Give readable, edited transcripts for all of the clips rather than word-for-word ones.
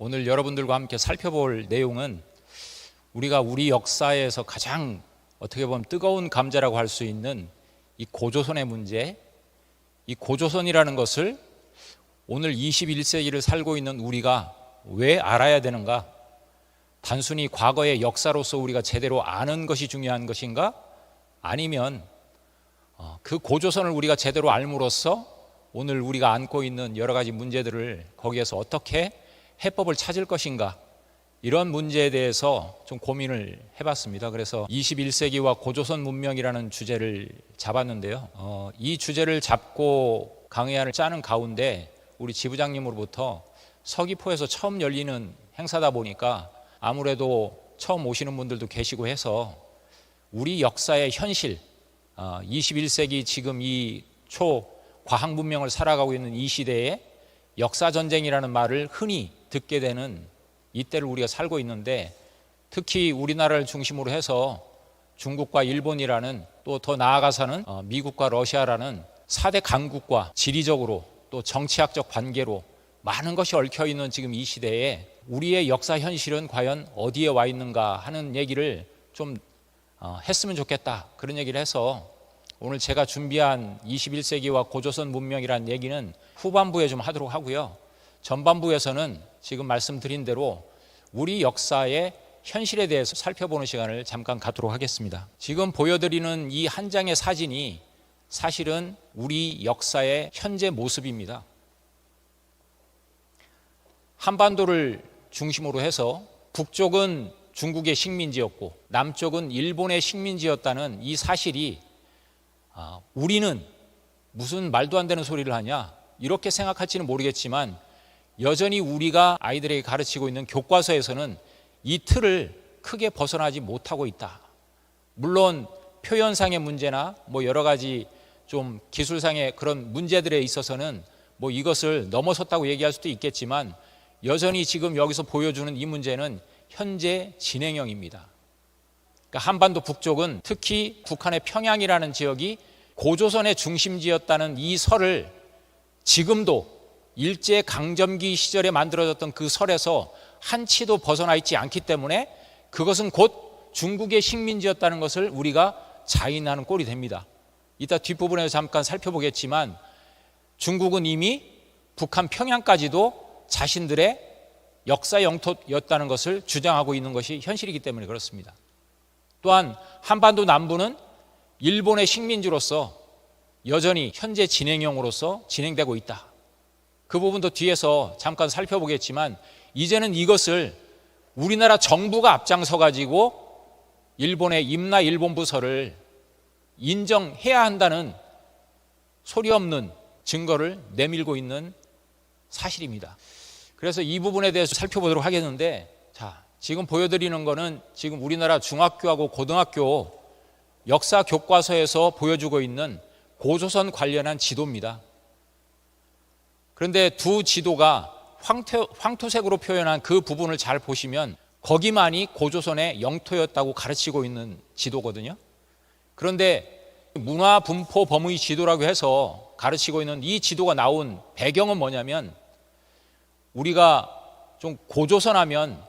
오늘 여러분들과 함께 살펴볼 내용은 우리가 우리 역사에서 가장 어떻게 보면 뜨거운 감자라고 할 수 있는 이 고조선의 문제, 이 고조선이라는 것을 오늘 21세기를 살고 있는 우리가 왜 알아야 되는가? 단순히 과거의 역사로서 우리가 제대로 아는 것이 중요한 것인가? 아니면 그 고조선을 우리가 제대로 알므로써 오늘 우리가 안고 있는 여러 가지 문제들을 거기에서 어떻게 해법을 찾을 것인가? 이런 문제에 대해서 좀 고민을 해봤습니다. 그래서 21세기와 고조선 문명이라는 주제를 잡았는데요. 이 주제를 잡고 강의안을 짜는 가운데 우리 지부장님으로부터 서귀포에서 처음 열리는 행사다 보니까 아무래도 처음 오시는 분들도 계시고 해서 우리 역사의 현실, 21세기 지금 이 초과학 문명을 살아가고 있는 이 시대에 역사전쟁이라는 말을 흔히 듣게 되는 이때를 우리가 살고 있는데, 특히 우리나라를 중심으로 해서 중국과 일본이라는, 또 더 나아가서는 미국과 러시아라는 4대 강국과 지리적으로 또 정치학적 관계로 많은 것이 얽혀있는 지금 이 시대에 우리의 역사 현실은 과연 어디에 와 있는가 하는 얘기를 좀 했으면 좋겠다, 그런 얘기를 해서 오늘 제가 준비한 21세기와 고조선 문명이라는 얘기는 후반부에 좀 하도록 하고요, 전반부에서는 지금 말씀드린 대로 우리 역사의 현실에 대해서 살펴보는 시간을 잠깐 갖도록 하겠습니다. 지금 보여드리는 이 한 장의 사진이 사실은 우리 역사의 현재 모습입니다. 한반도를 중심으로 해서 북쪽은 중국의 식민지였고 남쪽은 일본의 식민지였다는 이 사실이 우리는 무슨 말도 안 되는 소리를 하냐 이렇게 생각할지는 모르겠지만, 여전히 우리가 아이들에게 가르치고 있는 교과서에서는 이 틀을 크게 벗어나지 못하고 있다. 물론 표현상의 문제나 여러 가지 좀 기술상의 그런 문제들에 있어서는 이것을 넘어섰다고 얘기할 수도 있겠지만, 여전히 지금 여기서 보여주는 이 문제는 현재 진행형입니다. 그러니까 한반도 북쪽은 특히 북한의 평양이라는 지역이 고조선의 중심지였다는 이 설을 지금도 일제강점기 시절에 만들어졌던 그 설에서 한치도 벗어나 있지 않기 때문에 그것은 곧 중국의 식민지였다는 것을 우리가 자인하는 꼴이 됩니다. 이따 뒷부분에서 잠깐 살펴보겠지만, 중국은 이미 북한 평양까지도 자신들의 역사 영토였다는 것을 주장하고 있는 것이 현실이기 때문에 그렇습니다. 또한 한반도 남부는 일본의 식민지로서 여전히 현재 진행형으로서 진행되고 있다. 그 부분도 뒤에서 잠깐 살펴보겠지만, 이제는 이것을 우리나라 정부가 앞장서 가지고 일본의 임나 일본 부서를 인정해야 한다는 소리 없는 증거를 내밀고 있는 사실입니다. 그래서 이 부분에 대해서 살펴보도록 하겠는데, 지금 보여드리는 거는 지금 우리나라 중학교하고 고등학교 역사 교과서에서 보여주고 있는 고조선 관련한 지도입니다. 그런데 두 지도가 황토색으로 표현한 그 부분을 잘 보시면 거기만이 고조선의 영토였다고 가르치고 있는 지도거든요. 그런데 문화 분포 범위 지도라고 해서 가르치고 있는 이 지도가 나온 배경은 뭐냐면, 우리가 좀 고조선 하면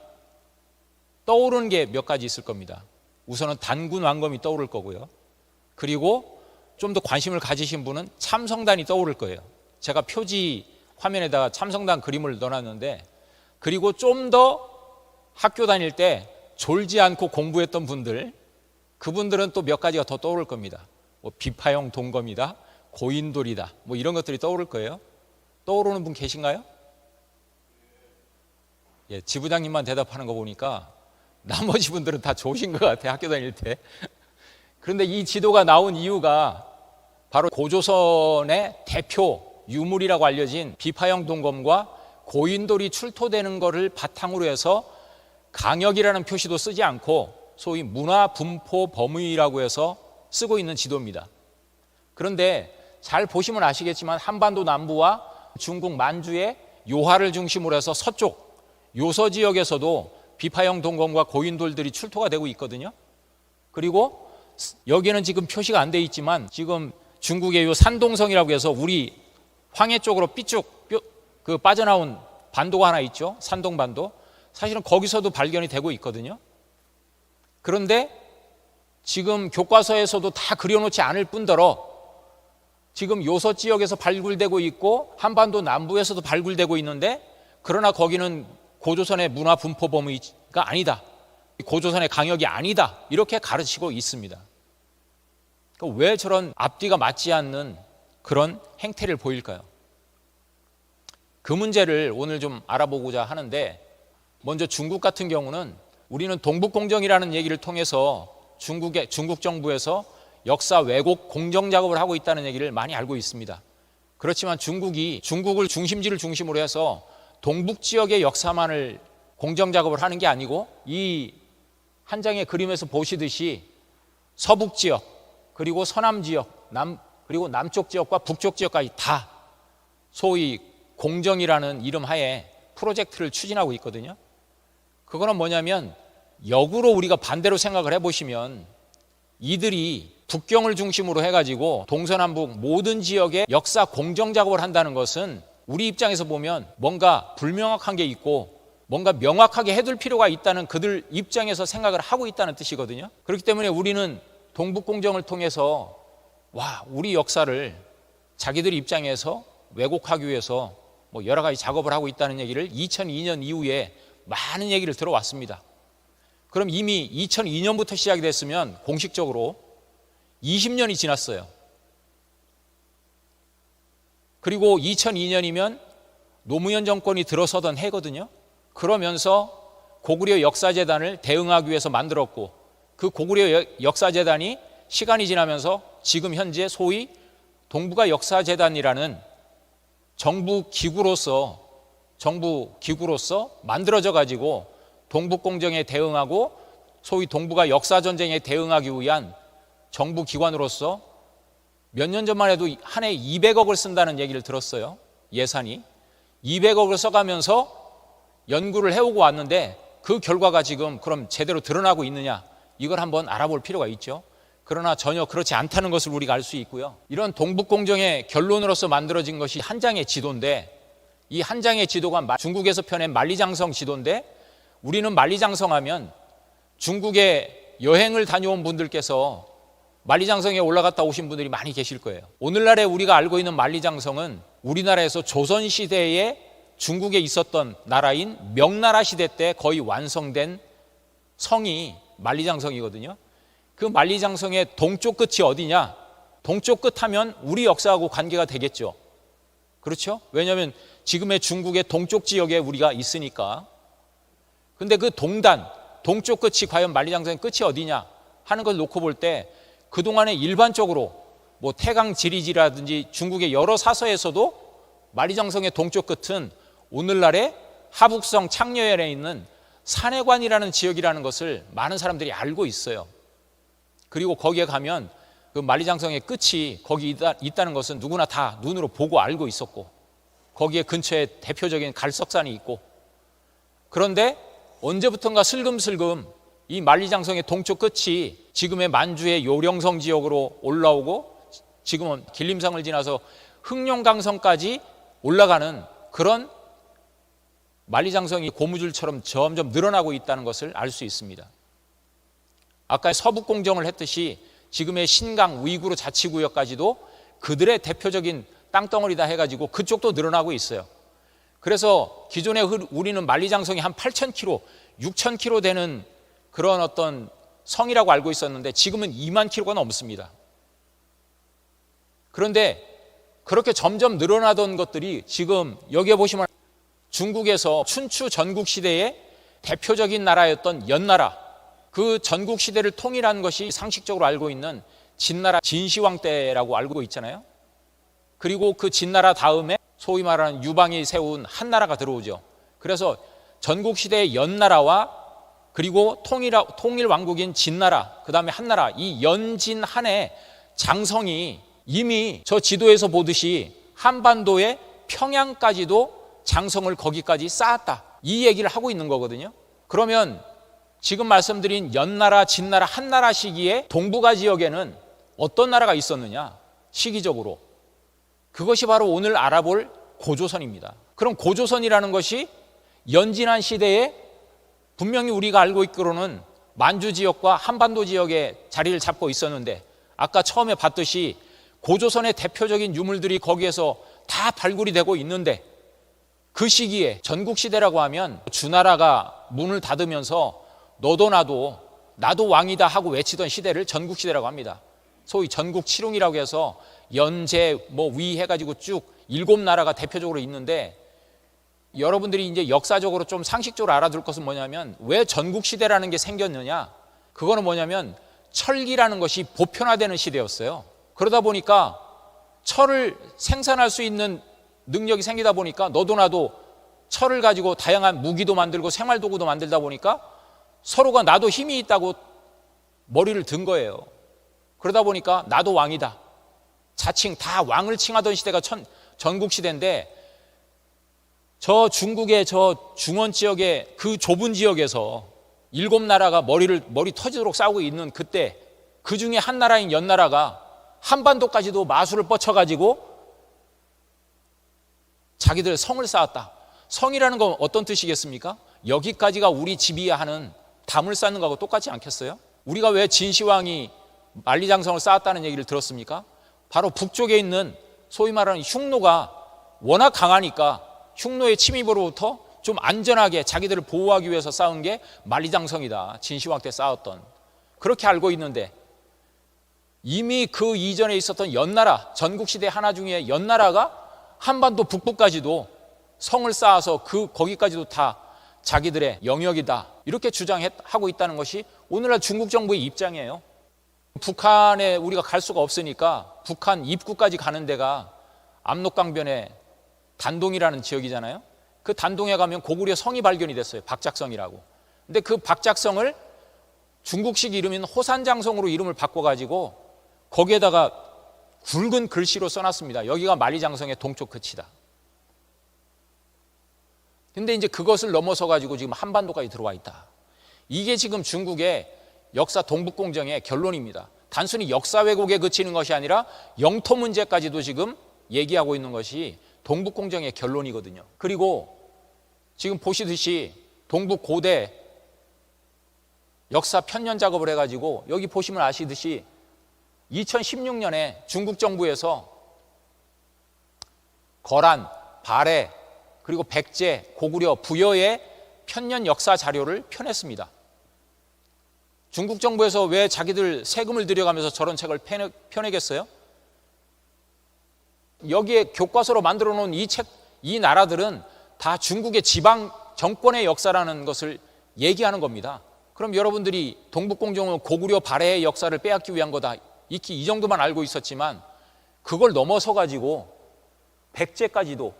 떠오르는 게 몇 가지 있을 겁니다. 우선은 단군 왕검이 떠오를 거고요. 그리고 좀 더 관심을 가지신 분은 참성단이 떠오를 거예요. 제가 표지 화면에다가 참성단 그림을 넣어놨는데, 그리고 좀 더 학교 다닐 때 졸지 않고 공부했던 분들, 그분들은 또 몇 가지가 더 떠오를 겁니다. 비파형 동검이다, 고인돌이다, 이런 것들이 떠오를 거예요. 떠오르는 분 계신가요? 예, 지부장님만 대답하는 거 보니까 나머지 분들은 다 좋으신 것 같아요, 학교 다닐 때. 그런데 이 지도가 나온 이유가 바로 고조선의 대표 유물이라고 알려진 비파형 동검과 고인돌이 출토되는 것을 바탕으로 해서 강역이라는 표시도 쓰지 않고 소위 문화 분포 범위라고 해서 쓰고 있는 지도입니다. 그런데 잘 보시면 아시겠지만 한반도 남부와 중국 만주의 요하를 중심으로 해서 서쪽 요서 지역에서도 비파형 동검과 고인돌들이 출토가 되고 있거든요. 그리고 여기는 지금 표시가 안 돼 있지만, 지금 중국의 요 산동성이라고 해서 우리 황해 쪽으로 삐쭉 빠져나온 반도가 하나 있죠. 산동반도. 사실은 거기서도 발견이 되고 있거든요. 그런데 지금 교과서에서도 다 그려놓지 않을 뿐더러 지금 요서 지역에서 발굴되고 있고 한반도 남부에서도 발굴되고 있는데, 그러나 거기는 고조선의 문화 분포 범위가 아니다, 고조선의 강역이 아니다, 이렇게 가르치고 있습니다. 그러니까 왜 저런 앞뒤가 맞지 않는 그런 행태를 보일까요? 그 문제를 오늘 좀 알아보고자 하는데, 먼저 중국 같은 경우는 우리는 동북공정이라는 얘기를 통해서 중국 정부에서 역사 왜곡 공정 작업을 하고 있다는 얘기를 많이 알고 있습니다. 그렇지만 중국을 중심지를 중심으로 해서 동북 지역의 역사만을 공정 작업을 하는 게 아니고, 이 한 장의 그림에서 보시듯이 서북 지역, 그리고 서남 지역, 그리고 남쪽 지역과 북쪽 지역까지 다 소위 공정이라는 이름 하에 프로젝트를 추진하고 있거든요. 그거는 뭐냐면, 역으로 우리가 반대로 생각을 해보시면 이들이 북경을 중심으로 해가지고 동서남북 모든 지역의 역사 공정 작업을 한다는 것은 우리 입장에서 보면 뭔가 불명확한 게 있고 뭔가 명확하게 해둘 필요가 있다는 그들 입장에서 생각을 하고 있다는 뜻이거든요. 그렇기 때문에 우리는 동북공정을 통해서 우리 역사를 자기들 입장에서 왜곡하기 위해서 여러 가지 작업을 하고 있다는 얘기를 2002년 이후에 많은 얘기를 들어왔습니다. 그럼 이미 2002년부터 시작이 됐으면 공식적으로 20년이 지났어요. 그리고 2002년이면 노무현 정권이 들어서던 해거든요. 그러면서 고구려 역사재단을 대응하기 위해서 만들었고, 그 고구려 역사재단이 시간이 지나면서 지금 현재 소위 동북아 역사재단이라는 정부 기구로서 만들어져 가지고 동북공정에 대응하고 소위 동북아 역사전쟁에 대응하기 위한 정부 기관으로서 몇 년 전만 해도 한 해 200억을 쓴다는 얘기를 들었어요. 예산이 200억을 써가면서 연구를 해오고 왔는데, 그 결과가 지금 그럼 제대로 드러나고 있느냐, 이걸 한번 알아볼 필요가 있죠. 그러나 전혀 그렇지 않다는 것을 우리가 알 수 있고요. 이런 동북공정의 결론으로서 만들어진 것이 한 장의 지도인데, 이 한 장의 지도가 중국에서 펴낸 만리장성 지도인데, 우리는 만리장성하면 중국에 여행을 다녀온 분들께서 만리장성에 올라갔다 오신 분들이 많이 계실 거예요. 오늘날에 우리가 알고 있는 만리장성은 우리나라에서 조선시대에 중국에 있었던 나라인 명나라 시대 때 거의 완성된 성이 만리장성이거든요. 그 만리장성의 동쪽 끝이 어디냐? 동쪽 끝 하면 우리 역사하고 관계가 되겠죠. 그렇죠? 왜냐하면 지금의 중국의 동쪽 지역에 우리가 있으니까. 근데 그 동쪽 끝이 과연 만리장성의 끝이 어디냐 하는 걸 놓고 볼 때, 그동안에 일반적으로 태강 지리지라든지 중국의 여러 사서에서도 만리장성의 동쪽 끝은 오늘날의 하북성 창녀현에 있는 산해관이라는 지역이라는 것을 많은 사람들이 알고 있어요. 그리고 거기에 가면 그 만리장성의 끝이 거기 있다는 것은 누구나 다 눈으로 보고 알고 있었고, 거기에 근처에 대표적인 갈석산이 있고, 그런데 언제부턴가 슬금슬금 이 만리장성의 동쪽 끝이 지금의 만주의 요령성 지역으로 올라오고, 지금은 길림성을 지나서 흑룡강성까지 올라가는 그런 만리장성이 고무줄처럼 점점 늘어나고 있다는 것을 알 수 있습니다. 아까 서북공정을 했듯이 지금의 신강 우이구르 자치구역까지도 그들의 대표적인 땅덩어리다 해가지고 그쪽도 늘어나고 있어요. 그래서 기존에 우리는 만리장성이 한 8,000km, 6,000km 되는 그런 어떤 성이라고 알고 있었는데, 지금은 2만 km가 넘습니다. 그런데 그렇게 점점 늘어나던 것들이 지금 여기에 보시면 중국에서 춘추 전국시대의 대표적인 나라였던 연나라, 그 전국시대를 통일한 것이 상식적으로 알고 있는 진나라 진시황 때라고 알고 있잖아요. 그리고 그 진나라 다음에 소위 말하는 유방이 세운 한나라가 들어오죠. 그래서 전국시대의 연나라와 그리고 통일왕국인 진나라, 그 다음에 한나라, 이 연진한의 장성이 이미 저 지도에서 보듯이 한반도의 평양까지도 장성을 거기까지 쌓았다, 이 얘기를 하고 있는 거거든요. 그러면 지금 말씀드린 연나라, 진나라, 한나라 시기에 동북아 지역에는 어떤 나라가 있었느냐? 시기적으로 그것이 바로 오늘 알아볼 고조선입니다. 그럼 고조선이라는 것이 연진한 시대에 분명히 우리가 알고 있기로는 만주 지역과 한반도 지역에 자리를 잡고 있었는데, 아까 처음에 봤듯이 고조선의 대표적인 유물들이 거기에서 다 발굴이 되고 있는데, 그 시기에 전국시대라고 하면 주나라가 문을 닫으면서 너도 나도 왕이다 하고 외치던 시대를 전국시대라고 합니다. 소위 전국칠웅이라고 해서 연제 위 해가지고 쭉 7나라가 대표적으로 있는데, 여러분들이 이제 역사적으로 좀 상식적으로 알아둘 것은 뭐냐면, 왜 전국시대라는 게 생겼느냐, 그거는 뭐냐면 철기라는 것이 보편화되는 시대였어요. 그러다 보니까 철을 생산할 수 있는 능력이 생기다 보니까 너도 나도 철을 가지고 다양한 무기도 만들고 생활도구도 만들다 보니까 서로가 나도 힘이 있다고 머리를 든 거예요. 그러다 보니까 나도 왕이다, 자칭 다 왕을 칭하던 시대가 전국시대인데, 저 중국의 저 중원 지역의 그 좁은 지역에서 7나라가 머리 터지도록 싸우고 있는 그때, 그 중에 한 나라인 연나라가 한반도까지도 마술을 뻗쳐가지고 자기들 성을 쌓았다. 성이라는 건 어떤 뜻이겠습니까? 여기까지가 우리 집이야 하는 담을 쌓는 거하고 똑같지 않겠어요? 우리가 왜 진시황이 만리장성을 쌓았다는 얘기를 들었습니까? 바로 북쪽에 있는 소위 말하는 흉노가 워낙 강하니까 흉노의 침입으로부터 좀 안전하게 자기들을 보호하기 위해서 쌓은 게 만리장성이다, 진시황 때 쌓았던. 그렇게 알고 있는데, 이미 그 이전에 있었던 연나라, 전국시대 하나 중에 연나라가 한반도 북부까지도 성을 쌓아서 거기까지도 다 자기들의 영역이다, 이렇게 주장하고 있다는 것이 오늘날 중국 정부의 입장이에요. 북한에 우리가 갈 수가 없으니까 북한 입구까지 가는 데가 압록강변의 단동이라는 지역이잖아요. 그 단동에 가면 고구려 성이 발견이 됐어요. 박작성이라고. 근데 그 박작성을 중국식 이름인 호산장성으로 이름을 바꿔가지고 거기에다가 굵은 글씨로 써놨습니다. 여기가 만리장성의 동쪽 끝이다. 근데 이제 그것을 넘어서 가지고 지금 한반도까지 들어와 있다. 이게 지금 중국의 역사 동북공정의 결론입니다. 단순히 역사 왜곡에 그치는 것이 아니라 영토 문제까지도 지금 얘기하고 있는 것이 동북공정의 결론이거든요. 그리고 지금 보시듯이 동북 고대 역사 편년 작업을 해가지고, 여기 보시면 아시듯이 2016년에 중국 정부에서 거란, 발해, 그리고 백제, 고구려, 부여의 편년 역사 자료를 펴냈습니다. 중국 정부에서 왜 자기들 세금을 들여가면서 저런 책을 펴내겠어요? 여기에 교과서로 만들어 놓은 이 나라들은 다 중국의 지방 정권의 역사라는 것을 얘기하는 겁니다. 그럼 여러분들이 동북공정은 고구려 발해의 역사를 빼앗기 위한 거다, 익히 이 정도만 알고 있었지만, 그걸 넘어서 가지고 백제까지도.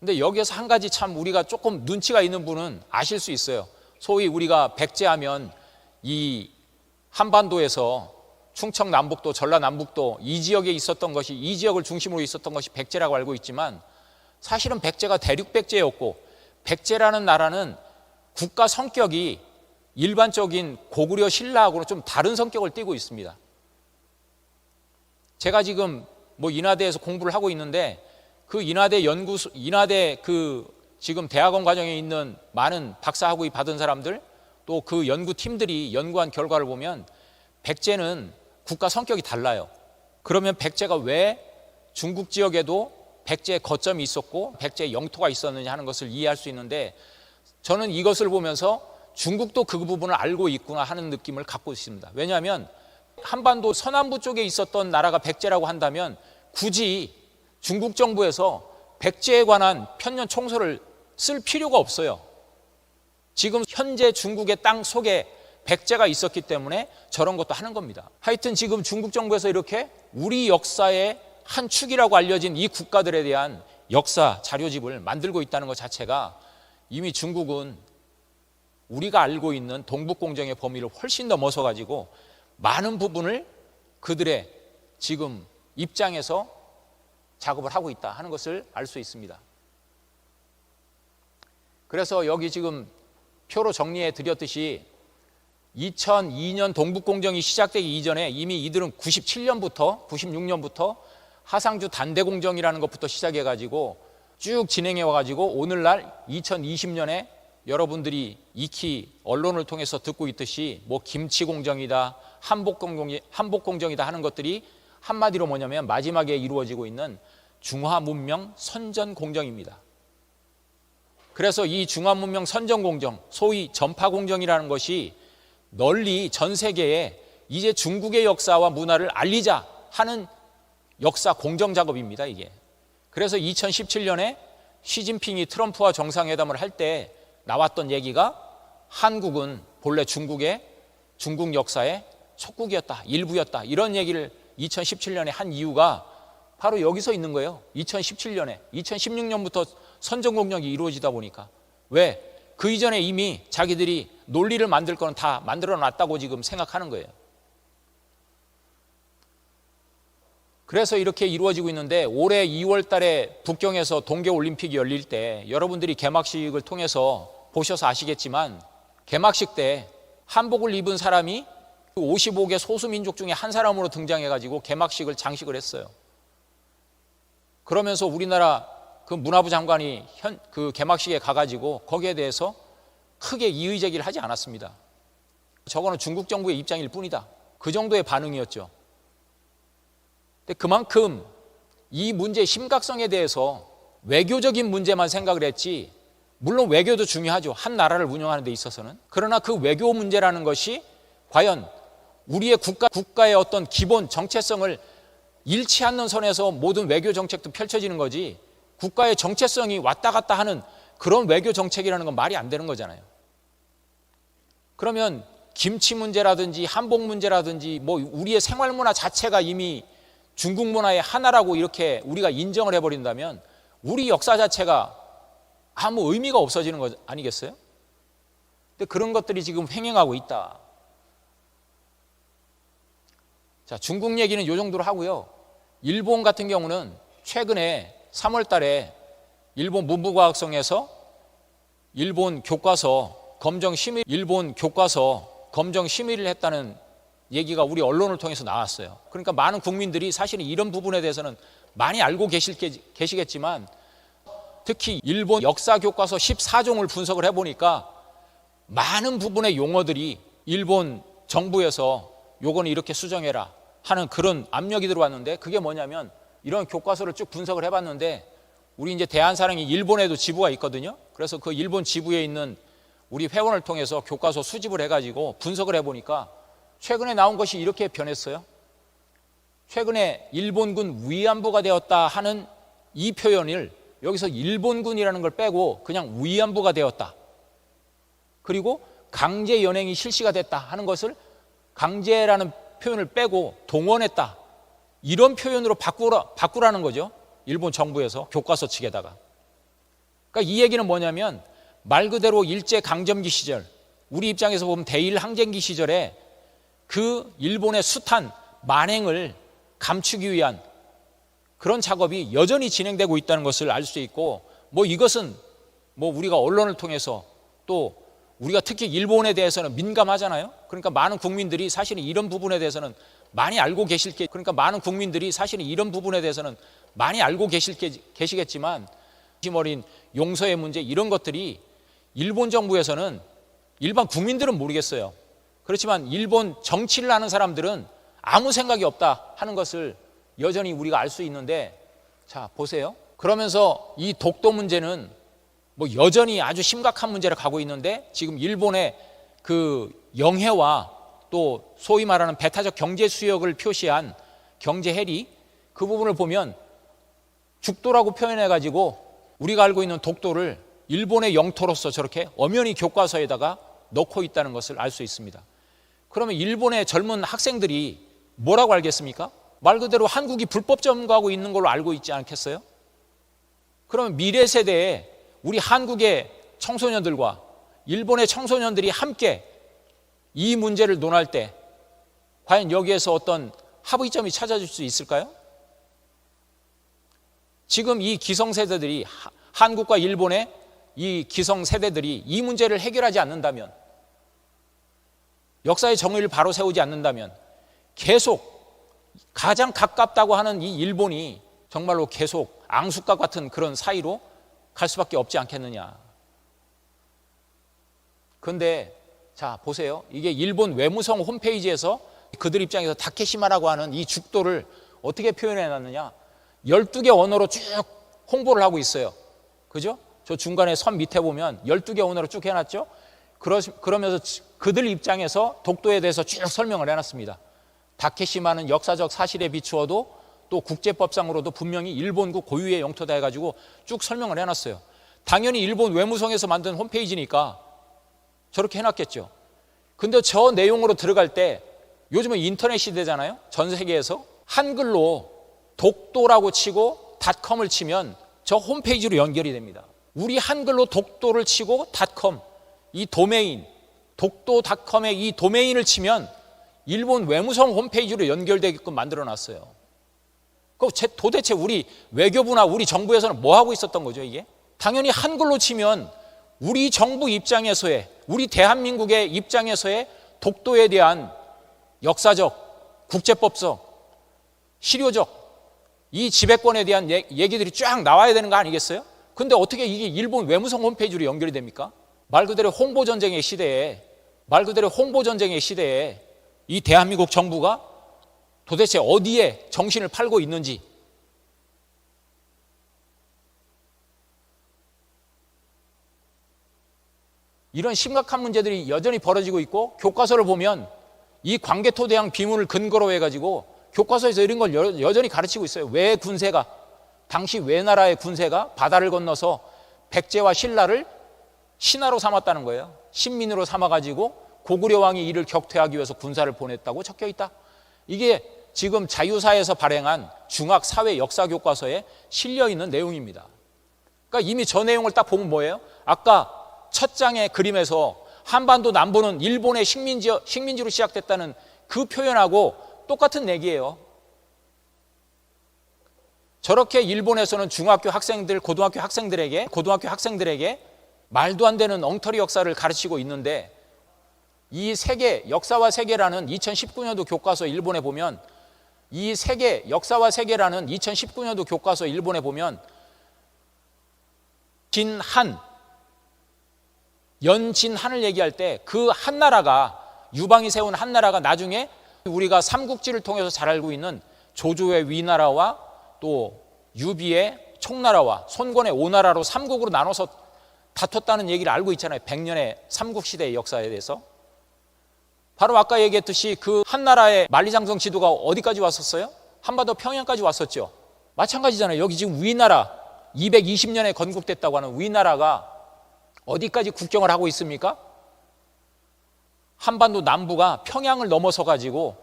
근데 여기에서 한 가지 참 우리가 조금 눈치가 있는 분은 아실 수 있어요. 소위 우리가 백제하면 이 한반도에서 충청 남북도, 전라 남북도 이 지역에 있었던 것이, 이 지역을 중심으로 있었던 것이 백제라고 알고 있지만, 사실은 백제가 대륙 백제였고, 백제라는 나라는 국가 성격이 일반적인 고구려 신라하고는 좀 다른 성격을 띠고 있습니다. 제가 지금 인하대에서 공부를 하고 있는데, 그 인하대 지금 대학원 과정에 있는 많은 박사학위 받은 사람들, 또 그 연구팀들이 연구한 결과를 보면 백제는 국가 성격이 달라요. 그러면 백제가 왜 중국 지역에도 백제의 거점이 있었고 백제의 영토가 있었느냐 하는 것을 이해할 수 있는데, 저는 이것을 보면서 중국도 그 부분을 알고 있구나 하는 느낌을 갖고 있습니다. 왜냐하면 한반도 서남부 쪽에 있었던 나라가 백제라고 한다면 굳이 중국 정부에서 백제에 관한 편년 총서를 쓸 필요가 없어요. 지금 현재 중국의 땅 속에 백제가 있었기 때문에 저런 것도 하는 겁니다. 하여튼 지금 중국 정부에서 이렇게 우리 역사의 한 축이라고 알려진 이 국가들에 대한 역사 자료집을 만들고 있다는 것 자체가, 이미 중국은 우리가 알고 있는 동북공정의 범위를 훨씬 넘어서 가지고 많은 부분을 그들의 지금 입장에서 작업을 하고 있다 하는 것을 알 수 있습니다. 그래서 여기 지금 표로 정리해 드렸듯이 2002년 동북공정이 시작되기 이전에 이미 이들은 96년부터 하상주 단대공정이라는 것부터 시작해가지고 쭉 진행해와가지고 오늘날 2020년에 여러분들이 익히 언론을 통해서 듣고 있듯이 뭐 김치공정이다, 한복공정이다 하는 것들이 한마디로 뭐냐면 마지막에 이루어지고 있는 중화문명 선전공정입니다. 그래서 이 중화문명 선전공정, 소위 전파공정이라는 것이 널리 전 세계에 이제 중국의 역사와 문화를 알리자 하는 역사 공정 작업입니다, 이게. 그래서 2017년에 시진핑이 트럼프와 정상회담을 할 때 나왔던 얘기가 한국은 본래 중국 역사의 속국이었다, 일부였다, 이런 얘기를 2017년에 한 이유가 바로 여기서 있는 거예요. 2017년에 2016년부터 선전공정이 이루어지다 보니까. 왜? 그 이전에 이미 자기들이 논리를 만들 거는 다 만들어 놨다고 지금 생각하는 거예요. 그래서 이렇게 이루어지고 있는데 올해 2월 달에 북경에서 동계올림픽이 열릴 때 여러분들이 개막식을 통해서 보셔서 아시겠지만 개막식 때 한복을 입은 사람이 55개 소수민족 중에 한 사람으로 등장해가지고 개막식을 장식을 했어요. 그러면서 우리나라 그 문화부 장관이 그 개막식에 가가지고 거기에 대해서 크게 이의 제기를 하지 않았습니다. 저거는 중국 정부의 입장일 뿐이다. 그 정도의 반응이었죠. 근데 그만큼 이 문제의 심각성에 대해서 외교적인 문제만 생각을 했지, 물론 외교도 중요하죠. 한 나라를 운영하는 데 있어서는. 그러나 그 외교 문제라는 것이 과연 우리의 국가의 어떤 기본 정체성을 잃지 않는 선에서 모든 외교 정책도 펼쳐지는 거지, 국가의 정체성이 왔다 갔다 하는 그런 외교 정책이라는 건 말이 안 되는 거잖아요. 그러면 김치 문제라든지 한복 문제라든지 뭐 우리의 생활 문화 자체가 이미 중국 문화의 하나라고 이렇게 우리가 인정을 해버린다면 우리 역사 자체가 아무 의미가 없어지는 거 아니겠어요? 근데 그런 것들이 지금 횡행하고 있다. 자, 중국 얘기는 이 정도로 하고요. 일본 같은 경우는 최근에 3월 달에 일본 문부과학성에서 일본 교과서 검정 심의를 했다는 얘기가 우리 언론을 통해서 나왔어요. 그러니까 많은 국민들이 사실은 이런 부분에 대해서는 많이 알고 계시겠지만 특히 일본 역사 교과서 14종을 분석을 해보니까 많은 부분의 용어들이 일본 정부에서 요거는 이렇게 수정해라 하는 그런 압력이 들어왔는데, 그게 뭐냐면 이런 교과서를 쭉 분석을 해봤는데 우리 이제 대한사랑이 일본에도 지부가 있거든요. 그래서 그 일본 지부에 있는 우리 회원을 통해서 교과서 수집을 해가지고 분석을 해보니까 최근에 나온 것이 이렇게 변했어요. 최근에 일본군 위안부가 되었다 하는 이 표현을 여기서 일본군이라는 걸 빼고 그냥 위안부가 되었다. 그리고 강제 연행이 실시가 됐다 하는 것을 강제라는 표현을 빼고 동원했다. 이런 표현으로 바꾸라는 거죠. 일본 정부에서 교과서 측에다가. 그러니까 이 얘기는 뭐냐면 말 그대로 일제강점기 시절, 우리 입장에서 보면 대일항쟁기 시절에 그 일본의 숱한 만행을 감추기 위한 그런 작업이 여전히 진행되고 있다는 것을 알 수 있고, 뭐 이것은 뭐 우리가 언론을 통해서 또 우리가 특히 일본에 대해서는 민감하잖아요. 그러니까 많은 국민들이 사실은 이런 부분에 대해서는 많이 알고 계시겠지만 어린 용서의 문제 이런 것들이 일본 정부에서는 일반 국민들은 모르겠어요. 그렇지만 일본 정치를 아는 사람들은 아무 생각이 없다 하는 것을 여전히 우리가 알 수 있는데, 자 보세요. 그러면서 이 독도 문제는 뭐 여전히 아주 심각한 문제를 가고 있는데, 지금 일본의 그 영해와 또 소위 말하는 배타적 경제 수역을 표시한 경제 해리, 그 부분을 보면 죽도라고 표현해가지고 우리가 알고 있는 독도를 일본의 영토로서 저렇게 엄연히 교과서에다가 넣고 있다는 것을 알 수 있습니다. 그러면 일본의 젊은 학생들이 뭐라고 알겠습니까? 말 그대로 한국이 불법 점거하고 있는 걸로 알고 있지 않겠어요? 그러면 미래 세대에 우리 한국의 청소년들과 일본의 청소년들이 함께 이 문제를 논할 때 과연 여기에서 어떤 합의점이 찾아질 수 있을까요? 지금 이 기성세대들이, 한국과 일본의 이 기성세대들이 이 문제를 해결하지 않는다면, 역사의 정의를 바로 세우지 않는다면 계속 가장 가깝다고 하는 이 일본이 정말로 계속 앙숙과 같은 그런 사이로 갈 수밖에 없지 않겠느냐. 그런데 자 보세요. 이게 일본 외무성 홈페이지에서 그들 입장에서 다케시마라고 하는 이 죽도를 어떻게 표현해 놨느냐. 12개 언어로 쭉 홍보를 하고 있어요. 그죠? 저 중간에 선 밑에 보면 12개 언어로 쭉 해놨죠. 그러면서 그들 입장에서 독도에 대해서 쭉 설명을 해놨습니다. 다케시마는 역사적 사실에 비추어도 또 국제법상으로도 분명히 일본국 고유의 영토다 해가지고 쭉 설명을 해놨어요. 당연히 일본 외무성에서 만든 홈페이지니까 저렇게 해놨겠죠. 근데 저 내용으로 들어갈 때 요즘은 인터넷 시대잖아요. 전 세계에서 한글로 독도라고 치고 닷컴을 치면 저 홈페이지로 연결이 됩니다. 우리 한글로 독도를 치고 닷컴, 이 도메인, 독도닷컴의 이 도메인을 치면 일본 외무성 홈페이지로 연결되게끔 만들어놨어요. 도대체 우리 외교부나 우리 정부에서는 뭐 하고 있었던 거죠, 이게? 당연히 한글로 치면 우리 정부 입장에서의, 우리 대한민국의 입장에서의 독도에 대한 역사적, 국제법적, 실효적 이 지배권에 대한 얘기들이 쫙 나와야 되는 거 아니겠어요? 근데 어떻게 이게 일본 외무성 홈페이지로 연결이 됩니까? 말 그대로 홍보전쟁의 시대에 이 대한민국 정부가 도대체 어디에 정신을 팔고 있는지, 이런 심각한 문제들이 여전히 벌어지고 있고, 교과서를 보면 이 광개토대왕 비문을 근거로 해가지고 교과서에서 이런 걸 여전히 가르치고 있어요. 왜 군세가, 당시 왜나라의 군세가 바다를 건너서 백제와 신라를 신하로 삼았다는 거예요. 신민으로 삼아가지고 고구려 왕이 이를 격퇴하기 위해서 군사를 보냈다고 적혀 있다. 이게 지금 자유사에서 발행한 중학 사회 역사 교과서에 실려 있는 내용입니다. 그러니까 이미 저 내용을 딱 보면 뭐예요? 아까 첫 장의 그림에서 한반도 남부는 일본의 식민지로 시작됐다는 그 표현하고 똑같은 얘기예요. 저렇게 일본에서는 중학교 학생들, 고등학교 학생들에게 말도 안 되는 엉터리 역사를 가르치고 있는데, 이 세계, 역사와 세계라는 2019년도 교과서 일본에 보면, 이 세계, 역사와 세계라는 2019년도 교과서 일본에 보면 연진한을 얘기할 때 그 한나라가, 유방이 세운 한나라가 나중에 우리가 삼국지를 통해서 잘 알고 있는 조조의 위나라와 또 유비의 총나라와 손권의 오나라로 삼국으로 나눠서 다퉜다는 얘기를 알고 있잖아요. 100년의 삼국시대의 역사에 대해서. 바로 아까 얘기했듯이 그 한나라의 만리장성 지도가 어디까지 왔었어요? 한반도 평양까지 왔었죠. 마찬가지잖아요. 여기 지금 위나라, 220년에 건국됐다고 하는 위나라가 어디까지 국경을 하고 있습니까? 한반도 남부가 평양을 넘어서 가지고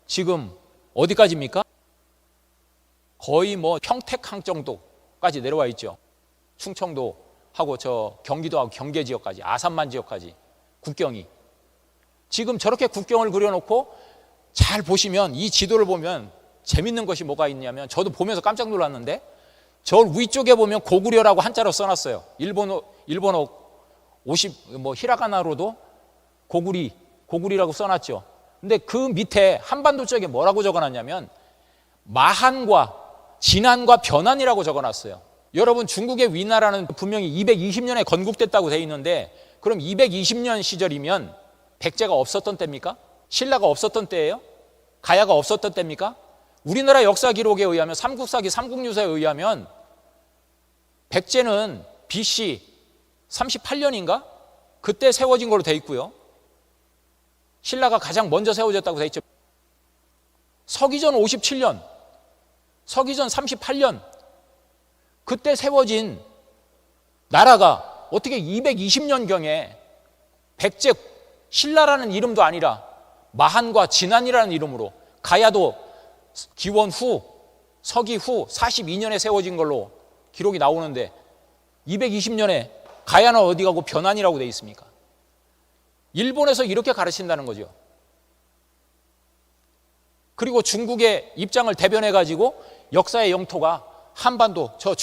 지금 어디까지입니까? 거의 뭐 평택항 정도까지 내려와 있죠. 충청도하고 저 경기도하고 경계 지역까지, 아산만 지역까지 국경이. 지금 저렇게 국경을 그려놓고 잘 보시면, 이 지도를 보면 재밌는 것이 뭐가 있냐면, 저도 보면서 깜짝 놀랐는데, 저 위쪽에 보면 고구려라고 한자로 써놨어요. 일본어 50, 히라가나로도 고구리라고 써놨죠. 근데 그 밑에 한반도 쪽에 뭐라고 적어놨냐면 마한과 진안과 변안이라고 적어놨어요. 여러분, 중국의 위나라는 분명히 220년에 건국됐다고 돼 있는데, 그럼 220년 시절이면 백제가 없었던 때입니까? 신라가 없었던 때예요? 가야가 없었던 때입니까? 우리나라 역사 기록에 의하면, 삼국사기 삼국유사에 의하면 백제는 BC 38년인가? 그때 세워진 걸로 돼 있고요. 신라가 가장 먼저 세워졌다고 돼 있죠. 서기전 57년, 서기전 38년, 그때 세워진 나라가 어떻게 220년경에 백제, 신라라는 이름도 아니라 마한과 진안이라는 이름으로, 가야도 기원 후, 서기 후 42년에 세워진 걸로 기록이 나오는데 220년에 가야는 어디 가고 변안이라고 돼 있습니까? 일본에서 이렇게 가르친다는 거죠. 그리고 중국의 입장을 대변해 가지고 역사의 영토가 한반도, 저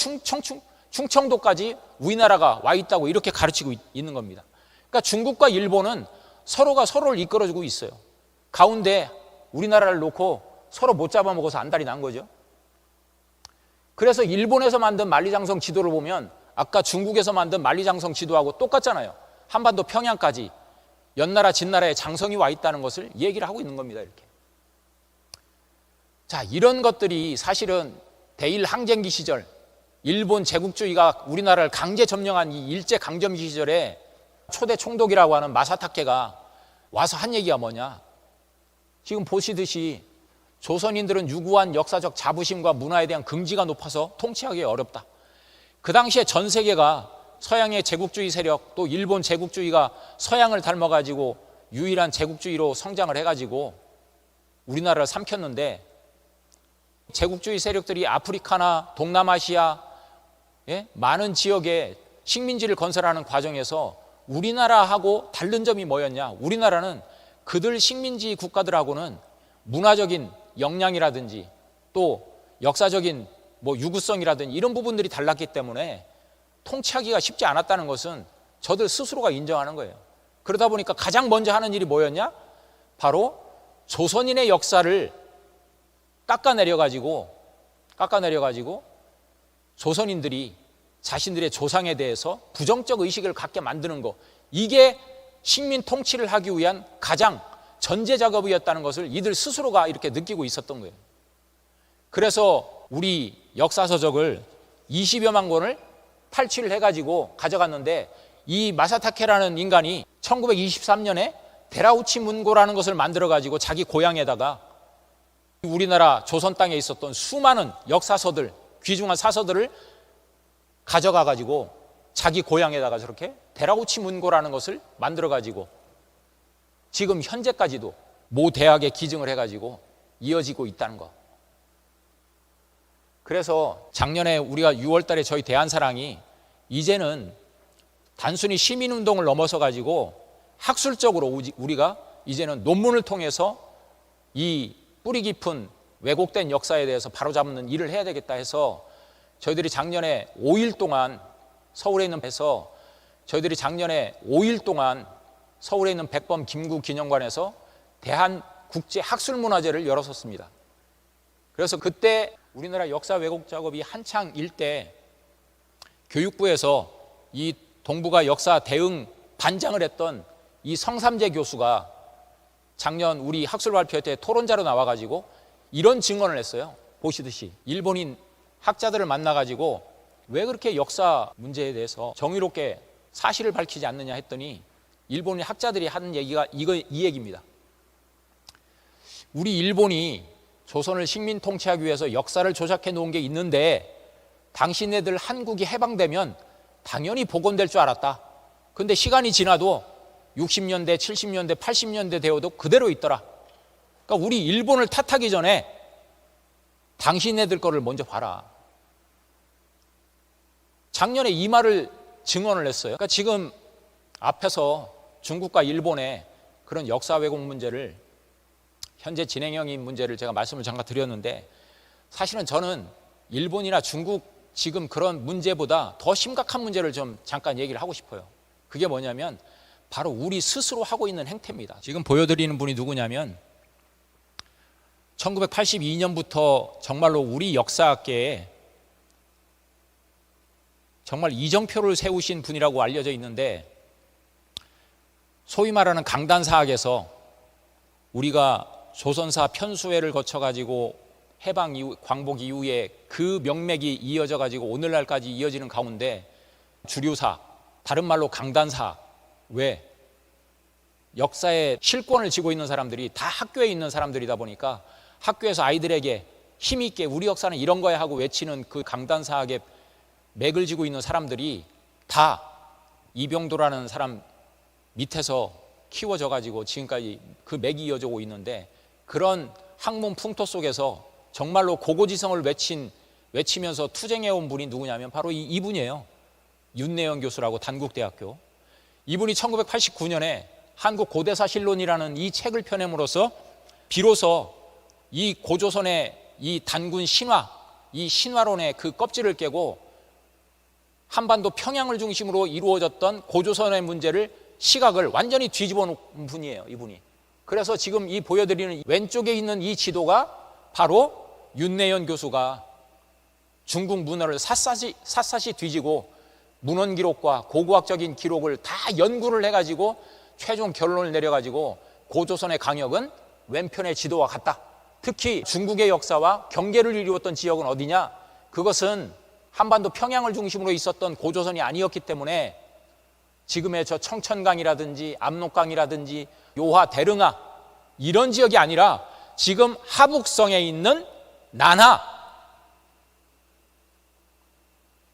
충청도까지 우리나라가 와 있다고 이렇게 가르치고 있는 겁니다. 그러니까 중국과 일본은 서로가 서로를 이끌어주고 있어요. 가운데 우리나라를 놓고 서로 못 잡아먹어서 안달이 난 거죠. 그래서 일본에서 만든 만리장성 지도를 보면 아까 중국에서 만든 만리장성 지도하고 똑같잖아요. 한반도 평양까지 연나라 진나라의 장성이 와 있다는 것을 얘기를 하고 있는 겁니다. 이렇게. 자, 이런 것들이 사실은 대일 항쟁기 시절 일본 제국주의가 우리나라를 강제 점령한 이 일제 강점기 시절에 초대 총독이라고 하는 마사타케가 와서 한 얘기가 뭐냐. 지금 보시듯이 조선인들은 유구한 역사적 자부심과 문화에 대한 긍지가 높아서 통치하기 어렵다. 그 당시에 전 세계가 서양의 제국주의 세력, 또 일본 제국주의가 서양을 닮아가지고 유일한 제국주의로 성장을 해가지고 우리나라를 삼켰는데, 제국주의 세력들이 아프리카나 동남아시아 많은 지역에 식민지를 건설하는 과정에서 우리나라하고 다른 점이 뭐였냐. 우리나라는 그들 식민지 국가들하고는 문화적인 역량이라든지 또 역사적인 유구성이라든지 이런 부분들이 달랐기 때문에 통치하기가 쉽지 않았다는 것은 저들 스스로가 인정하는 거예요. 그러다 보니까 가장 먼저 하는 일이 뭐였냐? 바로 조선인의 역사를 깎아내려가지고 조선인들이 자신들의 조상에 대해서 부정적 의식을 갖게 만드는 거, 이게 식민 통치를 하기 위한 가장 전제 작업이었다는 것을 이들 스스로가 이렇게 느끼고 있었던 거예요. 그래서 우리 역사서적을 20여만 권을 탈취를 해가지고 가져갔는데, 이 마사타케라는 인간이 1923년에 데라우치 문고라는 것을 만들어가지고 자기 고향에다가 우리나라 조선 땅에 있었던 수많은 역사서들, 귀중한 사서들을 가져가가지고 자기 고향에다가 저렇게 데라우치 문고라는 것을 만들어가지고 지금 현재까지도 모 대학에 기증을 해가지고 이어지고 있다는 거. 그래서 작년에 우리가 6월 달에 저희 대한사랑이 이제는 단순히 시민운동을 넘어서 가지고 학술적으로 우리가 이제는 논문을 통해서 이 뿌리 깊은 왜곡된 역사에 대해서 바로잡는 일을 해야 되겠다 해서 저희들이 작년에 5일 동안 서울에 있는 백범 김구 기념관에서 대한국제학술문화제를 열었었습니다. 그래서 그때 우리나라 역사 왜곡 작업이 한창일 때 교육부에서 이 동북아 역사 대응 반장을 했던 이 성삼재 교수가 작년 우리 학술 발표 때 토론자로 나와가지고 이런 증언을 했어요. 보시듯이 일본인 학자들을 만나가지고 왜 그렇게 역사 문제에 대해서 정의롭게 사실을 밝히지 않느냐 했더니 일본인 학자들이 하는 얘기가 이 얘기입니다. 우리 일본이 조선을 식민 통치하기 위해서 역사를 조작해 놓은 게 있는데 당신네들 한국이 해방되면 당연히 복원될 줄 알았다. 근데 시간이 지나도 60년대, 70년대, 80년대 되어도 그대로 있더라. 그러니까 우리 일본을 탓하기 전에 당신네들 거를 먼저 봐라. 작년에 이 말을 증언을 했어요. 그러니까 지금 앞에서 중국과 일본의 그런 역사 왜곡 문제를, 현재 진행형인 문제를 제가 말씀을 잠깐 드렸는데, 사실은 저는 일본이나 중국 지금 그런 문제보다 더 심각한 문제를 좀 잠깐 얘기를 하고 싶어요. 그게 뭐냐면 바로 우리 스스로 하고 있는 행태입니다. 지금 보여드리는 분이 누구냐면 1982년부터 정말로 우리 역사학계에 정말 이정표를 세우신 분이라고 알려져 있는데, 소위 말하는 강단사학에서 우리가 조선사 편수회를 거쳐가지고 해방 이후, 광복 이후에 그 명맥이 이어져가지고 오늘날까지 이어지는 가운데 주류사, 다른 말로 강단사 외 역사의 실권을 쥐고 있는 사람들이 다 학교에 있는 사람들이다 보니까 학교에서 아이들에게 힘있게 우리 역사는 이런 거야 하고 외치는 그 강단사학의 맥을 쥐고 있는 사람들이 다 이병도라는 사람 밑에서 키워져 가지고 지금까지 그 맥이 이어져 오고 있는데, 그런 학문 풍토 속에서 정말로 고고지성을 외치면서 투쟁해온 분이 누구냐면 바로 이분이에요. 윤내영 교수라고 단국대학교. 이분이 1989년에 한국 고대사실론이라는 이 책을 펴냄으로써 비로소 이 고조선의 이 단군 신화, 이 신화론의 그 껍질을 깨고 한반도 평양을 중심으로 이루어졌던 고조선의 문제를, 시각을 완전히 뒤집어 놓은 분이에요, 이분이. 그래서 지금 이 보여드리는 왼쪽에 있는 이 지도가 바로 윤내연 교수가 중국 문헌을 샅샅이 뒤지고 문헌 기록과 고고학적인 기록을 다 연구를 해가지고 최종 결론을 내려가지고 고조선의 강역은 왼편의 지도와 같다. 특히 중국의 역사와 경계를 이루었던 지역은 어디냐? 그것은 한반도 평양을 중심으로 있었던 고조선이 아니었기 때문에 지금의 저 청천강이라든지 압록강이라든지 요하, 대릉하 이런 지역이 아니라 지금 하북성에 있는 난하,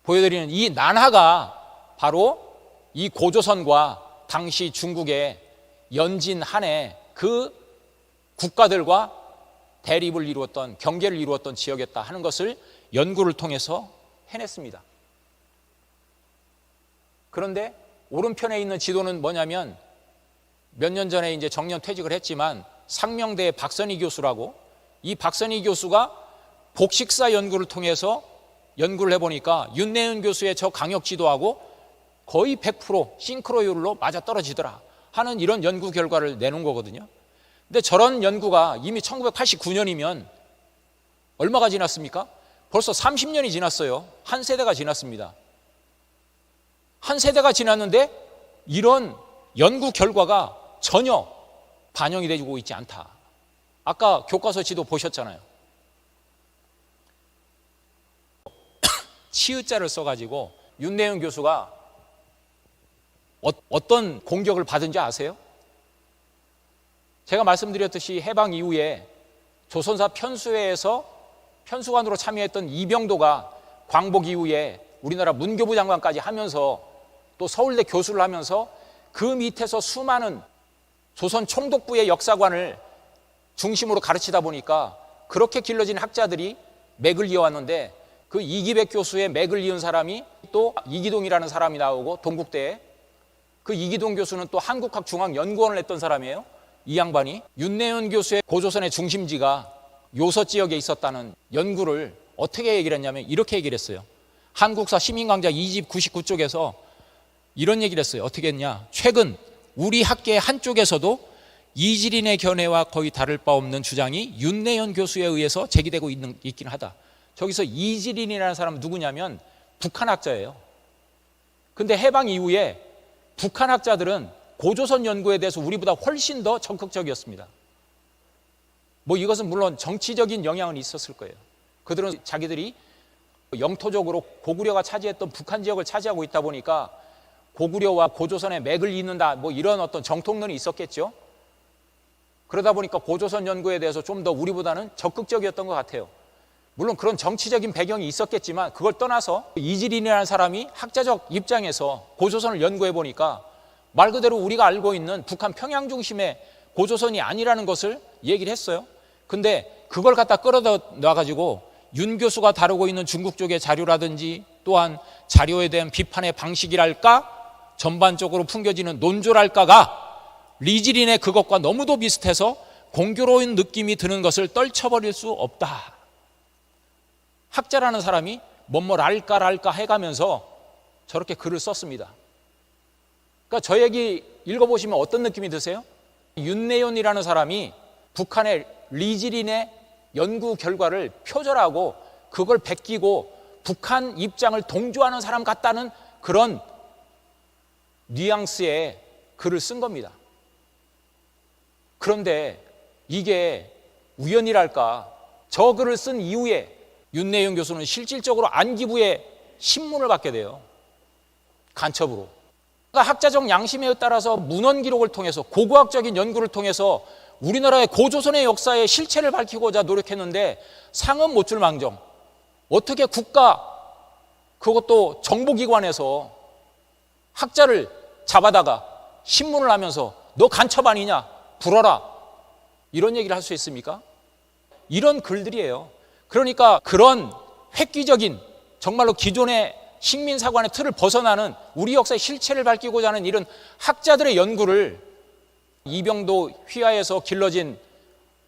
보여드리는 이 난하가 바로 이 고조선과 당시 중국의 연진, 한해 그 국가들과 대립을 이루었던, 경계를 이루었던 지역이었다 하는 것을 연구를 통해서 해냈습니다. 그런데 오른편에 있는 지도는 뭐냐면 몇 년 전에 이제 정년 퇴직을 했지만 상명대의 박선희 교수라고, 이 박선희 교수가 복식사 연구를 통해서 연구를 해보니까 윤내연 교수의 저 강역 지도하고 거의 100% 싱크로율로 맞아떨어지더라 하는 이런 연구 결과를 내놓은 거거든요. 근데 저런 연구가 이미 1989년이면 얼마가 지났습니까? 벌써 30년이 지났어요. 한 세대가 지났습니다. 한 세대가 지났는데 이런 연구 결과가 전혀 반영이 되고 있지 않다. 아까 교과서 지도 보셨잖아요. 치읓자를 써가지고 윤내연 교수가 어떤 공격을 받은지 아세요? 제가 말씀드렸듯이 해방 이후에 조선사 편수회에서 편수관으로 참여했던 이병도가 광복 이후에 우리나라 문교부 장관까지 하면서 또 서울대 교수를 하면서 그 밑에서 수많은 조선 총독부의 역사관을 중심으로 가르치다 보니까 그렇게 길러진 학자들이 맥을 이어왔는데 그 이기백 교수의 맥을 이은 사람이 또 이기동이라는 사람이 나오고 동국대에 그 이기동 교수는 또 한국학중앙연구원을 했던 사람이에요. 이 양반이 윤내연 교수의 고조선의 중심지가 요서 지역에 있었다는 연구를 어떻게 얘기를 했냐면 이렇게 얘기를 했어요. 한국사 시민강좌 2집 99쪽에서 이런 얘기를 했어요. 어떻게 했냐? 최근 우리 학계의 한쪽에서도 이지린의 견해와 거의 다를 바 없는 주장이 윤내연 교수에 의해서 제기되고 있긴 하다. 저기서 이지린이라는 사람은 누구냐면 북한학자예요. 근데 해방 이후에 북한학자들은 고조선 연구에 대해서 우리보다 훨씬 더 적극적이었습니다. 뭐 이것은 물론 정치적인 영향은 있었을 거예요. 그들은 자기들이 영토적으로 고구려가 차지했던 북한 지역을 차지하고 있다 보니까 고구려와 고조선의 맥을 잇는다 뭐 이런 어떤 정통론이 있었겠죠. 그러다 보니까 고조선 연구에 대해서 좀 더 우리보다는 적극적이었던 것 같아요. 물론 그런 정치적인 배경이 있었겠지만 그걸 떠나서 이지린이라는 사람이 학자적 입장에서 고조선을 연구해 보니까 말 그대로 우리가 알고 있는 북한 평양 중심의 고조선이 아니라는 것을 얘기를 했어요. 근데 그걸 갖다 끌어다 놔가지고 윤 교수가 다루고 있는 중국 쪽의 자료라든지 또한 자료에 대한 비판의 방식이랄까 전반적으로 풍겨지는 논조랄까가 리지린의 그것과 너무도 비슷해서 공교로운 느낌이 드는 것을 떨쳐버릴 수 없다. 학자라는 사람이 뭐랄까 해가면서 저렇게 글을 썼습니다. 그러니까 저 얘기 읽어보시면 어떤 느낌이 드세요? 윤내연이라는 사람이 북한의 리지린의 연구 결과를 표절하고 그걸 베끼고 북한 입장을 동조하는 사람 같다는 그런 뉘앙스의 글을 쓴 겁니다. 그런데 이게 우연이랄까? 저 글을 쓴 이후에 윤내연 교수는 실질적으로 안기부의 신문을 받게 돼요. 간첩으로. 그러니까 학자적 양심에 따라서 문헌 기록을 통해서 고고학적인 연구를 통해서 우리나라의 고조선의 역사의 실체를 밝히고자 노력했는데 상은 못 줄 망정 어떻게 국가 그것도 정보기관에서 학자를 잡아다가 신문을 하면서 너 간첩 아니냐 불어라 이런 얘기를 할 수 있습니까? 이런 글들이에요. 그러니까 그런 획기적인 정말로 기존의 식민사관의 틀을 벗어나는 우리 역사의 실체를 밝히고자 하는 이런 학자들의 연구를 이병도 휘하에서 길러진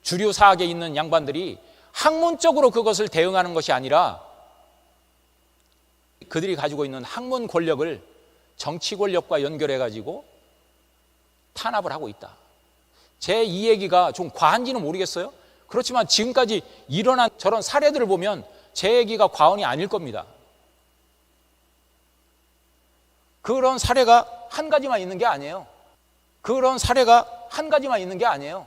주류 사학에 있는 양반들이 학문적으로 그것을 대응하는 것이 아니라 그들이 가지고 있는 학문 권력을 정치 권력과 연결해 가지고 탄압을 하고 있다. 제 이 얘기가 좀 과한지는 모르겠어요. 그렇지만 지금까지 일어난 저런 사례들을 보면 제 얘기가 과언이 아닐 겁니다. 그런 사례가 한 가지만 있는 게 아니에요. 그런 사례가 한 가지만 있는 게 아니에요.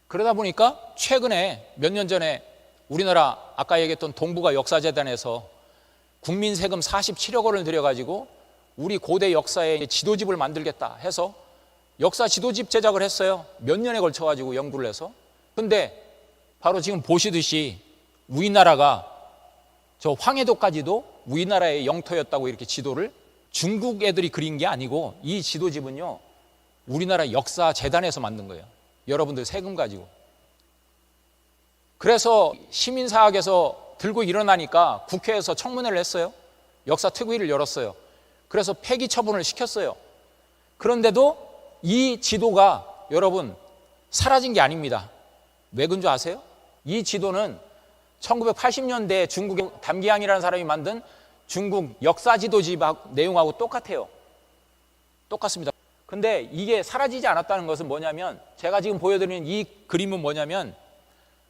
그러다 보니까 최근에 몇 년 전에 우리나라 아까 얘기했던 동북아 역사재단에서 국민 세금 47억 원을 들여가지고 우리 고대 역사의 지도집을 만들겠다 해서 역사 지도집 제작을 했어요. 몇 년에 걸쳐가지고 연구를 해서. 근데 바로 지금 보시듯이 우리나라가 저 황해도까지도 우리나라의 영토였다고 이렇게 지도를 중국 애들이 그린 게 아니고 이 지도집은요 우리나라 역사재단에서 만든 거예요. 여러분들 세금 가지고. 그래서 시민사학에서 들고 일어나니까 국회에서 청문회를 했어요. 역사특위를 열었어요. 그래서 폐기 처분을 시켰어요. 그런데도 이 지도가 여러분 사라진 게 아닙니다. 왜 그런 줄 아세요? 이 지도는 1980년대 중국의 담기항이라는 사람이 만든 중국 역사지도집 내용하고 똑같아요. 똑같습니다. 근데 이게 사라지지 않았다는 것은 뭐냐면 제가 지금 보여드리는 이 그림은 뭐냐면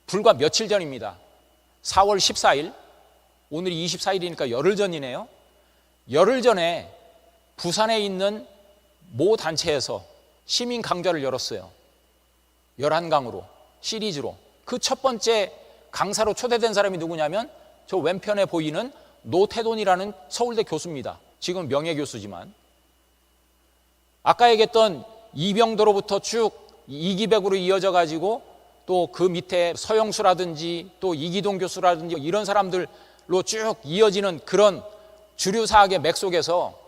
불과 며칠 전입니다. 4월 14일, 오늘이 24일이니까 열흘 전이네요. 열흘 전에 부산에 있는 모 단체에서 시민 강좌를 열었어요. 11강으로 시리즈로. 그 첫 번째 강사로 초대된 사람이 누구냐면 저 왼편에 보이는 노태돈이라는 서울대 교수입니다. 지금 명예교수지만. 아까 얘기했던 이병도로부터 쭉 이기백으로 이어져 가지고 또 그 밑에 서영수라든지 또 이기동 교수라든지 이런 사람들로 쭉 이어지는 그런 주류사학의 맥 속에서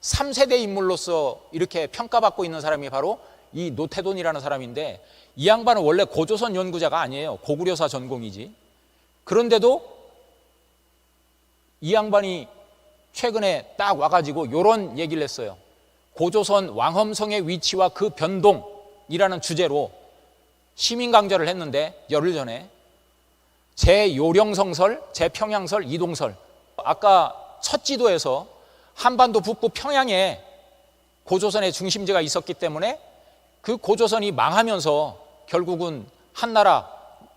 3세대 인물로서 이렇게 평가받고 있는 사람이 바로 이 노태돈이라는 사람인데 이 양반은 원래 고조선 연구자가 아니에요. 고구려사 전공이지. 그런데도 이 양반이 최근에 딱 와가지고 이런 얘기를 했어요. 고조선 왕험성의 위치와 그 변동이라는 주제로 시민 강좌를 했는데 열흘 전에 제 요령성설, 제 평양설, 이동설. 아까 첫 지도에서 한반도 북부 평양에 고조선의 중심지가 있었기 때문에 그 고조선이 망하면서 결국은 한나라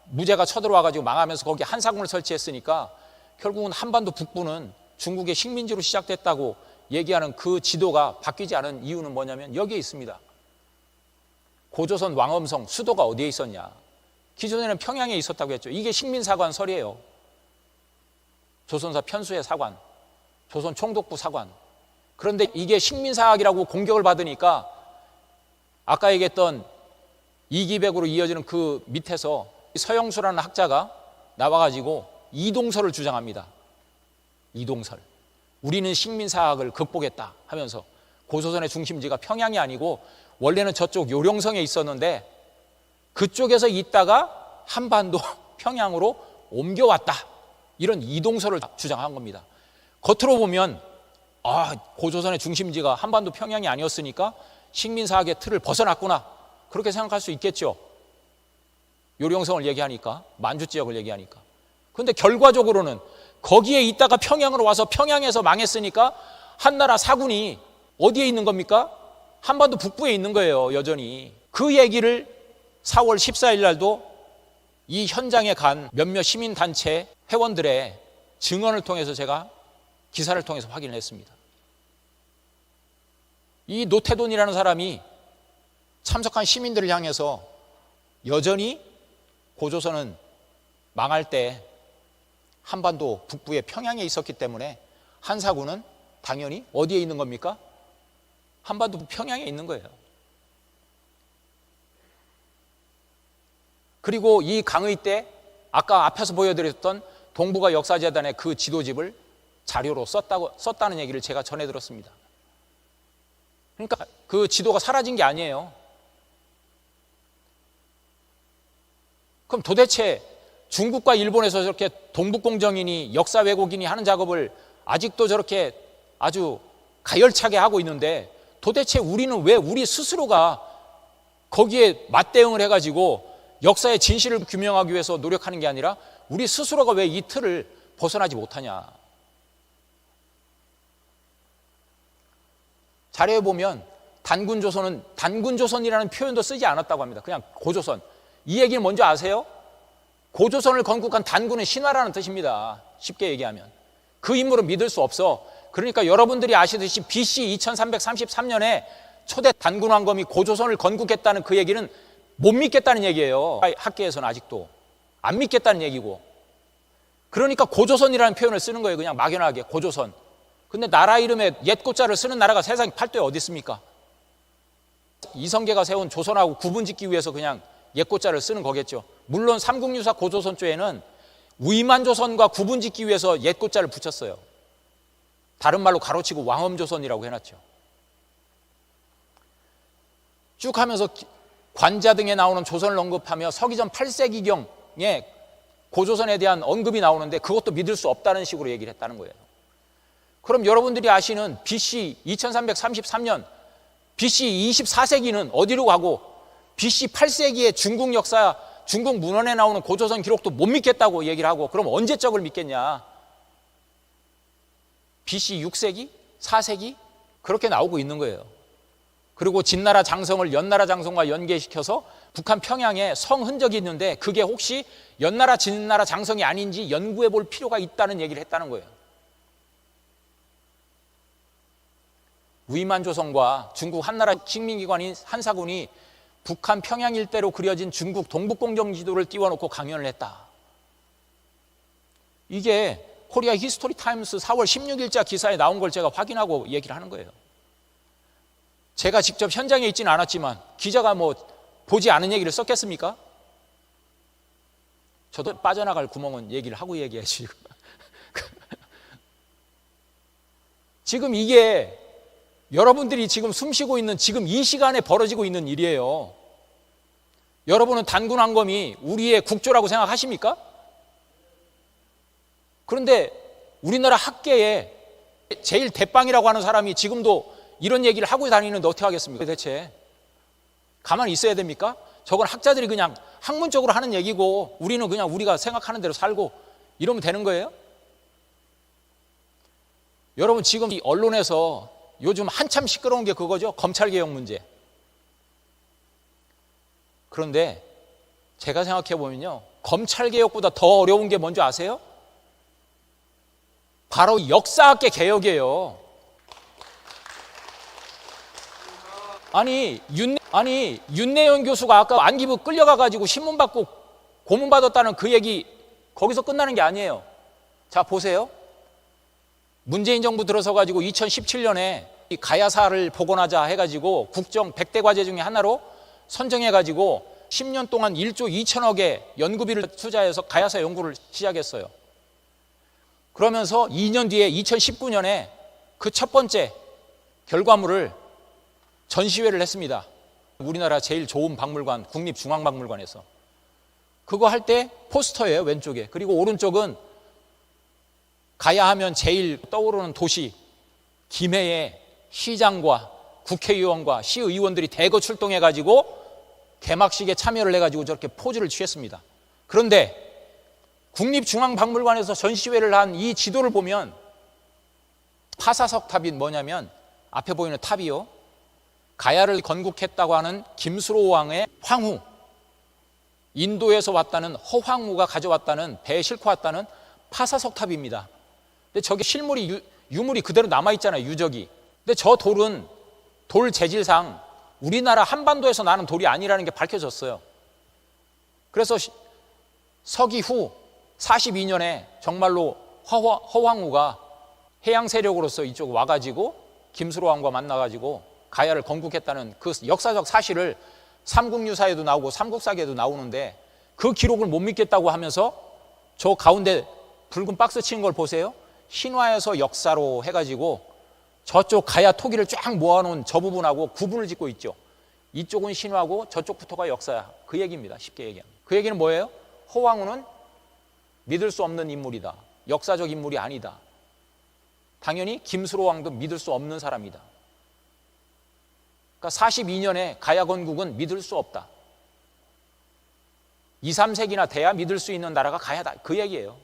무제가 쳐들어와가지고 망하면서 거기 한사군을 설치했으니까 결국은 한반도 북부는 중국의 식민지로 시작됐다고 얘기하는 그 지도가 바뀌지 않은 이유는 뭐냐면 여기에 있습니다. 고조선 왕엄성 수도가 어디에 있었냐. 기존에는 평양에 있었다고 했죠. 이게 식민사관설이에요. 조선사 편수의 사관, 조선 총독부 사관. 그런데 이게 식민사학이라고 공격을 받으니까 아까 얘기했던 이기백으로 이어지는 그 밑에서 서영수라는 학자가 나와가지고 이동설을 주장합니다. 이동설. 우리는 식민사학을 극복했다 하면서 고조선의 중심지가 평양이 아니고 원래는 저쪽 요령성에 있었는데 그쪽에서 있다가 한반도 평양으로 옮겨왔다. 이런 이동설을 주장한 겁니다. 겉으로 보면 고조선의 중심지가 한반도 평양이 아니었으니까 식민사학의 틀을 벗어났구나. 그렇게 생각할 수 있겠죠. 요령성을 얘기하니까, 만주 지역을 얘기하니까. 그런데 결과적으로는 거기에 있다가 평양으로 와서 평양에서 망했으니까 한나라 사군이 어디에 있는 겁니까? 한반도 북부에 있는 거예요, 여전히. 그 얘기를 4월 14일 날도 이 현장에 간 몇몇 시민단체 회원들의 증언을 통해서 제가 기사를 통해서 확인을 했습니다. 이 노태돈이라는 사람이 참석한 시민들을 향해서 여전히 고조선은 망할 때 한반도 북부의 평양에 있었기 때문에 한사군은 당연히 어디에 있는 겁니까? 한반도 평양에 있는 거예요. 그리고 이 강의 때 아까 앞에서 보여드렸던 동북아 역사재단의 그 지도집을 자료로 썼다는 얘기를 제가 전해 들었습니다. 그러니까 그 지도가 사라진 게 아니에요. 그럼 도대체 중국과 일본에서 저렇게 동북공정인이 역사 왜곡인이 하는 작업을 아직도 저렇게 아주 가열차게 하고 있는데 도대체 우리는 왜 우리 스스로가 거기에 맞대응을 해가지고 역사의 진실을 규명하기 위해서 노력하는 게 아니라 우리 스스로가 왜 이 틀을 벗어나지 못하냐. 자료에 보면 단군조선은 단군조선이라는 표현도 쓰지 않았다고 합니다. 그냥 고조선. 이 얘기는 뭔지 아세요? 고조선을 건국한 단군은 신하라는 뜻입니다. 쉽게 얘기하면. 그 인물은 믿을 수 없어. 그러니까 여러분들이 아시듯이 BC 2333년에 초대 단군 왕검이 고조선을 건국했다는 그 얘기는 못 믿겠다는 얘기예요. 학계에서는 아직도 안 믿겠다는 얘기고. 그러니까 고조선이라는 표현을 쓰는 거예요. 그냥 막연하게 고조선. 근데 나라 이름에 옛고자를 쓰는 나라가 세상에 팔도에 어디 있습니까? 이성계가 세운 조선하고 구분짓기 위해서 그냥 옛고자를 쓰는 거겠죠. 물론 삼국유사 고조선조에는 위만조선과 구분짓기 위해서 옛고자를 붙였어요. 다른 말로 가로치고 왕엄조선이라고 해놨죠. 쭉 하면서 관자 등에 나오는 조선을 언급하며 서기전 8세기경에 고조선에 대한 언급이 나오는데 그것도 믿을 수 없다는 식으로 얘기를 했다는 거예요. 그럼 여러분들이 아시는 BC 2333년, BC 24세기는 어디로 가고 BC 8세기의 중국 역사, 중국 문헌에 나오는 고조선 기록도 못 믿겠다고 얘기를 하고 그럼 언제적을 믿겠냐? BC 6세기? 4세기? 그렇게 나오고 있는 거예요. 그리고 진나라 장성을 연나라 장성과 연계시켜서 북한 평양에 성 흔적이 있는데 그게 혹시 연나라 진나라 장성이 아닌지 연구해 볼 필요가 있다는 얘기를 했다는 거예요. 위만조선과 중국 한나라 식민기관인 한사군이 북한 평양 일대로 그려진 중국 동북공정 지도를 띄워놓고 강연을 했다. 이게 코리아 히스토리 타임스 4월 16일자 기사에 나온 걸 제가 확인하고 얘기를 하는 거예요. 제가 직접 현장에 있지는 않았지만 기자가 뭐 보지 않은 얘기를 썼겠습니까? 저도 빠져나갈 구멍은 얘기를 하고 얘기해야지. 지금 이게 여러분들이 지금 숨쉬고 있는 지금 이 시간에 벌어지고 있는 일이에요. 여러분은 단군 왕검이 우리의 국조라고 생각하십니까? 그런데 우리나라 학계에 제일 대빵이라고 하는 사람이 지금도 이런 얘기를 하고 다니는데 어떻게 하겠습니까? 대체 가만히 있어야 됩니까? 저건 학자들이 그냥 학문적으로 하는 얘기고 우리는 그냥 우리가 생각하는 대로 살고 이러면 되는 거예요? 여러분 지금 이 언론에서 요즘 한참 시끄러운 게 그거죠. 검찰개혁 문제. 그런데 제가 생각해 보면요, 검찰개혁보다 더 어려운 게 뭔지 아세요? 바로 역사학계 개혁이에요. 아니 윤내연 교수가 아까 안기부 끌려가가지고 신문 받고 고문 받았다는 그 얘기 거기서 끝나는 게 아니에요. 자 보세요. 문재인 정부 들어서 가지고 2017년에 이 가야사를 복원하자 해가지고 국정 100대 과제 중에 하나로 선정해가지고 10년 동안 1조 2천억의 연구비를 투자해서 가야사 연구를 시작했어요. 그러면서 2년 뒤에 2019년에 그 첫 번째 결과물을 전시회를 했습니다. 우리나라 제일 좋은 박물관, 국립중앙박물관에서. 그거 할 때 포스터예요, 왼쪽에. 그리고 오른쪽은 가야 하면 제일 떠오르는 도시 김해의 시장과 국회의원과 시의원들이 대거 출동해가지고 개막식에 참여를 해가지고 저렇게 포즈를 취했습니다. 그런데 국립중앙박물관에서 전시회를 한 이 지도를 보면 파사석 탑이 뭐냐면 앞에 보이는 탑이요, 가야를 건국했다고 하는 김수로 왕의 황후, 인도에서 왔다는 허황후가 가져왔다는, 배에 싣고 왔다는 파사석 탑입니다. 근데 저게 실물이 유물이 그대로 남아있잖아요, 유적이. 근데 저 돌은 돌 재질상 우리나라 한반도에서 나는 돌이 아니라는 게 밝혀졌어요. 그래서 서기 후 42년에 정말로 허황후가 해양 세력으로서 이쪽 와가지고 김수로 왕과 만나가지고 가야를 건국했다는 그 역사적 사실을 삼국유사에도 나오고 삼국사기에도 나오는데 그 기록을 못 믿겠다고 하면서 저 가운데 붉은 박스 치는 걸 보세요. 신화에서 역사로 해가지고 저쪽 가야 토기를 쫙 모아놓은 저 부분하고 구분을 짓고 있죠. 이쪽은 신화고 저쪽부터가 역사야. 그 얘기입니다. 쉽게 얘기하면. 그 얘기는 뭐예요? 허황후는 믿을 수 없는 인물이다. 역사적 인물이 아니다. 당연히 김수로 왕도 믿을 수 없는 사람이다. 그러니까 42년에 가야 건국은 믿을 수 없다. 2, 3세기나 돼야 믿을 수 있는 나라가 가야다. 그 얘기예요.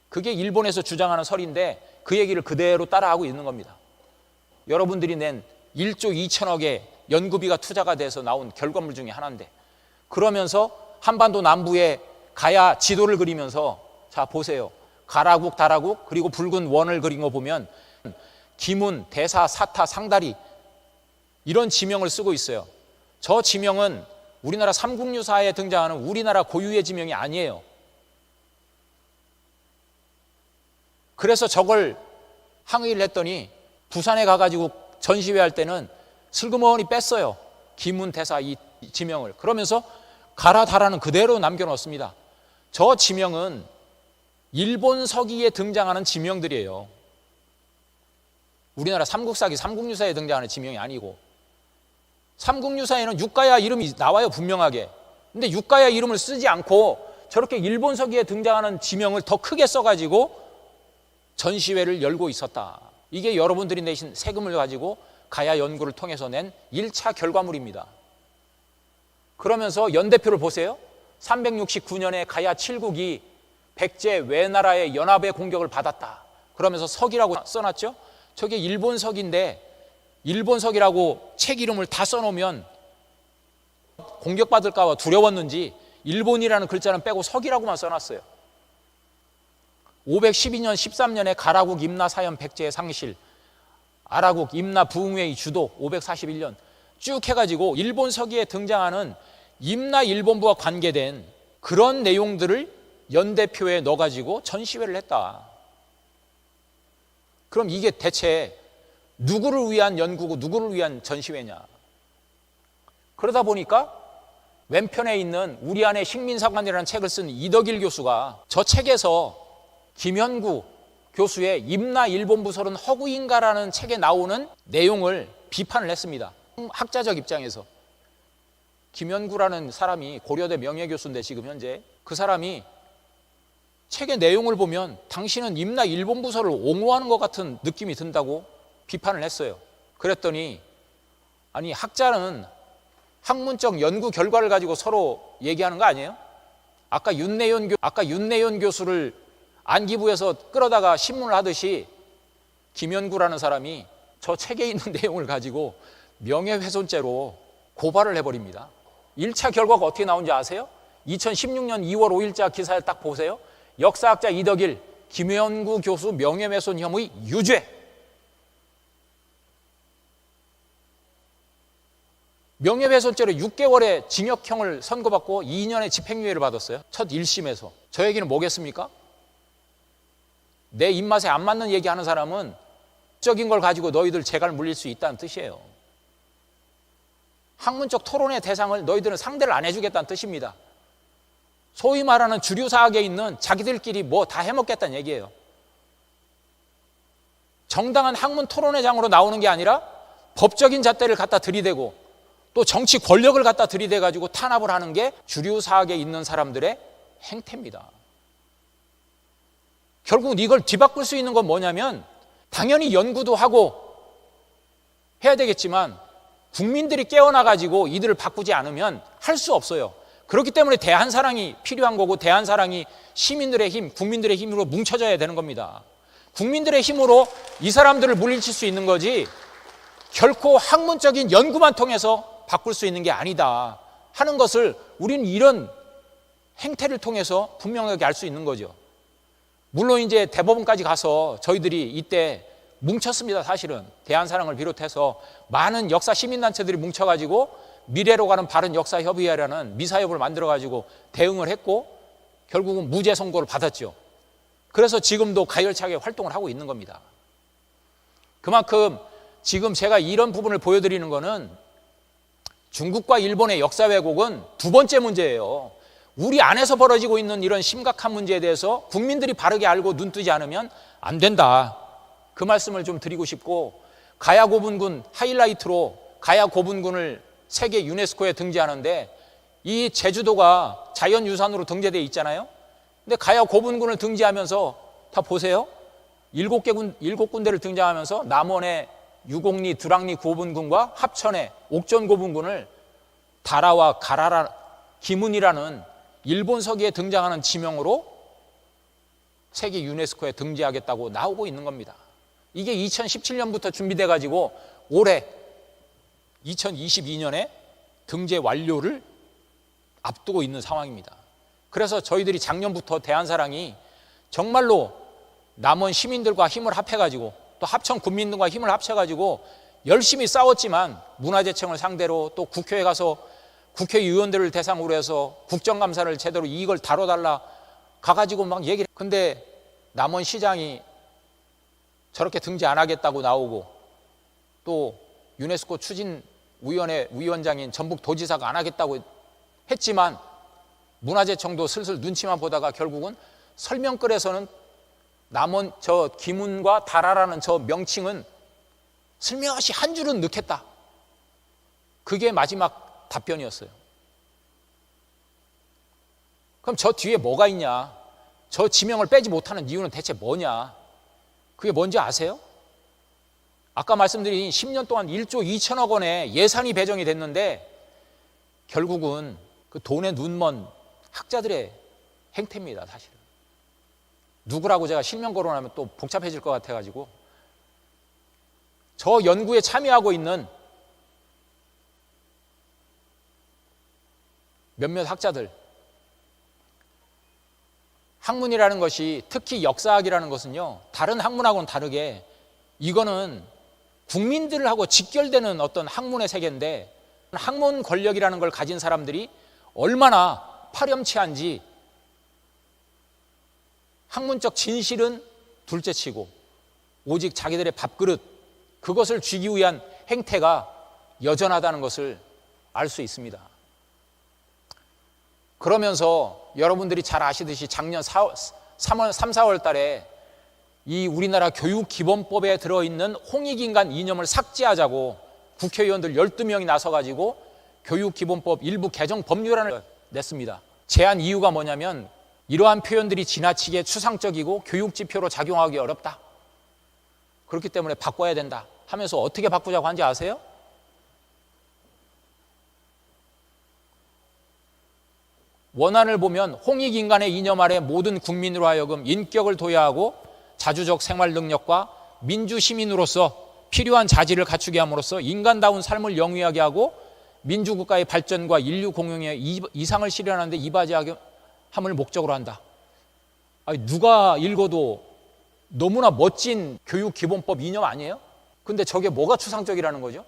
그게 일본에서 주장하는 설인데 그 얘기를 그대로 따라하고 있는 겁니다. 여러분들이 낸 1조 2천억의 연구비가 투자가 돼서 나온 결과물 중에 하나인데, 그러면서 한반도 남부에 가야 지도를 그리면서 자 보세요. 가라국, 다라국 그리고 붉은 원을 그린 거 보면 기문, 대사, 사타, 상다리 이런 지명을 쓰고 있어요. 저 지명은 우리나라 삼국유사에 등장하는 우리나라 고유의 지명이 아니에요. 그래서 저걸 항의를 했더니 부산에 가가지고 전시회 할 때는 슬그머니 뺐어요. 기문, 대사 이 지명을. 그러면서 가라, 다라는 그대로 남겨놓습니다. 저 지명은 일본 서기에 등장하는 지명들이에요. 우리나라 삼국사기, 삼국유사에 등장하는 지명이 아니고, 삼국유사에는 육가야 이름이 나와요, 분명하게. 근데 육가야 이름을 쓰지 않고 저렇게 일본 서기에 등장하는 지명을 더 크게 써가지고 전시회를 열고 있었다. 이게 여러분들이 내신 세금을 가지고 가야 연구를 통해서 낸 1차 결과물입니다. 그러면서 연대표를 보세요. 369년에 가야 7국이 백제 외나라의 연합의 공격을 받았다. 그러면서 석이라고 써놨죠. 저게 일본 석인데 일본 석이라고 책 이름을 다 써놓으면 공격받을까 봐 두려웠는지 일본이라는 글자는 빼고 석이라고만 써놨어요. 512년 13년에 가라국 임나 사연 백제의 상실, 아라국 임나 부흥회의 주도 541년 쭉 해가지고 일본 서기에 등장하는 임나 일본부와 관계된 그런 내용들을 연대표에 넣어가지고 전시회를 했다. 그럼 이게 대체 누구를 위한 연구고 누구를 위한 전시회냐? 그러다 보니까 왼편에 있는 우리 안의 식민사관이라는 책을 쓴 이덕일 교수가 저 책에서 김현구 교수의 임나 일본부설은 허구인가라는 책에 나오는 내용을 비판을 했습니다. 학자적 입장에서. 김현구라는 사람이 고려대 명예교수인데 지금 현재 그 사람이 책의 내용을 보면 당신은 임나 일본부설을 옹호하는 것 같은 느낌이 든다고 비판을 했어요. 그랬더니 아니 학자는 학문적 연구 결과를 가지고 서로 얘기하는 거 아니에요? 아까 윤내연 교수를 안기부에서 끌어다가 신문을 하듯이 김현구라는 사람이 저 책에 있는 내용을 가지고 명예훼손죄로 고발을 해버립니다. 1차 결과가 어떻게 나온지 아세요? 2016년 2월 5일자 기사를 딱 보세요. 역사학자 이덕일, 김현구 교수 명예훼손 혐의 유죄. 명예훼손죄로 6개월의 징역형을 선고받고 2년의 집행유예를 받았어요. 첫 1심에서. 저 얘기는 뭐겠습니까? 내 입맛에 안 맞는 얘기하는 사람은 적인 걸 가지고 너희들 재갈 물릴 수 있다는 뜻이에요. 학문적 토론의 대상을 너희들은 상대를 안 해주겠다는 뜻입니다. 소위 말하는 주류사학에 있는 자기들끼리 뭐 다 해먹겠다는 얘기예요. 정당한 학문 토론의 장으로 나오는 게 아니라 법적인 잣대를 갖다 들이대고 또 정치 권력을 갖다 들이대가지고 탄압을 하는 게 주류사학에 있는 사람들의 행태입니다. 결국 이걸 뒤바꿀 수 있는 건 뭐냐면 당연히 연구도 하고 해야 되겠지만 국민들이 깨어나가지고 이들을 바꾸지 않으면 할 수 없어요. 그렇기 때문에 대한사랑이 필요한 거고 대한사랑이 시민들의 힘, 국민들의 힘으로 뭉쳐져야 되는 겁니다. 국민들의 힘으로 이 사람들을 물리칠 수 있는 거지 결코 학문적인 연구만 통해서 바꿀 수 있는 게 아니다 하는 것을 우리는 이런 행태를 통해서 분명하게 알 수 있는 거죠. 물론 이제 대법원까지 가서 저희들이 이때 뭉쳤습니다. 사실은 대한사랑을 비롯해서 많은 역사 시민단체들이 뭉쳐가지고 미래로 가는 바른 역사협의회라는 미사협을 만들어가지고 대응을 했고 결국은 무죄 선고를 받았죠. 그래서 지금도 가열차게 활동을 하고 있는 겁니다. 그만큼 지금 제가 이런 부분을 보여드리는 거는 중국과 일본의 역사 왜곡은 두 번째 문제예요. 우리 안에서 벌어지고 있는 이런 심각한 문제에 대해서 국민들이 바르게 알고 눈뜨지 않으면 안 된다. 그 말씀을 좀 드리고 싶고 가야 고분군 하이라이트로 가야 고분군을 세계 유네스코에 등재하는데 이 제주도가 자연유산으로 등재되어 있잖아요. 근데 가야 고분군을 등재하면서 다 보세요. 7군데를 등장하면서 남원의 유곡리, 두랑리 고분군과 합천의 옥전 고분군을 다라와 가라라 기문이라는 일본 서기에 등장하는 지명으로 세계 유네스코에 등재하겠다고 나오고 있는 겁니다. 이게 2017년부터 준비돼 가지고 올해 2022년에 등재 완료를 앞두고 있는 상황입니다. 그래서 저희들이 작년부터 대한사랑이 정말로 남원 시민들과 힘을 합해가지고 또 합천 군민들과 힘을 합쳐가지고 열심히 싸웠지만 문화재청을 상대로 또 국회에 가서 국회의원들을 대상으로 해서 국정감사를 제대로 이걸 다뤄달라 가가지고 막 얘기를. 근데 남원시장이 저렇게 등재 안 하겠다고 나오고 또 유네스코 추진위원회 위원장인 전북도지사가 안 하겠다고 했지만 문화재청도 슬슬 눈치만 보다가 결국은 설명글에서는 남원 저 기문과 다라라는 저 명칭은 슬며시 한 줄은 넣겠다. 그게 마지막 답변이었어요. 그럼 저 뒤에 뭐가 있냐? 저 지명을 빼지 못하는 이유는 대체 뭐냐? 그게 뭔지 아세요? 아까 말씀드린 10년 동안 1조 2천억 원의 예산이 배정이 됐는데 결국은 그 돈에 눈먼 학자들의 행태입니다, 사실은. 누구라고 제가 실명 거론하면 또 복잡해질 것 같아가지고 저 연구에 참여하고 있는 몇몇 학자들, 학문이라는 것이 특히 역사학이라는 것은요 다른 학문하고는 다르게 이거는 국민들하고 직결되는 어떤 학문의 세계인데 학문 권력이라는 걸 가진 사람들이 얼마나 파렴치한지 학문적 진실은 둘째치고 오직 자기들의 밥그릇 그것을 쥐기 위한 행태가 여전하다는 것을 알 수 있습니다. 그러면서 여러분들이 잘 아시듯이 작년 3, 4월 달에 이 우리나라 교육기본법에 들어있는 홍익인간 이념을 삭제하자고 국회의원들 12명이 나서가지고 교육기본법 일부 개정 법률안을 냈습니다. 제안 이유가 뭐냐면 이러한 표현들이 지나치게 추상적이고 교육지표로 작용하기 어렵다. 그렇기 때문에 바꿔야 된다 하면서 어떻게 바꾸자고 한지 아세요? 원안을 보면 홍익인간의 이념 아래 모든 국민으로 하여금 인격을 도야하고 자주적 생활 능력과 민주시민으로서 필요한 자질을 갖추게 함으로써 인간다운 삶을 영위하게 하고 민주국가의 발전과 인류 공용의 이상을 실현하는 데 이바지함을 목적으로 한다. 아니, 누가 읽어도 너무나 멋진 교육기본법 이념 아니에요? 근데 저게 뭐가 추상적이라는 거죠?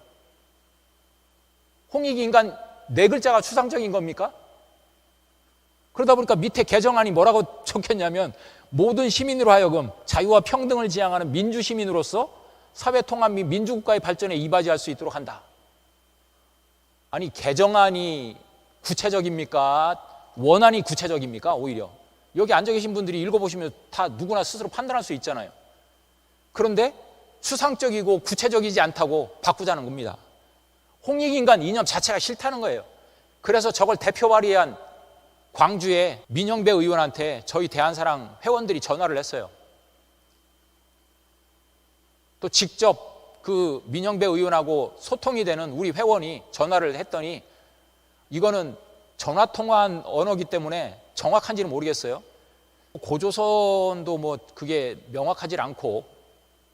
홍익인간 4글자가 추상적인 겁니까? 그러다 보니까 밑에 개정안이 뭐라고 적혔냐면 모든 시민으로 하여금 자유와 평등을 지향하는 민주시민으로서 사회통합 및 민주국가의 발전에 이바지할 수 있도록 한다. 아니, 개정안이 구체적입니까? 원안이 구체적입니까? 오히려 여기 앉아 계신 분들이 읽어보시면 다 누구나 스스로 판단할 수 있잖아요. 그런데 추상적이고 구체적이지 않다고 바꾸자는 겁니다. 홍익인간 이념 자체가 싫다는 거예요. 그래서 저걸 대표 발의한 광주의 민영배 의원한테 저희 대한사랑 회원들이 전화를 했어요. 또 직접 그 민영배 의원하고 소통이 되는 우리 회원이 전화를 했더니 이거는 전화통화한 언어이기 때문에 정확한지는 모르겠어요. 고조선도 뭐 그게 명확하지 않고,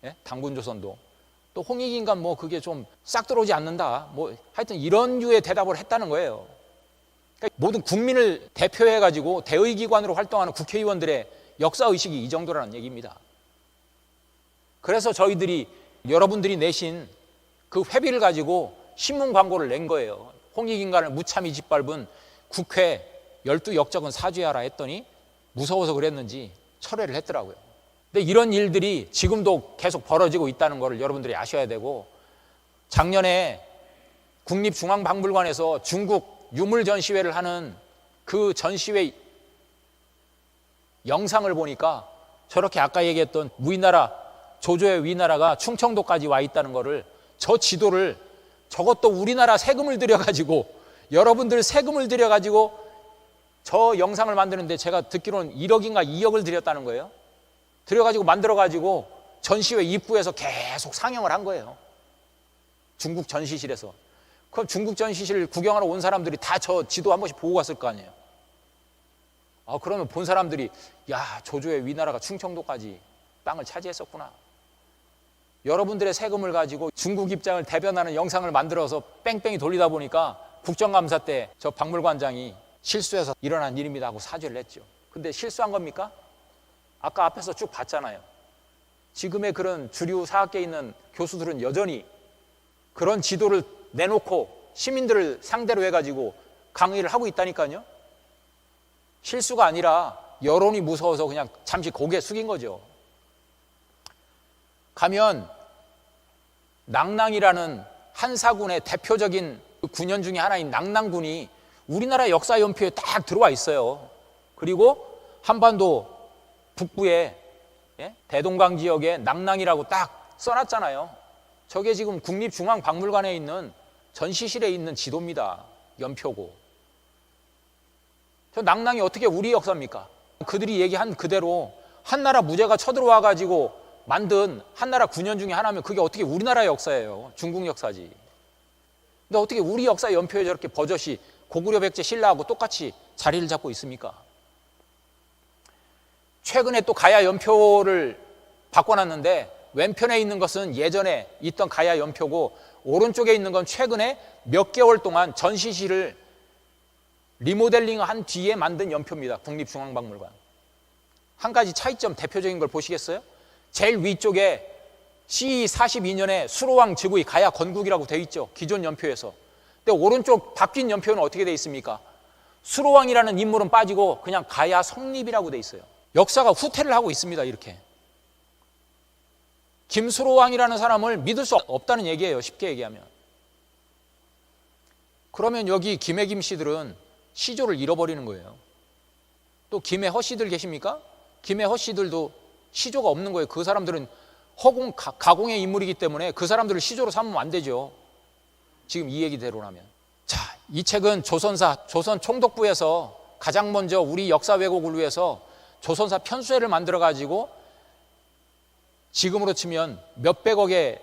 예? 당군조선도 또 홍익인간 뭐 그게 좀 싹 들어오지 않는다. 뭐 하여튼 이런 류의 대답을 했다는 거예요. 그러니까 모든 국민을 대표해가지고 대의기관으로 활동하는 국회의원들의 역사의식이 이 정도라는 얘기입니다. 그래서 저희들이 여러분들이 내신 그 회비를 가지고 신문 광고를 낸 거예요. 홍익인간을 무참히 짓밟은 국회 12역적은 사죄하라 했더니 무서워서 그랬는지 철회를 했더라고요. 근데 이런 일들이 지금도 계속 벌어지고 있다는 것을 여러분들이 아셔야 되고, 작년에 국립중앙박물관에서 중국 유물 전시회를 하는 그 전시회 영상을 보니까 저렇게 아까 얘기했던 위나라, 조조의 위나라가 충청도까지 와 있다는 거를, 저 지도를 저것도 우리나라 세금을 들여가지고, 여러분들 세금을 들여가지고 저 영상을 만드는데 제가 듣기로는 1억인가 2억을 들였다는 거예요. 들여가지고 만들어가지고 전시회 입구에서 계속 상영을 한 거예요. 중국 전시실에서. 그럼 중국 전시실 구경하러 온 사람들이 다 저 지도 한 번씩 보고 갔을 거 아니에요. 아, 그러면 본 사람들이 야, 조조의 위나라가 충청도까지 땅을 차지했었구나. 여러분들의 세금을 가지고 중국 입장을 대변하는 영상을 만들어서 뺑뺑이 돌리다 보니까 국정감사 때 저 박물관장이 실수해서 일어난 일입니다 하고 사죄를 했죠. 근데 실수한 겁니까? 아까 앞에서 쭉 봤잖아요. 지금의 그런 주류 사학계에 있는 교수들은 여전히 그런 지도를 내놓고 시민들을 상대로 해가지고 강의를 하고 있다니까요. 실수가 아니라 여론이 무서워서 그냥 잠시 고개 숙인 거죠. 가면 낭낭이라는 한사군의 대표적인 군현 중에 하나인 낭낭군이 우리나라 역사 연표에 딱 들어와 있어요. 그리고 한반도 북부에 대동강 지역에 낭낭이라고 딱 써놨잖아요. 저게 지금 국립중앙박물관에 있는 전시실에 있는 지도입니다. 연표고. 저 낭낭이 어떻게 우리 역사입니까? 그들이 얘기한 그대로 한나라 무제가 쳐들어와 가지고 만든 한나라 군현 중에 하나면 그게 어떻게 우리나라 역사예요. 중국 역사지. 근데 어떻게 우리 역사 연표에 저렇게 버젓이 고구려 백제 신라하고 똑같이 자리를 잡고 있습니까? 최근에 또 가야 연표를 바꿔놨는데 왼편에 있는 것은 예전에 있던 가야 연표고 오른쪽에 있는 건 최근에 몇 개월 동안 전시실을 리모델링한 뒤에 만든 연표입니다. 국립중앙박물관. 한 가지 차이점 대표적인 걸 보시겠어요? 제일 위쪽에 CE 42년에 수로왕 즉위 가야 건국이라고 되어 있죠. 기존 연표에서. 근데 오른쪽 바뀐 연표는 어떻게 되어 있습니까? 수로왕이라는 인물은 빠지고 그냥 가야 성립이라고 되어 있어요. 역사가 후퇴를 하고 있습니다. 이렇게. 김수로왕이라는 사람을 믿을 수 없다는 얘기예요. 쉽게 얘기하면. 그러면 여기 김해 김씨들은 시조를 잃어버리는 거예요. 또 김해 허씨들 계십니까? 김해 허씨들도 시조가 없는 거예요. 그 사람들은 허공, 가공의 인물이기 때문에 그 사람들을 시조로 삼으면 안 되죠. 지금 이 얘기대로라면. 자, 이 책은 조선사, 조선 총독부에서 가장 먼저 우리 역사 왜곡을 위해서 조선사 편수회를 만들어가지고 지금으로 치면 몇백억의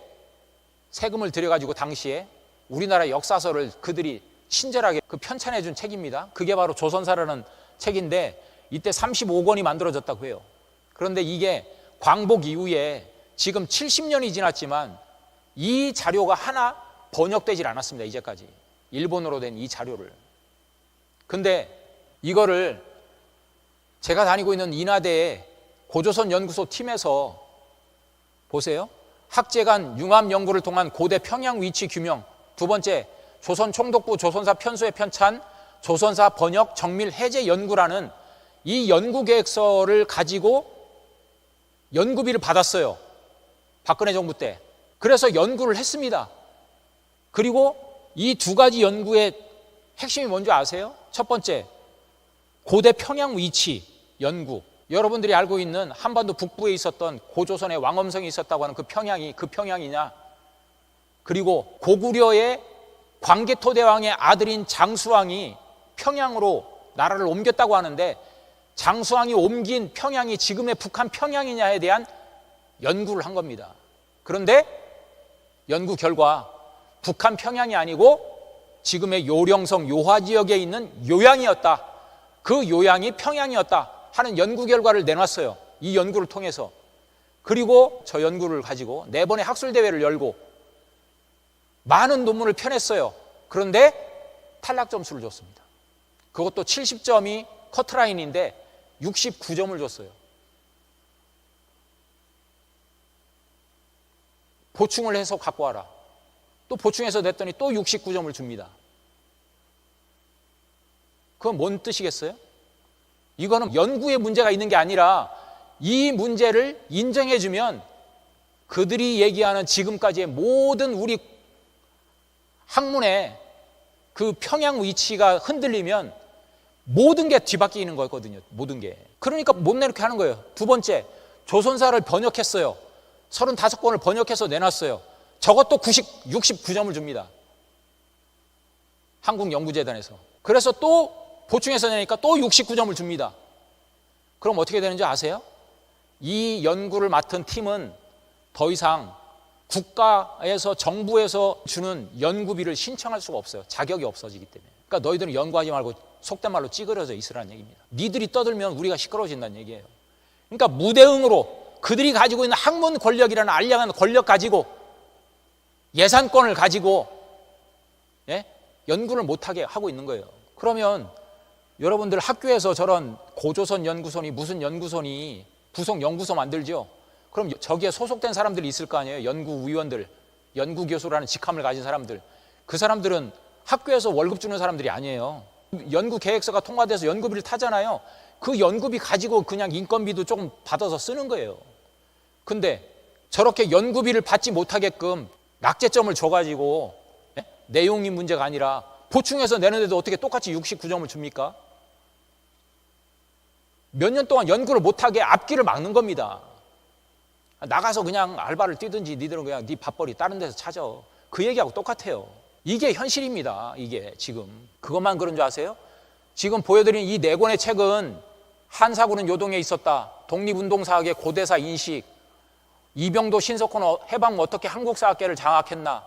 세금을 들여가지고 당시에 우리나라 역사서를 그들이 친절하게 그 편찬해 준 책입니다. 그게 바로 조선사라는 책인데 이때 35권이 만들어졌다고 해요. 그런데 이게 광복 이후에 지금 70년이 지났지만 이 자료가 하나 번역되질 않았습니다. 이제까지 일본어로 된 이 자료를. 근데 이거를 제가 다니고 있는 인하대의 고조선 연구소 팀에서 보세요. 학제간 융합 연구를 통한 고대 평양 위치 규명, 두 번째 조선 총독부 조선사 편수의 편찬, 조선사 번역 정밀 해제 연구라는 이 연구 계획서를 가지고 연구비를 받았어요. 박근혜 정부 때. 그래서 연구를 했습니다. 그리고 이 두 가지 연구의 핵심이 뭔지 아세요? 첫 번째, 고대 평양 위치 연구. 여러분들이 알고 있는 한반도 북부에 있었던 고조선의 왕엄성이 있었다고 하는 그 평양이 그 평양이냐? 그리고 고구려의 광개토대왕의 아들인 장수왕이 평양으로 나라를 옮겼다고 하는데 장수왕이 옮긴 평양이 지금의 북한 평양이냐에 대한 연구를 한 겁니다. 그런데 연구 결과 북한 평양이 아니고 지금의 요령성 요하 지역에 있는 요양이었다. 그 요양이 평양이었다 하는 연구 결과를 내놨어요. 이 연구를 통해서. 그리고 저 연구를 가지고 4번의 학술대회를 열고 많은 논문을 펴냈어요. 그런데 탈락 점수를 줬습니다. 그것도 70점이 커트라인인데 69점을 줬어요. 보충을 해서 갖고 와라. 또 보충해서 냈더니 또 69점을 줍니다. 그건 뭔 뜻이겠어요? 이거는 연구에 문제가 있는 게 아니라 이 문제를 인정해주면 그들이 얘기하는 지금까지의 모든 우리 학문의 그 평양 위치가 흔들리면 모든 게 뒤바뀌는 거거든요. 모든 게. 그러니까 못 내놓게 하는 거예요. 두 번째, 조선사를 번역했어요. 35권을 번역해서 내놨어요. 저것도 69점을 줍니다. 한국연구재단에서. 그래서 또 보충해서 내니까 또 69점을 줍니다. 그럼 어떻게 되는지 아세요? 이 연구를 맡은 팀은 더 이상 국가에서 정부에서 주는 연구비를 신청할 수가 없어요. 자격이 없어지기 때문에. 그러니까 너희들은 연구하지 말고 속된 말로 찌그러져 있으라는 얘기입니다. 니들이 떠들면 우리가 시끄러워진다는 얘기예요. 그러니까 무대응으로 그들이 가지고 있는 학문 권력이라는 알량한 권력 가지고 예산권을 가지고 연구를 못하게 하고 있는 거예요. 그러면 여러분들 학교에서 저런 고조선 연구소니 무슨 연구소니 부속 연구소 만들죠. 그럼 저기에 소속된 사람들이 있을 거 아니에요. 연구위원들, 연구교수라는 직함을 가진 사람들. 그 사람들은 학교에서 월급 주는 사람들이 아니에요. 연구계획서가 통과돼서 연구비를 타잖아요. 그 연구비 가지고 그냥 인건비도 조금 받아서 쓰는 거예요. 근데 저렇게 연구비를 받지 못하게끔 낙제점을 줘가지고 내용이 문제가 아니라 보충해서 내는데도 어떻게 똑같이 69점을 줍니까? 몇 년 동안 연구를 못하게 앞길을 막는 겁니다. 나가서 그냥 알바를 뛰든지 니들은 그냥 네 밥벌이 다른 데서 찾아. 그 얘기하고 똑같아요. 이게 현실입니다. 이게 지금. 그것만 그런 줄 아세요? 지금 보여드린 이 4권의 책은 한사군은 요동에 있었다, 독립운동사학의 고대사 인식, 이병도 신석훈 해방 어떻게 한국사학계를 장악했나,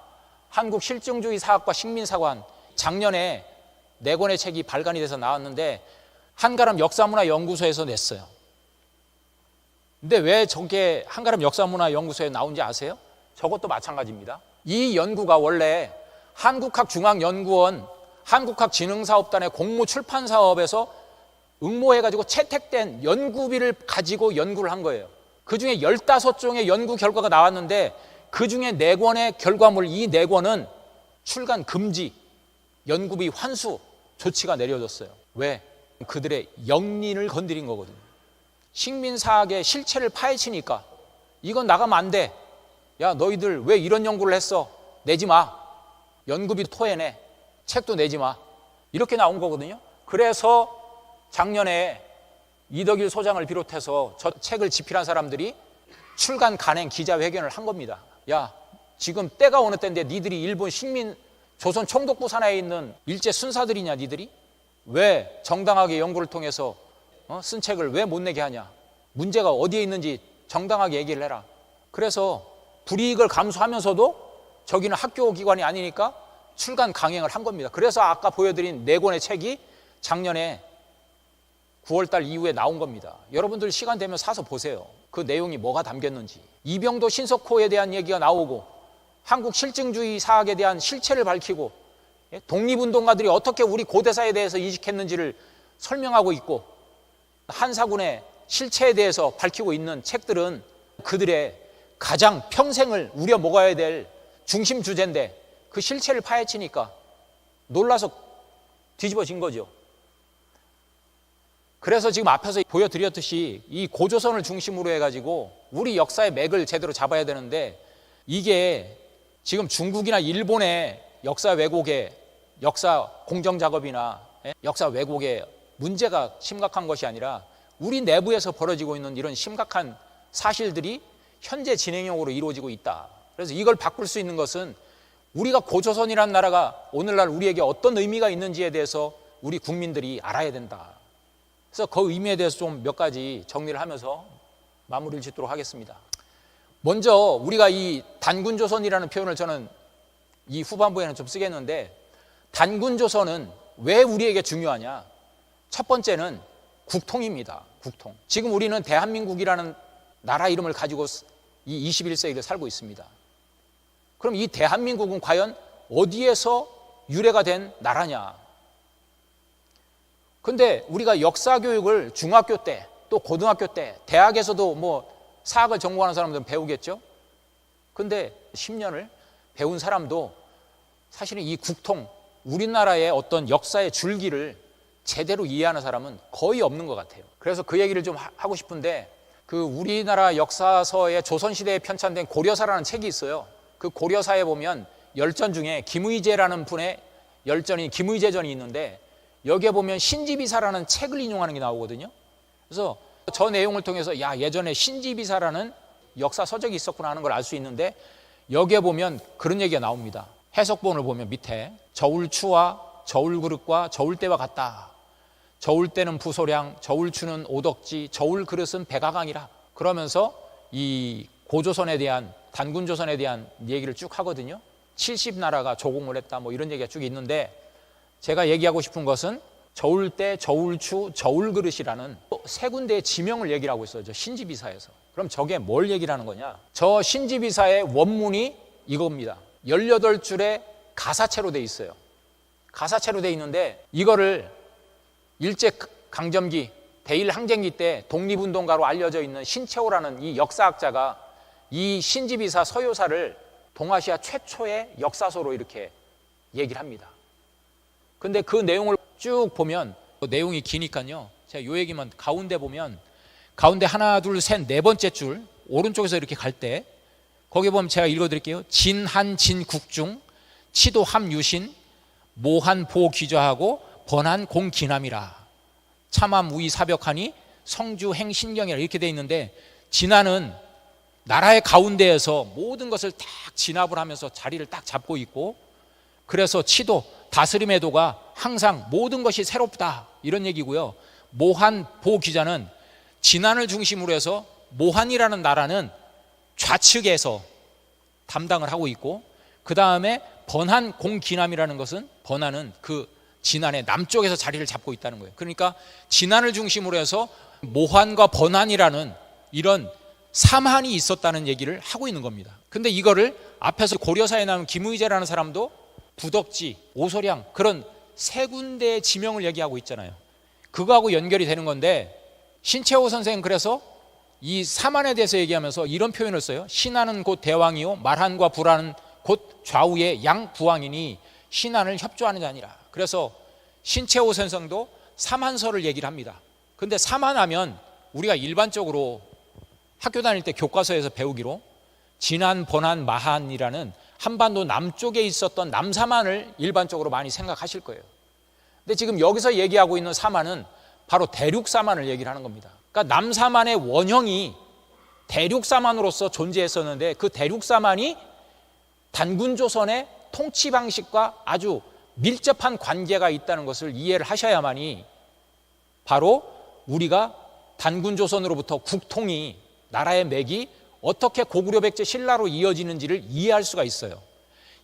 한국 실증주의 사학과 식민사관, 작년에 4권의 책이 발간이 돼서 나왔는데 한가람 역사문화연구소에서 냈어요. 근데 왜 저게 한가람 역사문화연구소에 나온지 아세요? 저것도 마찬가지입니다. 이 연구가 원래 한국학중앙연구원 한국학진흥사업단의 공모 출판 사업에서 응모해가지고 채택된 연구비를 가지고 연구를 한 거예요. 그 중에 15종의 연구 결과가 나왔는데 그 중에 4권의 결과물, 이 4권은 출간 금지, 연구비 환수 조치가 내려졌어요. 왜? 그들의 영린을 건드린 거거든요. 식민사학의 실체를 파헤치니까 이건 나가면 안 돼. 야, 너희들 왜 이런 연구를 했어? 내지 마. 연구비 토해내. 책도 내지 마. 이렇게 나온 거거든요. 그래서 작년에 이덕일 소장을 비롯해서 저 책을 집필한 사람들이 출간 간행 기자회견을 한 겁니다. 야, 지금 때가 어느 때인데 니들이 일본 식민 조선 총독부 산하에 있는 일제 순사들이냐 니들이? 왜 정당하게 연구를 통해서 쓴 책을 왜 못 내게 하냐? 문제가 어디에 있는지 정당하게 얘기를 해라. 그래서 불이익을 감수하면서도 저기는 학교 기관이 아니니까 출간 강행을 한 겁니다. 그래서 아까 보여드린 4권의 책이 작년에 9월달 이후에 나온 겁니다. 여러분들 시간 되면 사서 보세요. 그 내용이 뭐가 담겼는지. 이병도 신석호에 대한 얘기가 나오고 한국 실증주의 사학에 대한 실체를 밝히고 독립운동가들이 어떻게 우리 고대사에 대해서 이직했는지를 설명하고 있고 한사군의 실체에 대해서 밝히고 있는 책들은 그들의 가장 평생을 우려먹어야 될 중심 주제인데 그 실체를 파헤치니까 놀라서 뒤집어진 거죠. 그래서 지금 앞에서 보여드렸듯이 이 고조선을 중심으로 해가지고 우리 역사의 맥을 제대로 잡아야 되는데 이게 지금 중국이나 일본의 역사 왜곡의 역사 공정 작업이나 역사 왜곡의 문제가 심각한 것이 아니라 우리 내부에서 벌어지고 있는 이런 심각한 사실들이 현재 진행형으로 이루어지고 있다. 그래서 이걸 바꿀 수 있는 것은 우리가 고조선이라는 나라가 오늘날 우리에게 어떤 의미가 있는지에 대해서 우리 국민들이 알아야 된다. 그래서 그 의미에 대해서 좀 몇 가지 정리를 하면서 마무리를 짓도록 하겠습니다. 먼저 우리가 이 단군조선이라는 표현을 저는 이 후반부에는 좀 쓰겠는데 단군조선은 왜 우리에게 중요하냐? 첫 번째는 국통입니다. 국통. 지금 우리는 대한민국이라는 나라 이름을 가지고 이 21세기를 살고 있습니다. 그럼 이 대한민국은 과연 어디에서 유래가 된 나라냐? 근데 우리가 역사 교육을 중학교 때, 또 고등학교 때, 대학에서도 뭐 사학을 전공하는 사람들은 배우겠죠? 근데 10년을 배운 사람도 사실은 이 국통, 우리나라의 어떤 역사의 줄기를 제대로 이해하는 사람은 거의 없는 것 같아요. 그래서 그 얘기를 좀 하고 싶은데 그 우리나라 역사서에 조선시대에 편찬된 고려사라는 책이 있어요. 그 고려사에 보면 열전 중에 김의제라는 분의 열전이 김의제전이 있는데 여기에 보면 신지비사라는 책을 인용하는 게 나오거든요. 그래서 저 내용을 통해서 야, 예전에 신지비사라는 역사 서적이 있었구나 하는 걸 알 수 있는데 여기에 보면 그런 얘기가 나옵니다. 해석본을 보면 밑에 저울추와 저울그릇과 저울대와 같다. 저울대는 부소량, 저울추는 오덕지, 저울그릇은 백아강이라. 그러면서 이 고조선에 대한 단군조선에 대한 얘기를 쭉 하거든요. 70나라가 조공을 했다 뭐 이런 얘기가 쭉 있는데 제가 얘기하고 싶은 것은 저울대, 저울추, 저울그릇이라는 세 군데의 지명을 얘기를 하고 있어요. 저 신지비사에서. 그럼 저게 뭘 얘기를 하는 거냐? 저 신지비사의 원문이 이겁니다. 18줄의 가사체로 돼 있어요. 가사체로 돼 있는데 이거를 일제 강점기 대일 항쟁기 때 독립운동가로 알려져 있는 신채호라는 이 역사학자가 이 신지비사 서효사를 동아시아 최초의 역사서로 이렇게 얘기를 합니다. 근데 그 내용을 쭉 보면 내용이 기니까요, 제가 요 얘기만 가운데 보면, 가운데 하나 둘 셋 네 번째 줄 오른쪽에서 이렇게 갈 때 거기 보면 제가 읽어드릴게요. 진한 진국중 치도함 유신 모한 보귀좌하고 번한 공기남이라 참함 우이 사벽하니 성주행 신경이라 이렇게 돼 있는데, 진한은 나라의 가운데에서 모든 것을 딱 진압을 하면서 자리를 딱 잡고 있고, 그래서 치도 다스림의 도가 항상 모든 것이 새롭다 이런 얘기고요. 모한 보귀좌는 진한을 중심으로 해서 모한이라는 나라는 좌측에서 담당을 하고 있고, 그 다음에 번한 공기남이라는 것은, 번한은 그 진한의 남쪽에서 자리를 잡고 있다는 거예요. 그러니까 진한을 중심으로 해서 모한과 번한이라는 이런 삼한이 있었다는 얘기를 하고 있는 겁니다. 근데 이거를 앞에서 고려사에 나온 김의재라는 사람도 부덕지, 오소량 그런 세 군데의 지명을 얘기하고 있잖아요. 그거하고 연결이 되는 건데, 신채호 선생은 그래서 이 삼한에 대해서 얘기하면서 이런 표현을 써요. 신한은 곧 대왕이요 말한과 불한은 곧 좌우의 양부왕이니 신한을 협조하는 자니라. 그래서 신채호 선생도 삼한설을 얘기를 합니다. 근데 삼한하면 우리가 일반적으로 학교 다닐 때 교과서에서 배우기로 진한, 번한, 마한이라는 한반도 남쪽에 있었던 남삼한을 일반적으로 많이 생각하실 거예요. 근데 지금 여기서 얘기하고 있는 삼한은 바로 대륙삼한을 얘기를 하는 겁니다. 그러니까 남삼한의 원형이 대륙삼한으로서 존재했었는데, 그 대륙삼한이 단군조선의 통치 방식과 아주 밀접한 관계가 있다는 것을 이해를 하셔야만이 바로 우리가 단군조선으로부터 국통이, 나라의 맥이 어떻게 고구려 백제 신라로 이어지는지를 이해할 수가 있어요.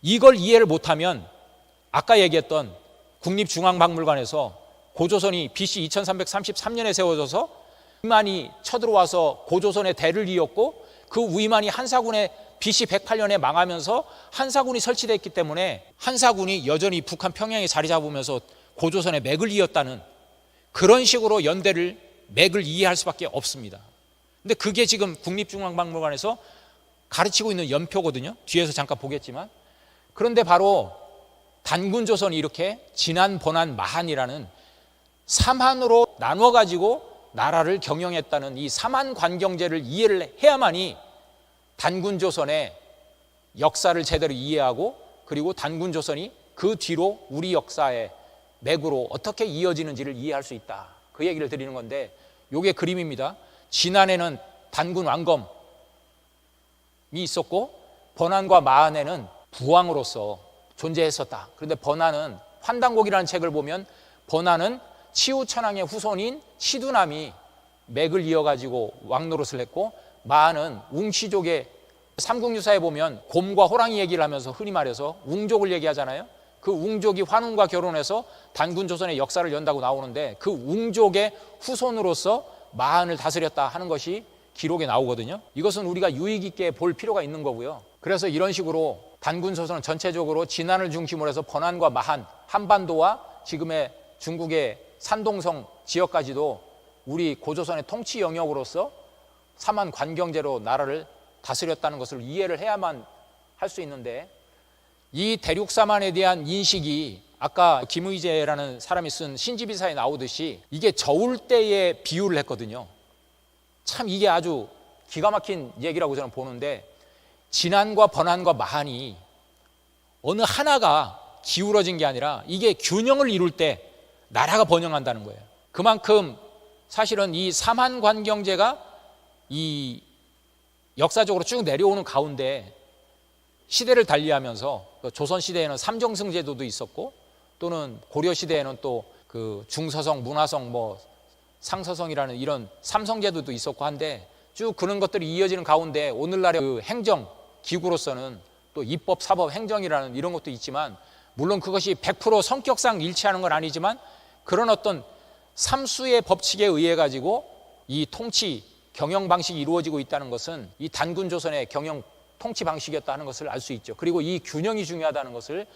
이걸 이해를 못하면 아까 얘기했던 국립중앙박물관에서 고조선이 BC 2333년에 세워져서 위만이 쳐들어와서 고조선의 대를 이었고, 그 위만이 한사군의 BC 108년에 망하면서 한사군이 설치됐기 때문에 한사군이 여전히 북한 평양에 자리 잡으면서 고조선의 맥을 이었다는, 그런 식으로 연대를 맥을 이해할 수밖에 없습니다. 근데 그게 지금 국립중앙박물관에서 가르치고 있는 연표거든요. 뒤에서 잠깐 보겠지만. 그런데 바로 단군조선이 이렇게 진한, 번한, 마한이라는 삼한으로 나눠 가지고 나라를 경영했다는 이 삼한 관경제를 이해를 해야만이 단군조선의 역사를 제대로 이해하고, 그리고 단군조선이 그 뒤로 우리 역사의 맥으로 어떻게 이어지는지를 이해할 수 있다, 그 얘기를 드리는 건데, 이게 그림입니다. 진안에는 단군 왕검이 있었고, 번안과 마안에는 부왕으로서 존재했었다. 그런데 번안은, 환단곡이라는 책을 보면 번안은 치우천왕의 후손인 치두남이 맥을 이어가지고 왕노릇을 했고, 마안은 웅시족의 삼국유사에 보면 곰과 호랑이 얘기를 하면서 흔히 말해서 웅족을 얘기하잖아요. 그 웅족이 환웅과 결혼해서 단군조선의 역사를 연다고 나오는데, 그 웅족의 후손으로서 마한을 다스렸다 하는 것이 기록에 나오거든요. 이것은 우리가 유의 깊게 볼 필요가 있는 거고요. 그래서 이런 식으로 단군조선은 전체적으로 진안을 중심으로 해서 번안과 마한, 한반도와 지금의 중국의 산동성 지역까지도 우리 고조선의 통치 영역으로서 삼한 관경제로 나라를 다스렸다는 것을 이해를 해야만 할 수 있는데, 이 대륙삼한에 대한 인식이 아까 김의재라는 사람이 쓴 신지비사에 나오듯이 이게 저울 때에 비유를 했거든요. 참 이게 아주 기가 막힌 얘기라고 저는 보는데, 진안과 번안과 마한이 어느 하나가 기울어진 게 아니라 이게 균형을 이룰 때 나라가 번영한다는 거예요. 그만큼 사실은 이 삼한 관경제가 이 역사적으로 쭉 내려오는 가운데 시대를 달리하면서, 조선 시대에는 삼정승 제도도 있었고, 또는 고려 시대에는 또 그 중서성, 문화성, 뭐 상서성이라는 이런 삼성 제도도 있었고 한데, 쭉 그런 것들이 이어지는 가운데 오늘날의 그 행정 기구로서는 또 입법, 사법, 행정이라는 이런 것도 있지만, 물론 그것이 100% 성격상 일치하는 건 아니지만, 그런 어떤 삼수의 법칙에 의해 가지고 이 통치 경영 방식이 이루어지고 있다는 것은 이 단군조선의 경영 통치 방식이었다는 것을 알 수 있죠. 그리고 이 균형이 중요하다는 것을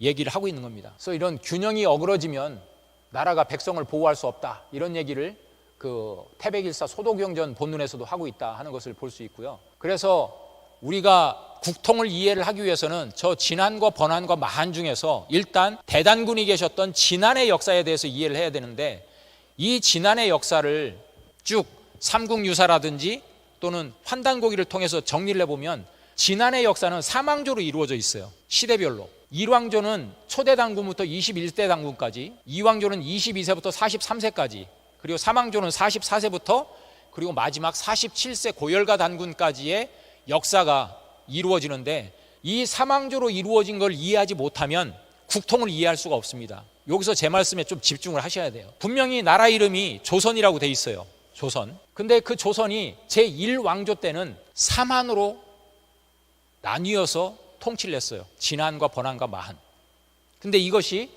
얘기를 하고 있는 겁니다. 그래서 이런 균형이 어그러지면 나라가 백성을 보호할 수 없다, 이런 얘기를 그 태백일사 소도경전 본문에서도 하고 있다 하는 것을 볼 수 있고요. 그래서 우리가 국통을 이해를 하기 위해서는 저 진안과 번안과 마한 중에서 일단 대단군이 계셨던 진안의 역사에 대해서 이해를 해야 되는데, 이 진안의 역사를 쭉 삼국유사라든지 또는 환단고기를 통해서 정리를 해보면 진안의 역사는 사망조로 이루어져 있어요. 시대별로. 일왕조는 초대 단군부터 21대 단군까지, 이왕조는 22세부터 43세까지, 그리고 사망조는 44세부터 그리고 마지막 47세 고열가 단군까지의 역사가 이루어지는데, 이 사망조로 이루어진 걸 이해하지 못하면 국통을 이해할 수가 없습니다. 여기서 제 말씀에 좀 집중을 하셔야 돼요. 분명히 나라 이름이 조선이라고 돼 있어요. 조선. 근데 그 조선이 제1왕조 때는 삼한으로 나뉘어서 통치를 했어요. 진안과 번안과 마한. 근데 이것이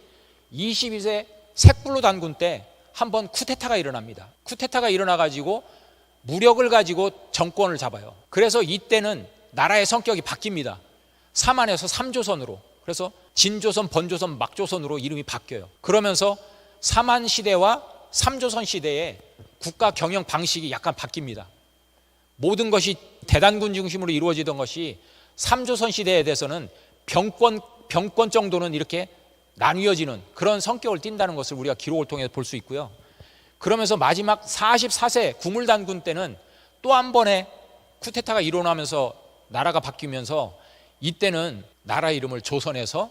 22세 색불로 단군 때 한번 쿠데타가 일어납니다. 쿠데타가 일어나가지고 무력을 가지고 정권을 잡아요. 그래서 이때는 나라의 성격이 바뀝니다. 삼한에서 삼조선으로. 그래서 진조선, 번조선, 막조선으로 이름이 바뀌어요. 그러면서 삼한 시대와 삼조선 시대의 국가 경영 방식이 약간 바뀝니다. 모든 것이 대단군 중심으로 이루어지던 것이 삼조선 시대에 대해서는 병권 정도는 이렇게 나뉘어지는 그런 성격을 띈다는 것을 우리가 기록을 통해서 볼 수 있고요. 그러면서 마지막 44세 구물단군 때는 또 한 번의 쿠데타가 일어나면서 나라가 바뀌면서 이때는 나라 이름을 조선에서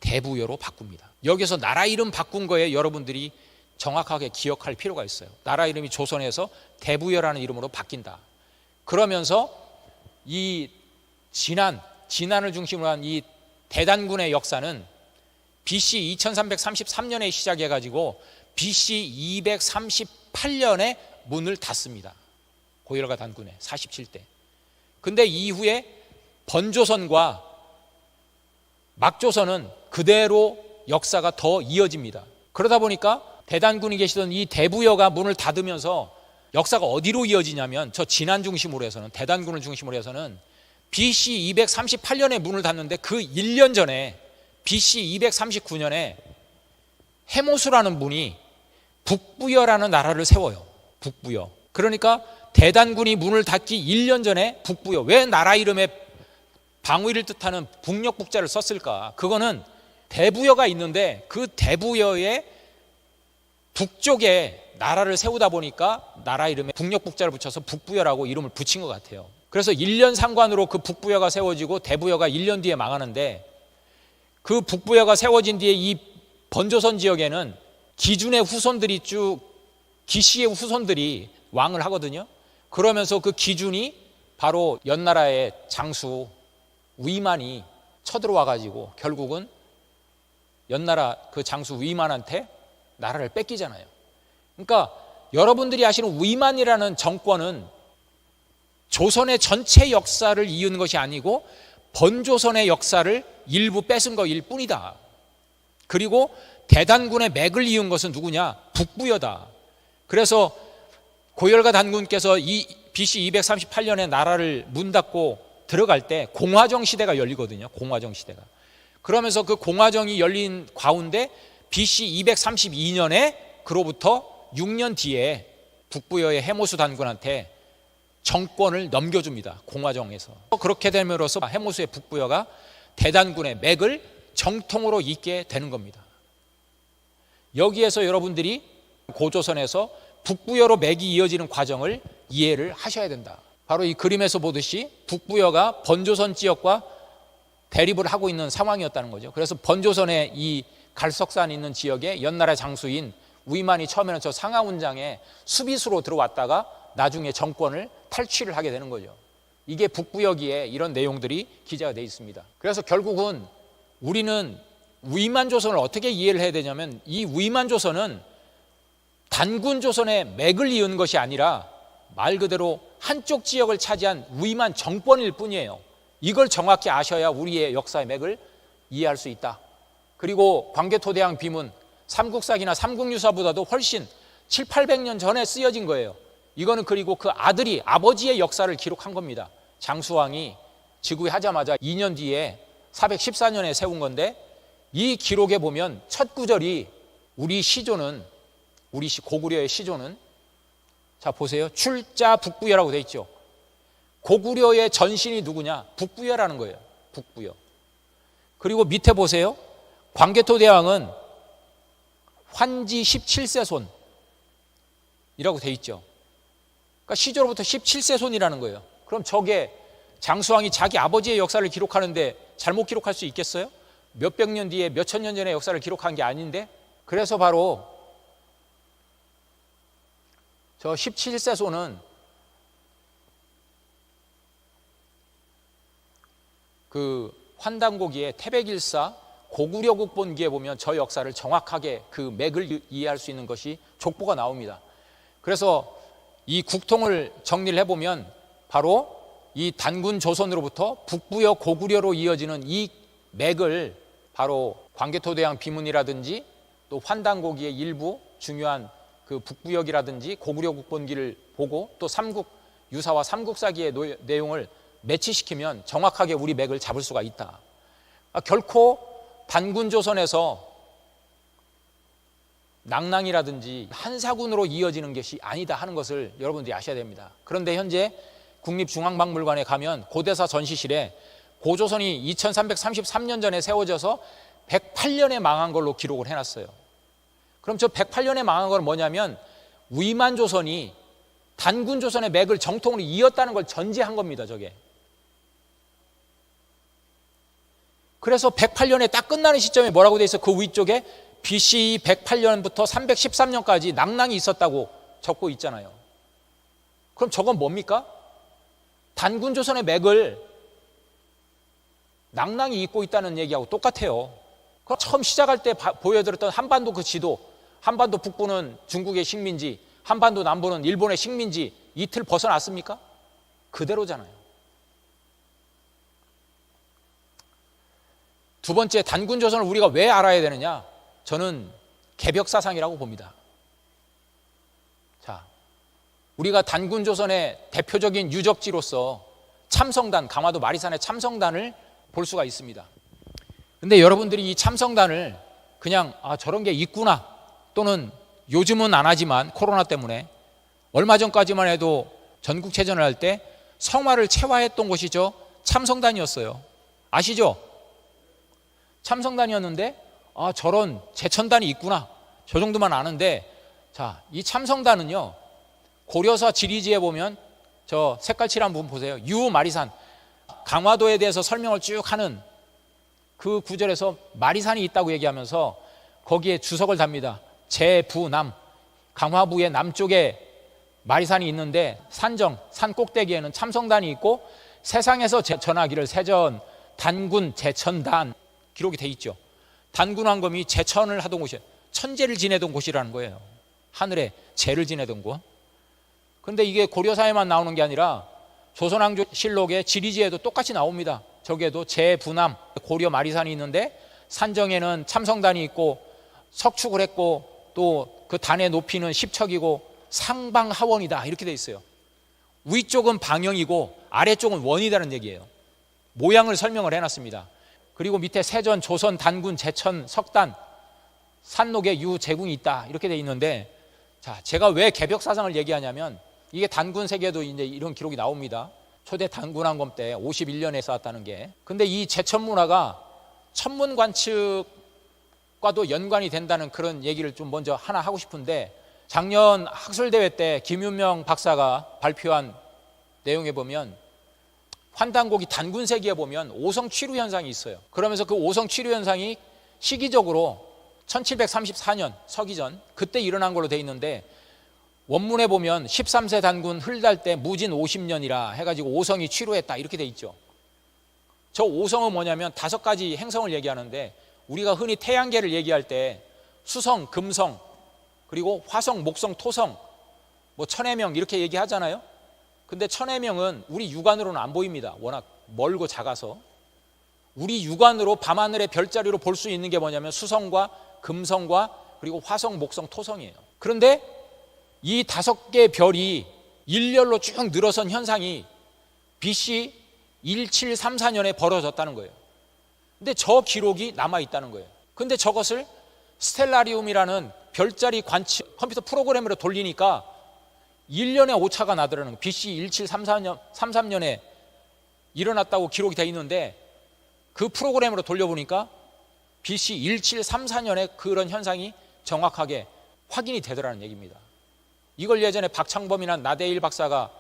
대부여로 바꿉니다. 여기서 나라 이름 바꾼 거에 여러분들이 정확하게 기억할 필요가 있어요. 나라 이름이 조선에서 대부여라는 이름으로 바뀐다. 그러면서 이 진안을 중심으로 한 이 대단군의 역사는 BC 2333년에 시작해가지고 BC 238년에 문을 닫습니다. 고열가 단군의 47대. 근데 이후에 번조선과 막조선은 그대로 역사가 더 이어집니다. 그러다 보니까 대단군이 계시던 이 대부여가 문을 닫으면서 역사가 어디로 이어지냐면 저 진안 중심으로 해서는, 대단군을 중심으로 해서는 BC 238년에 문을 닫는데 그 1년 전에 BC 239년에 해모수라는 분이 북부여라는 나라를 세워요. 북부여. 그러니까 대단군이 문을 닫기 1년 전에 북부여. 왜 나라 이름에 방위를 뜻하는 북녘북자를 썼을까? 그거는 대부여가 있는데 그 대부여의 북쪽에 나라를 세우다 보니까 나라 이름에 북녘북자를 붙여서 북부여라고 이름을 붙인 것 같아요. 그래서 1년 상관으로 그 북부여가 세워지고 대부여가 1년 뒤에 망하는데, 그 북부여가 세워진 뒤에 이 번조선 지역에는 기준의 후손들이 쭉, 기씨의 후손들이 왕을 하거든요. 그러면서 그 기준이 바로 연나라의 장수 위만이 쳐들어와 가지고 결국은 연나라 그 장수 위만한테 나라를 뺏기잖아요. 그러니까 여러분들이 아시는 위만이라는 정권은 조선의 전체 역사를 이은 것이 아니고 번조선의 역사를 일부 뺏은 것일 뿐이다. 그리고 대단군의 맥을 이은 것은 누구냐? 북부여다. 그래서 고열가 단군께서 이 BC 238년에 나라를 문 닫고 들어갈 때 공화정 시대가 열리거든요. 공화정 시대가. 그러면서 그 공화정이 열린 가운데 BC 232년에 그로부터 6년 뒤에 북부여의 해모수 단군한테 정권을 넘겨줍니다. 공화정에서. 그렇게 됨으로써 해모수의 북부여가 대단군의 맥을 정통으로 잇게 되는 겁니다. 여기에서 여러분들이 고조선에서 북부여로 맥이 이어지는 과정을 이해를 하셔야 된다. 바로 이 그림에서 보듯이 북부여가 번조선 지역과 대립을 하고 있는 상황이었다는 거죠. 그래서 번조선의 이 갈석산 있는 지역에 연나라 장수인 위만이 처음에는 저 상하운장에 수비수로 들어왔다가 나중에 정권을 탈취를 하게 되는 거죠. 이게 북부여기에 이런 내용들이 기재가 되어 있습니다. 그래서 결국은 우리는 위만조선을 어떻게 이해를 해야 되냐면, 이 위만조선은 단군조선의 맥을 이은 것이 아니라 말 그대로 한쪽 지역을 차지한 위만 정권일 뿐이에요. 이걸 정확히 아셔야 우리의 역사의 맥을 이해할 수 있다. 그리고 광개토대왕 비문, 삼국사기나 삼국유사보다도 훨씬 7, 800년 전에 쓰여진 거예요. 이거는 그리고 그 아들이 아버지의 역사를 기록한 겁니다. 장수왕이 즉위하자마자 2년 뒤에 414년에 세운 건데, 이 기록에 보면 첫 구절이 우리 시조는 고구려의 시조는 자 보세요. 출자 북부여라고 돼 있죠. 고구려의 전신이 누구냐? 북부여라는 거예요. 북부여. 그리고 밑에 보세요. 광개토 대왕은 환지 17세 손이라고 돼 있죠. 그러니까 시조로부터 17세 손이라는 거예요. 그럼 저게 장수왕이 자기 아버지의 역사를 기록하는데 잘못 기록할 수 있겠어요? 몇백 년 뒤에 몇천 년 전의 역사를 기록한 게 아닌데. 그래서 바로 저 17세 손은 그 환단고기에 태백일사 고구려 국본기에 보면 저 역사를 정확하게 그 맥을 이해할 수 있는 것이 족보가 나옵니다. 그래서 이 국통을 정리를 해보면 바로 이 단군 조선으로부터 북부여 고구려로 이어지는 이 맥을 바로 광개토대왕 비문이라든지 또 환단고기의 일부 중요한 그 북부역이라든지 고구려 국본기를 보고 또 삼국 유사와 삼국사기의 내용을 매치시키면 정확하게 우리 맥을 잡을 수가 있다. 결코 단군 조선에서 낭랑이라든지 한사군으로 이어지는 것이 아니다 하는 것을 여러분들이 아셔야 됩니다. 그런데 현재 국립중앙박물관에 가면 고대사 전시실에 고조선이 2333년 전에 세워져서 108년에 망한 걸로 기록을 해놨어요. 그럼 저 108년에 망한 건 뭐냐면 위만조선이 단군조선의 맥을 정통으로 이었다는 걸 전제한 겁니다. 저게. 그래서 108년에 딱 끝나는 시점에 뭐라고 돼 있어? 그 위쪽에 BC 108년부터 313년까지 낭랑이 있었다고 적고 있잖아요. 그럼 저건 뭡니까? 단군조선의 맥을 낭랑이 잇고 있다는 얘기하고 똑같아요. 그럼 처음 시작할 때 보여드렸던 한반도 그 지도, 한반도 북부는 중국의 식민지, 한반도 남부는 일본의 식민지, 이틀 벗어났습니까? 그대로잖아요. 두 번째, 단군조선을 우리가 왜 알아야 되느냐? 저는 개벽사상이라고 봅니다. 자, 우리가 단군조선의 대표적인 유적지로서 참성단, 강화도 마리산의 참성단을 볼 수가 있습니다. 근데 여러분들이 이 참성단을 그냥 저런 게 있구나, 또는 요즘은 안 하지만 코로나 때문에 얼마 전까지만 해도 전국체전을 할 때 성화를 체화했던 곳이죠. 참성단이었어요. 아시죠? 참성단이었는데 저런 제천단이 있구나, 저 정도만 아는데, 자, 이 참성단은요 고려사 지리지에 보면 저 색깔칠한 부분 보세요. 유마리산, 강화도에 대해서 설명을 쭉 하는 그 구절에서 마리산이 있다고 얘기하면서 거기에 주석을 답니다. 제부남, 강화부의 남쪽에 마리산이 있는데 산정, 산 꼭대기에는 참성단이 있고 세상에서 전하기를 세전 단군 제천단 기록이 돼 있죠. 단군왕검이 제천을 하던 곳이에요. 천재를 지내던 곳이라는 거예요. 하늘에 재를 지내던 곳. 그런데 이게 고려사에만 나오는 게 아니라 조선왕조실록의 지리지에도 똑같이 나옵니다. 저기에도 제부남, 고려 마리산이 있는데 산정에는 참성단이 있고 석축을 했고 또 그 단의 높이는 10척이고 상방하원이다 이렇게 돼 있어요. 위쪽은 방영이고 아래쪽은 원이다는 얘기예요. 모양을 설명을 해놨습니다. 그리고 밑에 세전, 조선, 단군, 제천, 석단, 산록에 유제궁이 있다 이렇게 돼 있는데, 자, 제가 왜 개벽사상을 얘기하냐면 이게 단군 세계도 이제 이런 기록이 나옵니다. 초대 단군왕검 때 51년에 쌓았다는 게. 근데 이 제천 문화가 천문 관측과도 연관이 된다는 그런 얘기를 좀 먼저 하나 하고 싶은데, 작년 학술대회 때 김윤명 박사가 발표한 내용에 보면 환단고기 단군세기에 보면 오성취류 현상이 있어요. 그러면서 그 오성취류 현상이 시기적으로 1734년 서기전 그때 일어난 걸로 돼 있는데, 원문에 보면 13세 단군 흘달 때 무진 50년이라 해가지고 오성이 취류했다 이렇게 돼 있죠. 저 오성은 뭐냐면 5가지 행성을 얘기하는데, 우리가 흔히 태양계를 얘기할 때 수성, 금성, 그리고 화성, 목성, 토성, 뭐 천해명 이렇게 얘기하잖아요. 근데 천해명은 우리 육안으로는 안 보입니다. 워낙 멀고 작아서. 우리 육안으로 밤하늘의 별자리로 볼 수 있는 게 뭐냐면 수성과 금성과 그리고 화성, 목성, 토성이에요. 그런데 이 5개의 별이 일렬로 쭉 늘어선 현상이 BC 1734년에 벌어졌다는 거예요. 근데 저 기록이 남아있다는 거예요. 근데 저것을 스텔라리움이라는 별자리 관측 컴퓨터 프로그램으로 돌리니까 1년에 오차가 나더라는 BC 1733년에 일어났다고 기록이 되어 있는데, 그 프로그램으로 돌려보니까 BC 1734년에 그런 현상이 정확하게 확인이 되더라는 얘기입니다. 이걸 예전에 박창범이나 나대일 박사가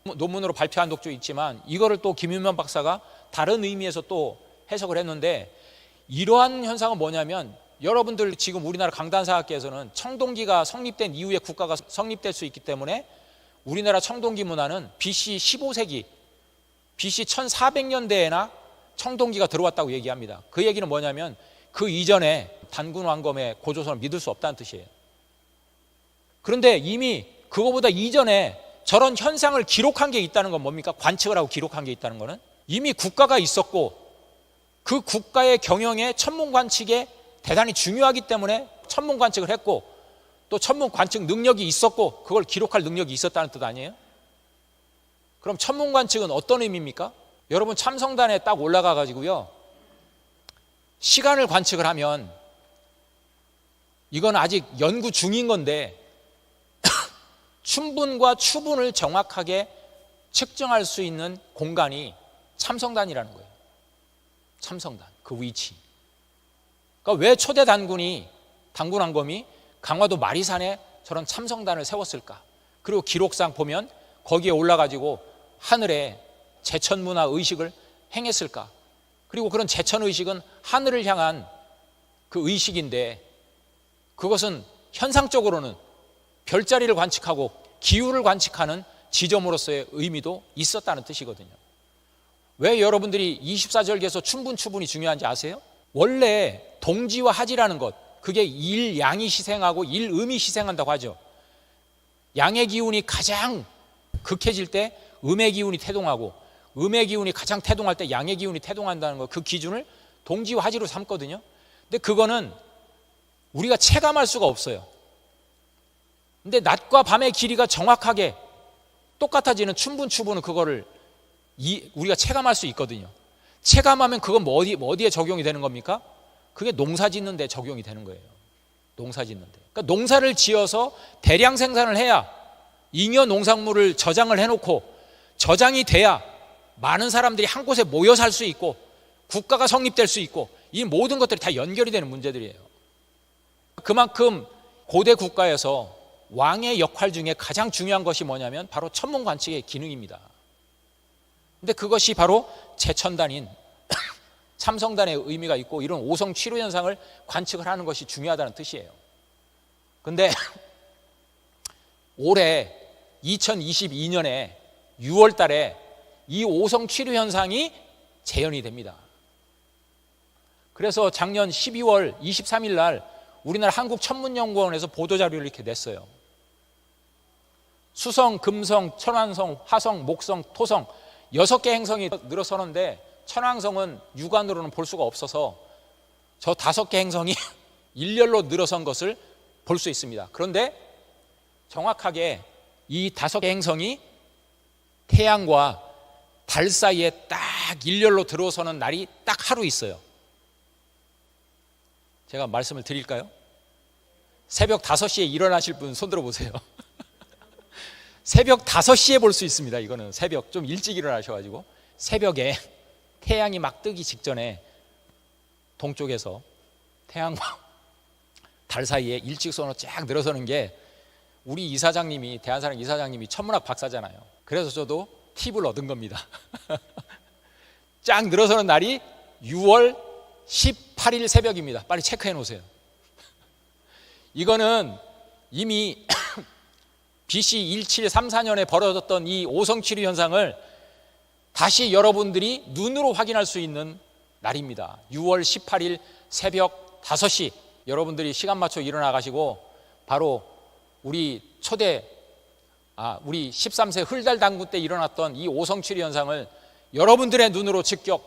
논문으로 발표한 적도 있지만, 이거를 또 김윤면 박사가 다른 의미에서 또 해석을 했는데, 이러한 현상은 뭐냐면, 여러분들 지금 우리나라 강단사학계에서는 청동기가 성립된 이후에 국가가 성립될 수 있기 때문에 우리나라 청동기 문화는 BC 15세기, BC 1400년대에나 청동기가 들어왔다고 얘기합니다. 그 얘기는 뭐냐면 그 이전에 단군 왕검의 고조선을 믿을 수 없다는 뜻이에요. 그런데 이미 그거보다 이전에 저런 현상을 기록한 게 있다는 건 뭡니까? 관측을 하고 기록한 게 있다는 거는 이미 국가가 있었고, 그 국가의 경영에 천문 관측에 대단히 중요하기 때문에 천문 관측을 했고, 또 천문 관측 능력이 있었고, 그걸 기록할 능력이 있었다는 뜻 아니에요? 그럼 천문 관측은 어떤 의미입니까? 여러분 참성단에 딱 올라가 가지고요, 시간을 관측을 하면, 이건 아직 연구 중인 건데 춘분과 추분을 정확하게 측정할 수 있는 공간이 참성단이라는 거예요. 참성단, 그 위치. 그러니까 왜 초대 단군 왕검이 강화도 마리산에 저런 참성단을 세웠을까? 그리고 기록상 보면 거기에 올라가지고 하늘에 제천문화 의식을 행했을까? 그리고 그런 제천의식은 하늘을 향한 그 의식인데, 그것은 현상적으로는 별자리를 관측하고 기후를 관측하는 지점으로서의 의미도 있었다는 뜻이거든요. 왜 여러분들이 24절기에서 춘분, 추분이 중요한지 아세요? 원래 동지와 하지라는 것, 그게 일양이 희생하고 일음이 희생한다고 하죠. 양의 기운이 가장 극해질 때 음의 기운이 태동하고, 음의 기운이 가장 태동할 때 양의 기운이 태동한다는 것, 그 기준을 동지와 하지로 삼거든요. 근데 그거는 우리가 체감할 수가 없어요. 근데 낮과 밤의 길이가 정확하게 똑같아지는 춘분, 추분은 그거를 우리가 체감할 수 있거든요. 체감하면 그건 어디에 적용이 되는 겁니까? 그게 농사 짓는 데 적용이 되는 거예요. 농사 짓는 데. 그러니까 농사를 지어서 대량 생산을 해야, 잉여 농산물을 저장을 해놓고 저장이 돼야 많은 사람들이 한 곳에 모여 살 수 있고 국가가 성립될 수 있고, 이 모든 것들이 다 연결이 되는 문제들이에요. 그만큼 고대 국가에서 왕의 역할 중에 가장 중요한 것이 뭐냐면 바로 천문 관측의 기능입니다. 근데 그것이 바로 제천단인 참성단의 의미가 있고, 이런 오성 치료 현상을 관측을 하는 것이 중요하다는 뜻이에요. 근데 올해 2022년에 6월 달에 이 오성 치료 현상이 재현이 됩니다. 그래서 작년 12월 23일 날 우리나라 한국천문연구원에서 보도자료를 이렇게 냈어요. 수성, 금성, 천왕성, 화성, 목성, 토성 6개 행성이 늘어서는데, 천왕성은 육안으로는 볼 수가 없어서 저 5개 행성이 일렬로 늘어선 것을 볼 수 있습니다. 그런데 정확하게 이 5개 행성이 태양과 달 사이에 딱 일렬로 들어서는 날이 딱 하루 있어요. 제가 말씀을 드릴까요? 새벽 5시에 일어나실 분 손 들어보세요. 새벽 5시에 볼 수 있습니다. 이거는 새벽 좀 일찍 일어나셔가지고 새벽에 태양이 막 뜨기 직전에 동쪽에서 태양과 달 사이에 일직선으로 쫙 늘어서는 게, 우리 이사장님이, 대한사랑 이사장님이 천문학 박사잖아요. 그래서 저도 팁을 얻은 겁니다. 쫙 늘어서는 날이 6월 18일 새벽입니다. 빨리 체크해 놓으세요. 이거는 이미 BC 1734년에 벌어졌던 이 오성치료 현상을 다시 여러분들이 눈으로 확인할 수 있는 날입니다. 6월 18일 새벽 5시 여러분들이 시간 맞춰 일어나 가시고 바로 우리 우리 13세 흘달 당군 때 일어났던 이 오성치료 현상을 여러분들의 눈으로 직접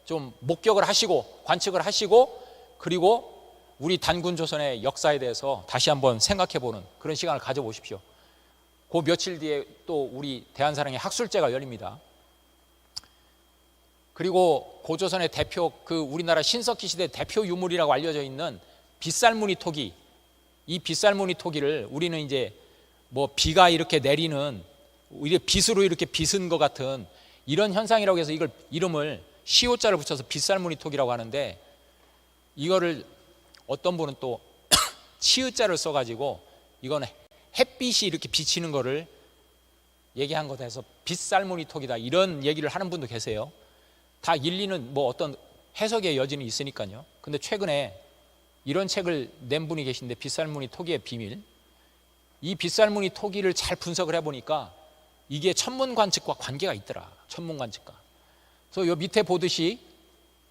좀 목격을 하시고 관측을 하시고, 그리고 우리 단군 조선의 역사에 대해서 다시 한번 생각해 보는 그런 시간을 가져보십시오. 그 며칠 뒤에 또 우리 대한사랑의 학술제가 열립니다. 그리고 고조선의 대표, 그 우리나라 신석기 시대 대표 유물이라고 알려져 있는 빗살무늬 토기, 이 빗살무늬 토기를 우리는 이제 뭐 비가 이렇게 내리는 빗으로 이렇게 빗은 것 같은 이런 현상이라고 해서 이걸 이름을 시옷자를 붙여서 빗살무늬 토기라고 하는데, 이거를 어떤 분은 또 치읓자를 써가지고 이거는 햇빛이 이렇게 비치는 거를 얘기한 것에 해서 빗살무늬 톡이다 이런 얘기를 하는 분도 계세요. 다 일리는 뭐 어떤 해석의 여지는 있으니까요. 근데 최근에 이런 책을 낸 분이 계신데, 빗살무늬 토기의 비밀, 이 빗살무늬 토기를 잘 분석을 해보니까 이게 천문관측과 관계가 있더라. 천문관측과. 그래서 요 밑에 보듯이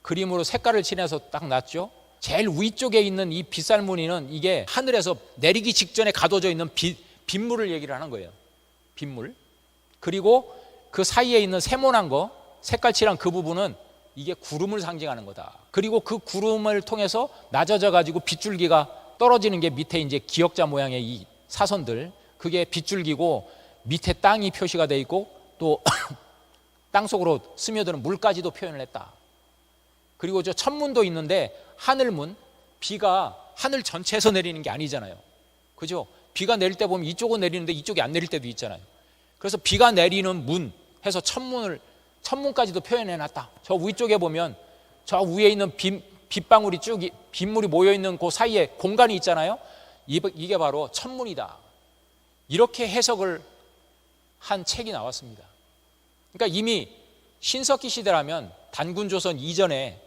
그림으로 색깔을 칠해서 딱 놨죠. 제일 위쪽에 있는 이 빗살무늬는 이게 하늘에서 내리기 직전에 가둬져 있는 빗물을 얘기를 하는 거예요. 빗물. 그리고 그 사이에 있는 세모난 거, 색깔 칠한 그 부분은 이게 구름을 상징하는 거다. 그리고 그 구름을 통해서 낮아져 가지고 빗줄기가 떨어지는 게 밑에 이제 기역자 모양의 이 사선들, 그게 빗줄기고 밑에 땅이 표시가 돼 있고 또 땅속으로 스며드는 물까지도 표현을 했다. 그리고 저 천문도 있는데 하늘문, 비가 하늘 전체에서 내리는 게 아니잖아요. 그죠? 비가 내릴 때 보면 이쪽은 내리는데 이쪽이 안 내릴 때도 있잖아요. 그래서 비가 내리는 문 해서 천문까지도 표현해놨다. 저 위쪽에 보면 저 위에 있는 빗방울이 쭉 빗물이 모여있는 그 사이에 공간이 있잖아요. 이게 바로 천문이다. 이렇게 해석을 한 책이 나왔습니다. 그러니까 이미 신석기 시대라면 단군조선 이전에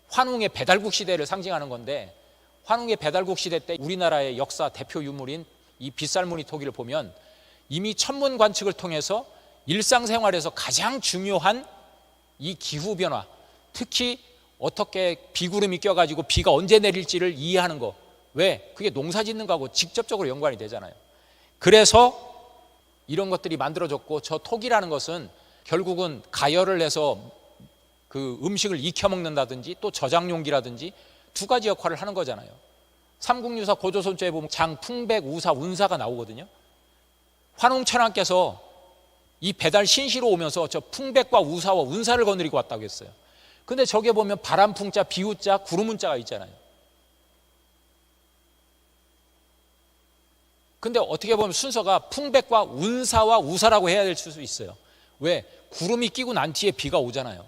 환웅의 배달국 시대를 상징하는 건데, 환웅의 배달국 시대 때 우리나라의 역사 대표 유물인 이 빗살무늬 토기를 보면 이미 천문 관측을 통해서 일상생활에서 가장 중요한 이 기후변화, 특히 어떻게 비구름이 껴가지고 비가 언제 내릴지를 이해하는 거, 왜? 그게 농사 짓는 거하고 직접적으로 연관이 되잖아요. 그래서 이런 것들이 만들어졌고, 저 톡이라는 것은 결국은 가열을 해서 그 음식을 익혀 먹는다든지 또 저장용기라든지 두 가지 역할을 하는 거잖아요. 삼국유사 고조선조에 보면 장, 풍백, 우사, 운사가 나오거든요. 환웅천왕께서 이 배달 신시로 오면서 저 풍백과 우사와 운사를 거느리고 왔다고 했어요. 근데 저게 보면 바람풍자, 비우자, 구름운자가 있잖아요. 근데 어떻게 보면 순서가 풍백과 운사와 우사라고 해야 될 수도 있어요. 왜? 구름이 끼고 난 뒤에 비가 오잖아요.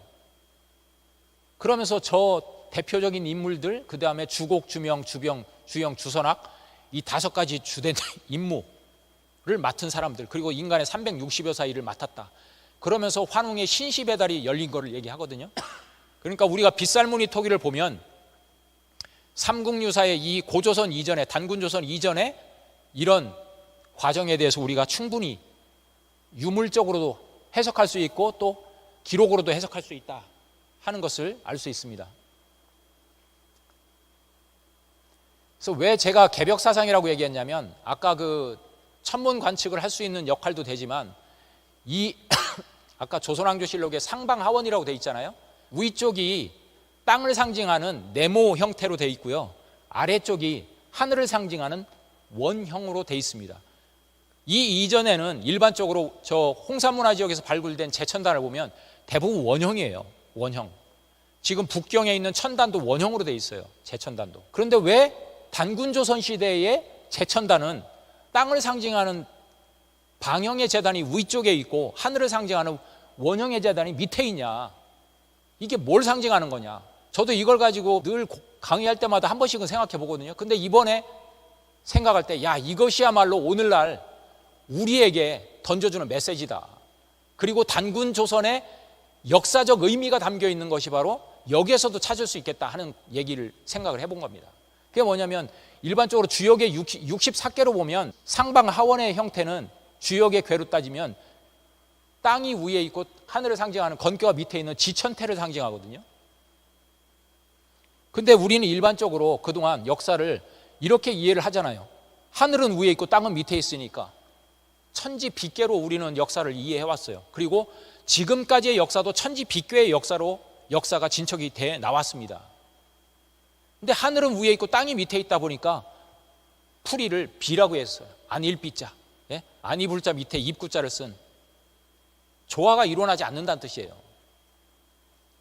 그러면서 저 대표적인 인물들, 그 다음에 주곡, 주명, 주병, 주영, 주선학, 이 5가지 주된 임무를 맡은 사람들, 그리고 인간의 360여 일을 맡았다. 그러면서 환웅의 신시 배달이 열린 거를 얘기하거든요. 그러니까 우리가 빗살무늬 토기를 보면 삼국유사의 이 고조선 이전에, 단군조선 이전에 이런 과정에 대해서 우리가 충분히 유물적으로도 해석할 수 있고 또 기록으로도 해석할 수 있다 하는 것을 알 수 있습니다. 그래서 왜 제가 개벽사상이라고 얘기했냐면, 아까 그 천문 관측을 할 수 있는 역할도 되지만, 이 아까 조선왕조실록에 상방하원이라고 돼 있잖아요. 위쪽이 땅을 상징하는 네모 형태로 돼 있고요, 아래쪽이 하늘을 상징하는 원형으로 돼 있습니다. 이 이전에는 일반적으로 저 홍산문화 지역에서 발굴된 제천단을 보면 대부분 원형이에요. 원형. 지금 북경에 있는 천단도 원형으로 돼 있어요. 제천단도. 그런데 왜 단군조선 시대의 제천단은 땅을 상징하는 방형의 제단이 위쪽에 있고 하늘을 상징하는 원형의 제단이 밑에 있냐? 이게 뭘 상징하는 거냐? 저도 이걸 가지고 늘 강의할 때마다 한 번씩은 생각해 보거든요. 근데 이번에 생각할 때, 야, 이것이야말로 오늘날 우리에게 던져주는 메시지다. 그리고 단군조선의 역사적 의미가 담겨 있는 것이 바로 여기에서도 찾을 수 있겠다 하는 얘기를 생각을 해본 겁니다. 그게 뭐냐면, 일반적으로 주역의 64개로 보면 상방하원의 형태는 주역의 궤로 따지면 땅이 위에 있고 하늘을 상징하는 건교가 밑에 있는 지천태를 상징하거든요. 근데 우리는 일반적으로 그동안 역사를 이렇게 이해를 하잖아요. 하늘은 위에 있고 땅은 밑에 있으니까 천지 빗계로 우리는 역사를 이해해왔어요. 그리고 지금까지의 역사도 천지 빗계의 역사가 진척이 돼 나왔습니다. 근데 하늘은 위에 있고 땅이 밑에 있다 보니까 풀이를 비라고 했어요. 안일비자, 예? 안이불자 밑에 입구자를 쓴 조화가 일어나지 않는다는 뜻이에요.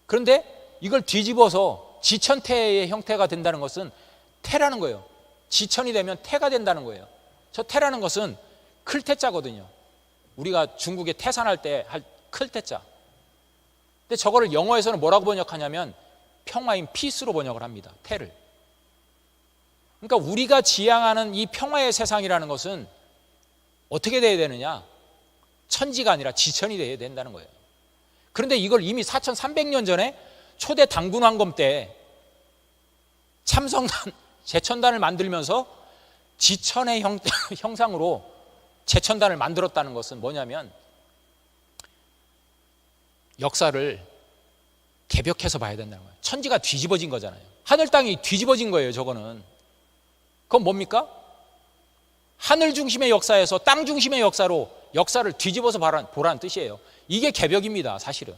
그런데 이걸 뒤집어서 지천태의 형태가 된다는 것은 태라는 거예요. 지천이 되면 태가 된다는 거예요. 저 태라는 것은 클태자거든요. 우리가 중국에 태산할 때 할 클태자. 근데 저거를 영어에서는 뭐라고 번역하냐면 평화인 피스로 번역을 합니다. 태를. 그러니까 우리가 지향하는 이 평화의 세상이라는 것은 어떻게 돼야 되느냐? 천지가 아니라 지천이 돼야 된다는 거예요. 그런데 이걸 이미 4300년 전에 초대 당군왕검 때 참성단, 제천단을 만들면서 지천의 형상으로 제천단을 만들었다는 것은 뭐냐면 역사를 개벽해서 봐야 된다는 거예요. 천지가 뒤집어진 거잖아요. 하늘 땅이 뒤집어진 거예요. 저거는. 그건 뭡니까? 하늘 중심의 역사에서 땅 중심의 역사로 역사를 뒤집어서 보라는 뜻이에요. 이게 개벽입니다. 사실은.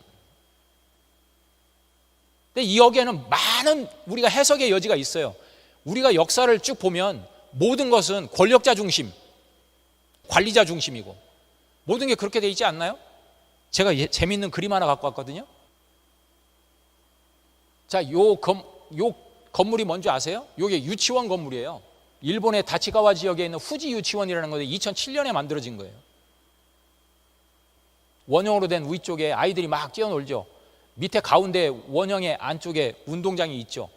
근데 여기에는 많은 우리가 해석의 여지가 있어요. 우리가 역사를 쭉 보면 모든 것은 권력자 중심, 관리자 중심이고 모든 게 그렇게 돼 있지 않나요? 제가 재밌는 그림 하나 갖고 왔거든요. 자, 요 건물이 뭔지 아세요? 요게 유치원 건물이에요. 일본의 다치가와 지역에 있는 후지 유치원이라는 건데 2007년에 만들어진 거예요. 원형으로 된 위쪽에 아이들이 막 뛰어놀죠. 밑에 가운데 원형의 안쪽에 운동장이 있죠.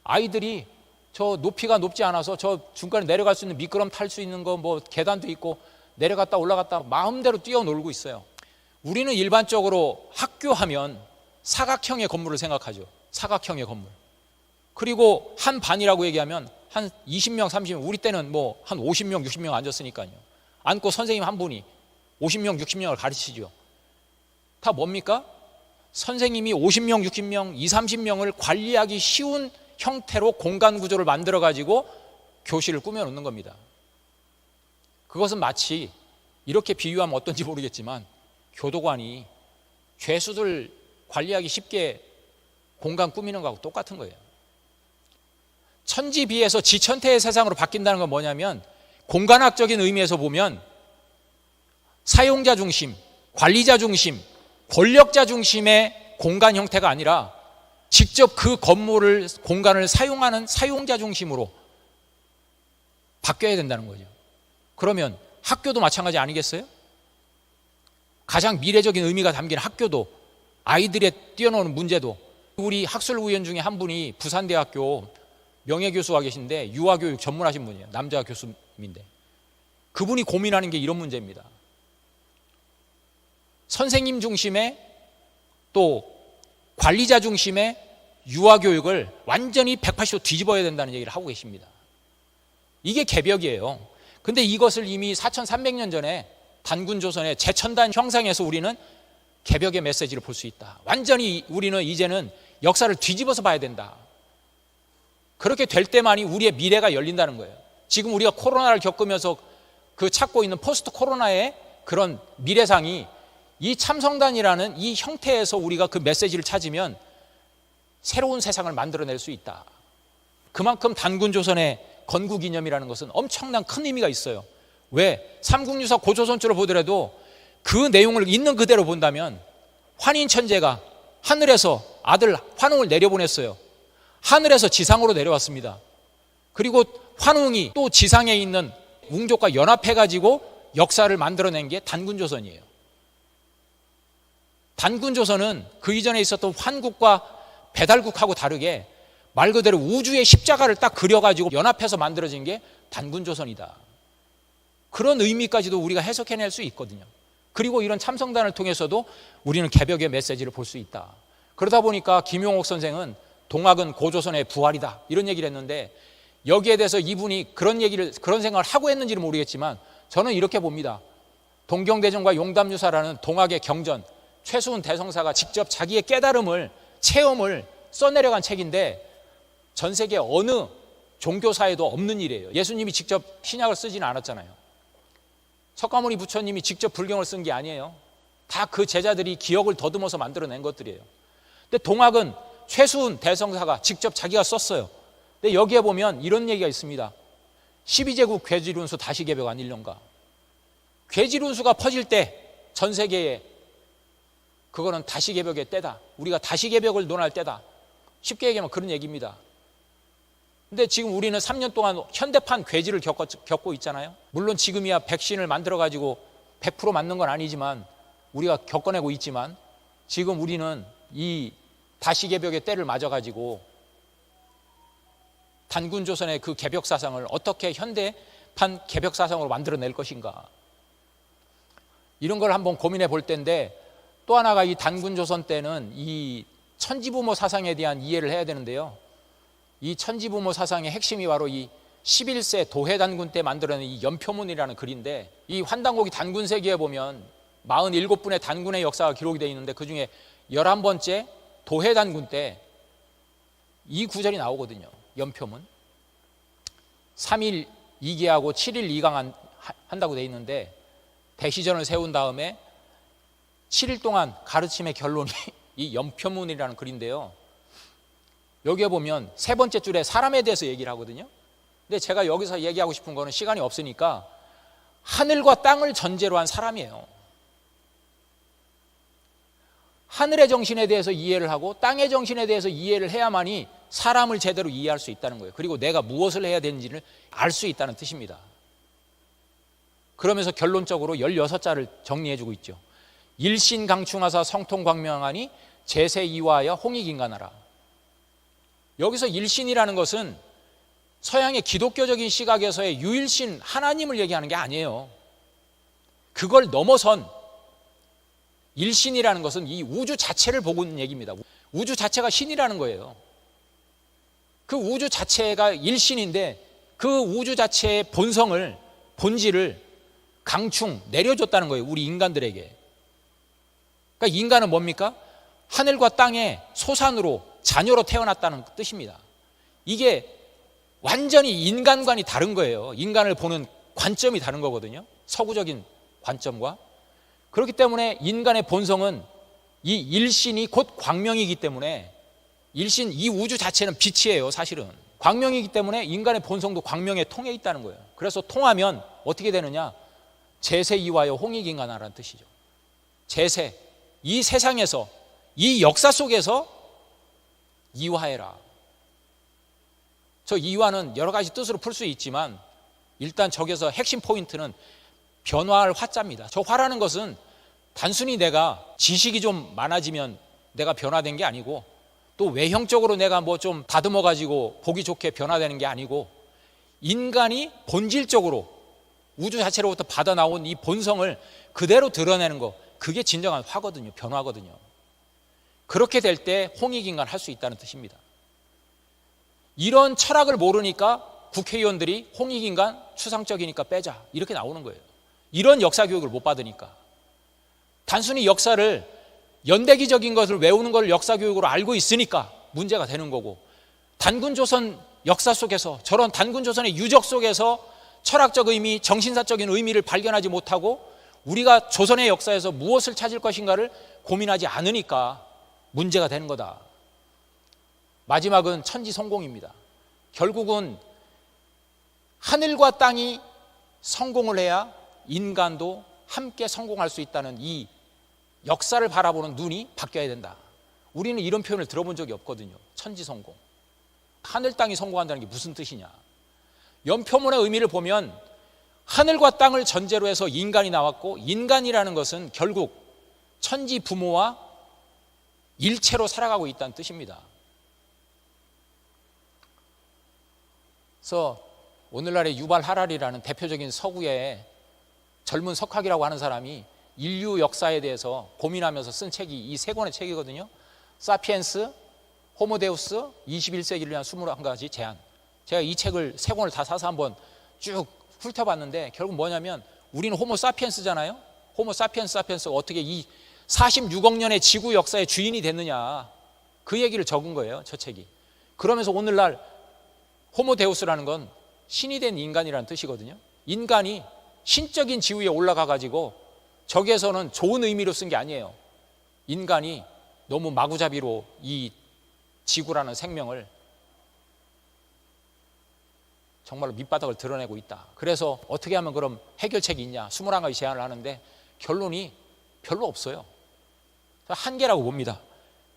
아이들이 저 높이가 높지 않아서 저 중간에 내려갈 수 있는 미끄럼 탈 수 있는 거 뭐 계단도 있고 내려갔다 올라갔다 마음대로 뛰어놀고 있어요. 우리는 일반적으로 학교하면 사각형의 건물을 생각하죠. 사각형의 건물. 그리고 한 반이라고 얘기하면 한 20명, 30명, 우리 때는 뭐 한 50명, 60명 앉았으니까요. 앉고 선생님 한 분이 50명, 60명을 가르치죠. 다 뭡니까? 선생님이 50명, 60명, 20, 30명을 관리하기 쉬운 형태로 공간 구조를 만들어 가지고 교실을 꾸며 놓는 겁니다. 그것은 마치 이렇게 비유하면 어떤지 모르겠지만 교도관이 죄수들 관리하기 쉽게 공간 꾸미는 거하고 똑같은 거예요. 천지비에서 지천태의 세상으로 바뀐다는 건 뭐냐면 공간학적인 의미에서 보면 사용자 중심, 관리자 중심, 권력자 중심의 공간 형태가 아니라 직접 그 건물을, 공간을 사용하는 사용자 중심으로 바뀌어야 된다는 거죠. 그러면 학교도 마찬가지 아니겠어요? 가장 미래적인 의미가 담긴 학교도, 아이들의 뛰어노는 문제도, 우리 학술위원 중에 한 분이 부산대학교 명예교수가 계신데 유아교육 전문하신 분이에요. 남자 교수인데 그분이 고민하는 게 이런 문제입니다. 선생님 중심의 또 관리자 중심의 유아교육을 완전히 180도 뒤집어야 된다는 얘기를 하고 계십니다. 이게 개벽이에요. 근데 이것을 이미 4300년 전에 단군조선의 제천단 형상에서 우리는 개벽의 메시지를 볼 수 있다. 완전히 우리는 이제는 역사를 뒤집어서 봐야 된다. 그렇게 될 때만이 우리의 미래가 열린다는 거예요. 지금 우리가 코로나를 겪으면서 그 찾고 있는 포스트 코로나의 그런 미래상이 이 참성단이라는 이 형태에서 우리가 그 메시지를 찾으면 새로운 세상을 만들어낼 수 있다. 그만큼 단군조선의 건국이념이라는 것은 엄청난 큰 의미가 있어요. 왜? 삼국유사 고조선주를 보더라도 그 내용을 있는 그대로 본다면 환인천재가 하늘에서 아들 환웅을 내려보냈어요. 하늘에서 지상으로 내려왔습니다. 그리고 환웅이 또 지상에 있는 웅족과 연합해가지고 역사를 만들어낸 게 단군조선이에요. 단군조선은 그 이전에 있었던 환국과 배달국하고 다르게 말 그대로 우주의 십자가를 딱 그려가지고 연합해서 만들어진 게 단군조선이다. 그런 의미까지도 우리가 해석해낼 수 있거든요. 그리고 이런 참성단을 통해서도 우리는 개벽의 메시지를 볼 수 있다. 그러다 보니까 김용옥 선생은 동학은 고조선의 부활이다 이런 얘기를 했는데 여기에 대해서 이분이 그런 생각을 하고 했는지는 모르겠지만 저는 이렇게 봅니다. 동경대전과 용담유사라는 동학의 경전, 최수훈 대성사가 직접 자기의 깨달음을, 체험을 써내려간 책인데 전 세계 어느 종교사에도 없는 일이에요. 예수님이 직접 신약을 쓰지는 않았잖아요. 석가모니 부처님이 직접 불경을 쓴 게 아니에요. 다 그 제자들이 기억을 더듬어서 만들어낸 것들이에요. 근데 동학은 최수훈 대성사가 직접 자기가 썼어요. 근데 여기에 보면 이런 얘기가 있습니다. 12제국 괴질운수 다시 개벽 아닐런가. 괴질운수가 퍼질 때 전 세계에 그거는 다시 개벽의 때다. 우리가 다시 개벽을 논할 때다. 쉽게 얘기하면 그런 얘기입니다. 근데 지금 우리는 3년 동안 현대판 괴지를 겪고 있잖아요. 물론 지금이야 백신을 만들어 가지고 100% 맞는 건 아니지만 우리가 겪어내고 있지만 지금 우리는 이 다시개벽의 때를 맞아 가지고 단군조선의 그 개벽사상을 어떻게 현대판 개벽사상으로 만들어낼 것인가, 이런 걸 한번 고민해 볼 때인데, 또 하나가 이 단군조선 때는 이 천지부모 사상에 대한 이해를 해야 되는데요. 이 천지부모 사상의 핵심이 바로 이 11세 도해단군 때 만들어낸 이 연표문이라는 글인데, 이 환단고기 단군세기에 보면 47분의 단군의 역사가 기록이 되어 있는데 그중에 11번째 도해단군 때 이 구절이 나오거든요. 연표문 3일 2기하고 7일 2강 한다고 되어 있는데, 대시전을 세운 다음에 7일 동안 가르침의 결론이 이 연표문이라는 글인데요. 여기에 보면 세 번째 줄에 사람에 대해서 얘기를 하거든요. 근데 제가 여기서 얘기하고 싶은 거는 시간이 없으니까 하늘과 땅을 전제로 한 사람이에요. 하늘의 정신에 대해서 이해를 하고 땅의 정신에 대해서 이해를 해야만이 사람을 제대로 이해할 수 있다는 거예요. 그리고 내가 무엇을 해야 되는지를 알 수 있다는 뜻입니다. 그러면서 결론적으로 16자를 정리해주고 있죠. 일신강충하사 성통광명하니 제세이화하여 홍익인간하라. 여기서 일신이라는 것은 서양의 기독교적인 시각에서의 유일신 하나님을 얘기하는 게 아니에요. 그걸 넘어선 일신이라는 것은 이 우주 자체를 보고는 얘기입니다. 우주 자체가 신이라는 거예요. 그 우주 자체가 일신인데 그 우주 자체의 본성을, 본질을 강충 내려줬다는 거예요, 우리 인간들에게. 그러니까 인간은 뭡니까? 하늘과 땅의 소산으로, 자녀로 태어났다는 뜻입니다. 이게 완전히 인간관이 다른 거예요. 인간을 보는 관점이 다른 거거든요, 서구적인 관점과. 그렇기 때문에 인간의 본성은 이 일신이 곧 광명이기 때문에, 일신, 이 우주 자체는 빛이에요. 사실은 광명이기 때문에 인간의 본성도 광명에 통해 있다는 거예요. 그래서 통하면 어떻게 되느냐? 제세이화여 홍익인간하라는 뜻이죠. 제세, 이 세상에서, 이 역사 속에서 이화해라. 저 이화는 여러 가지 뜻으로 풀 수 있지만 일단 저기서 핵심 포인트는 변화할 화자입니다. 저 화라는 것은 단순히 내가 지식이 좀 많아지면 내가 변화된 게 아니고, 또 외형적으로 내가 뭐 좀 다듬어 가지고 보기 좋게 변화되는 게 아니고, 인간이 본질적으로 우주 자체로부터 받아 나온 이 본성을 그대로 드러내는 거, 그게 진정한 화거든요, 변화거든요. 그렇게 될 때 홍익인간 할 수 있다는 뜻입니다. 이런 철학을 모르니까 국회의원들이 홍익인간 추상적이니까 빼자, 이렇게 나오는 거예요. 이런 역사 교육을 못 받으니까. 단순히 역사를, 연대기적인 것을 외우는 걸 역사 교육으로 알고 있으니까 문제가 되는 거고, 단군조선 역사 속에서, 저런 단군조선의 유적 속에서 철학적 의미, 정신사적인 의미를 발견하지 못하고 우리가 조선의 역사에서 무엇을 찾을 것인가를 고민하지 않으니까 문제가 되는 거다. 마지막은 천지성공입니다. 결국은 하늘과 땅이 성공을 해야 인간도 함께 성공할 수 있다는 이 역사를 바라보는 눈이 바뀌어야 된다. 우리는 이런 표현을 들어본 적이 없거든요. 천지성공. 하늘 땅이 성공한다는 게 무슨 뜻이냐? 연표문의 의미를 보면 하늘과 땅을 전제로 해서 인간이 나왔고, 인간이라는 것은 결국 천지 부모와 일체로 살아가고 있다는 뜻입니다. 그래서 오늘날의 유발 하랄이라는 대표적인 서구의 젊은 석학이라고 하는 사람이 인류 역사에 대해서 고민하면서 쓴 책이 이 세 권의 책이거든요. 사피엔스, 호모데우스, 21세기를 위한 21가지 제안. 제가 이 책을 세 권을 다 사서 한번 쭉 훑어봤는데, 결국 뭐냐면 우리는 호모 사피엔스잖아요. 호모 사피엔스가 어떻게 이 46억 년의 지구 역사의 주인이 됐느냐, 그 얘기를 적은 거예요, 저 책이. 그러면서 오늘날 호모데우스라는 건 신이 된 인간이라는 뜻이거든요. 인간이 신적인 지위에 올라가 가지고, 저기에서는 좋은 의미로 쓴 게 아니에요. 인간이 너무 마구잡이로 이 지구라는 생명을 정말로 밑바닥을 드러내고 있다. 그래서 어떻게 하면 그럼 해결책이 있냐, 21가지 제안을 하는데 결론이 별로 없어요. 한계라고 봅니다.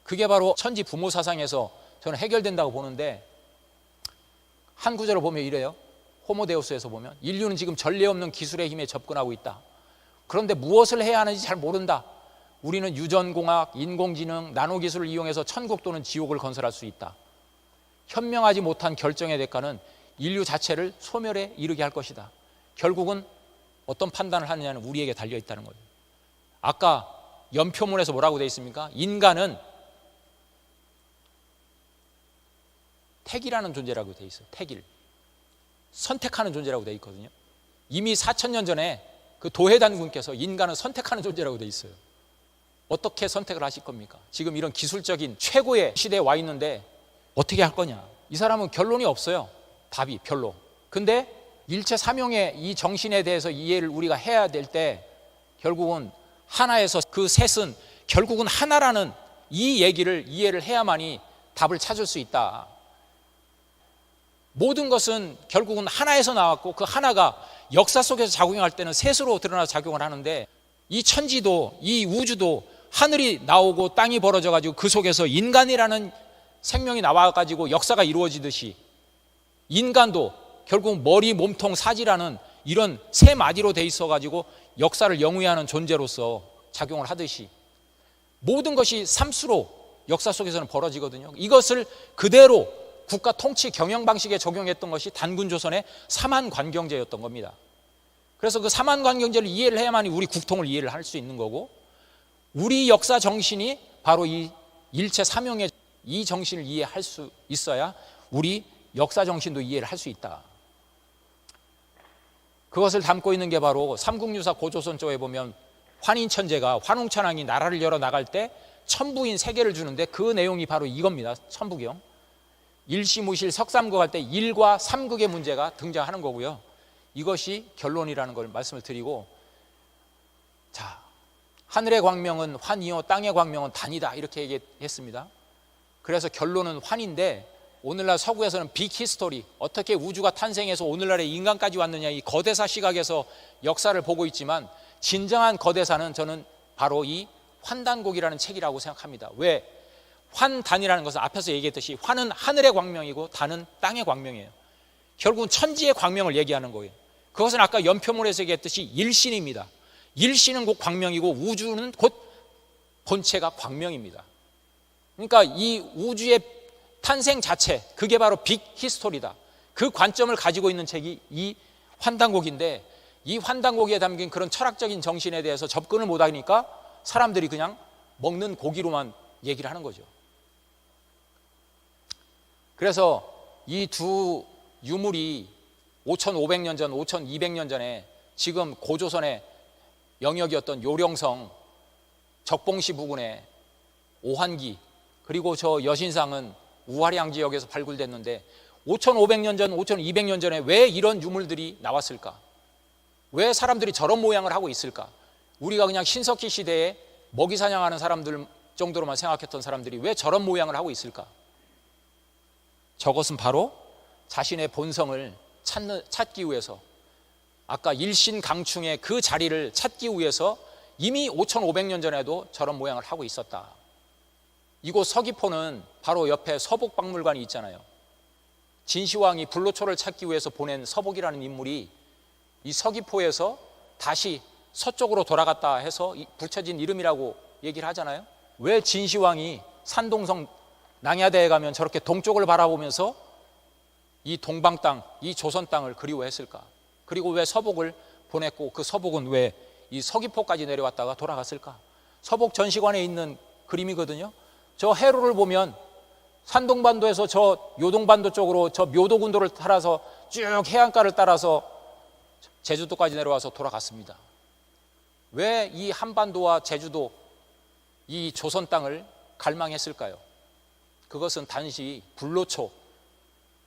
그게 바로 천지 부모 사상에서 저는 해결된다고 보는데, 한 구절을 보면 이래요. 호모데우스에서 보면 인류는 지금 전례 없는 기술의 힘에 접근하고 있다. 그런데 무엇을 해야 하는지 잘 모른다. 우리는 유전공학, 인공지능, 나노기술을 이용해서 천국 또는 지옥을 건설할 수 있다. 현명하지 못한 결정의 대가는 인류 자체를 소멸에 이르게 할 것이다. 결국은 어떤 판단을 하느냐는 우리에게 달려있다는 거예요. 아까 연표문에서 뭐라고 되어 있습니까? 인간은 택이라는 존재라고 되어 있어요. 택일. 선택하는 존재라고 되어 있거든요. 이미 4,000년 전에 그 도해단군께서 인간은 선택하는 존재라고 되어 있어요. 어떻게 선택을 하실 겁니까? 지금 이런 기술적인 최고의 시대에 와 있는데 어떻게 할 거냐? 이 사람은 결론이 없어요. 답이 별로. 근데 일체 사명의 이 정신에 대해서 이해를 우리가 해야 될 때 결국은 하나에서 그 셋은 결국은 하나라는 이 얘기를 이해를 해야만이 답을 찾을 수 있다. 모든 것은 결국은 하나에서 나왔고 그 하나가 역사 속에서 작용할 때는 셋으로 드러나 작용을 하는데 이 천지도 이 우주도 하늘이 나오고 땅이 벌어져 가지고 그 속에서 인간이라는 생명이 나와 가지고 역사가 이루어지듯이 인간도 결국 머리, 몸통, 사지라는 이런 세 마디로 돼 있어 가지고 역사를 영위하는 존재로서 작용을 하듯이 모든 것이 삼수로 역사 속에서는 벌어지거든요. 이것을 그대로 국가 통치 경영 방식에 적용했던 것이 단군조선의 삼한관경제였던 겁니다. 그래서 그 삼한관경제를 이해를 해야만이 우리 국통을 이해를 할 수 있는 거고 우리 역사 정신이 바로 이 일체 사명의 이 정신을 이해할 수 있어야 우리 역사 정신도 이해를 할 수 있다. 그것을 담고 있는 게 바로 삼국유사 고조선조에 보면 환인천재가 환웅천왕이 나라를 열어 나갈 때 천부인 세 개를 주는데 그 내용이 바로 이겁니다. 천부경. 일시무실 석삼국 할 때 일과 삼극의 문제가 등장하는 거고요. 이것이 결론이라는 걸 말씀을 드리고, 자, 하늘의 광명은 환이요 땅의 광명은 단이다 이렇게 얘기했습니다. 그래서 결론은 환인데 오늘날 서구에서는 빅 히스토리, 어떻게 우주가 탄생해서 오늘날의 인간까지 왔느냐 이 거대사 시각에서 역사를 보고 있지만 진정한 거대사는 저는 바로 이 환단곡이라는 책이라고 생각합니다. 왜? 환단이라는 것은 앞에서 얘기했듯이 환은 하늘의 광명이고 단은 땅의 광명이에요. 결국은 천지의 광명을 얘기하는 거예요. 그것은 아까 연표문에서 얘기했듯이 일신입니다. 일신은 곧 광명이고 우주는 곧 본체가 광명입니다. 그러니까 이 우주의 탄생 자체, 그게 바로 빅 히스토리다. 그 관점을 가지고 있는 책이 이 환단곡인데 이 환단곡에 담긴 그런 철학적인 정신에 대해서 접근을 못하니까 사람들이 그냥 먹는 고기로만 얘기를 하는 거죠. 그래서 이 두 유물이 5,500년 전, 5,200년 전에 지금 고조선의 영역이었던 요령성, 적봉시 부근의 오환기, 그리고 저 여신상은 우화량 지역에서 발굴됐는데 5,500년 전, 5,200년 전에 왜 이런 유물들이 나왔을까? 왜 사람들이 저런 모양을 하고 있을까? 우리가 그냥 신석기 시대에 먹이 사냥하는 사람들 정도로만 생각했던 사람들이 왜 저런 모양을 하고 있을까? 저것은 바로 자신의 본성을 찾기 위해서, 아까 일신강충의 그 자리를 찾기 위해서 이미 5,500년 전에도 저런 모양을 하고 있었다. 이곳 서귀포는 바로 옆에 서복박물관이 있잖아요. 진시황이 불로초를 찾기 위해서 보낸 서복이라는 인물이 이 서귀포에서 다시 서쪽으로 돌아갔다 해서 붙여진 이름이라고 얘기를 하잖아요. 왜 진시황이 산동성 낭야대에 가면 저렇게 동쪽을 바라보면서 이 동방 땅, 이 조선 땅을 그리워했을까? 그리고 왜 서복을 보냈고 그 서복은 왜 이 서귀포까지 내려왔다가 돌아갔을까? 서복 전시관에 있는 그림이거든요. 저 해로를 보면 산동반도에서 저 요동반도 쪽으로 저 묘도군도를 따라서 쭉 해안가를 따라서 제주도까지 내려와서 돌아갔습니다. 왜 이 한반도와 제주도, 이 조선 땅을 갈망했을까요? 그것은 단지 불로초,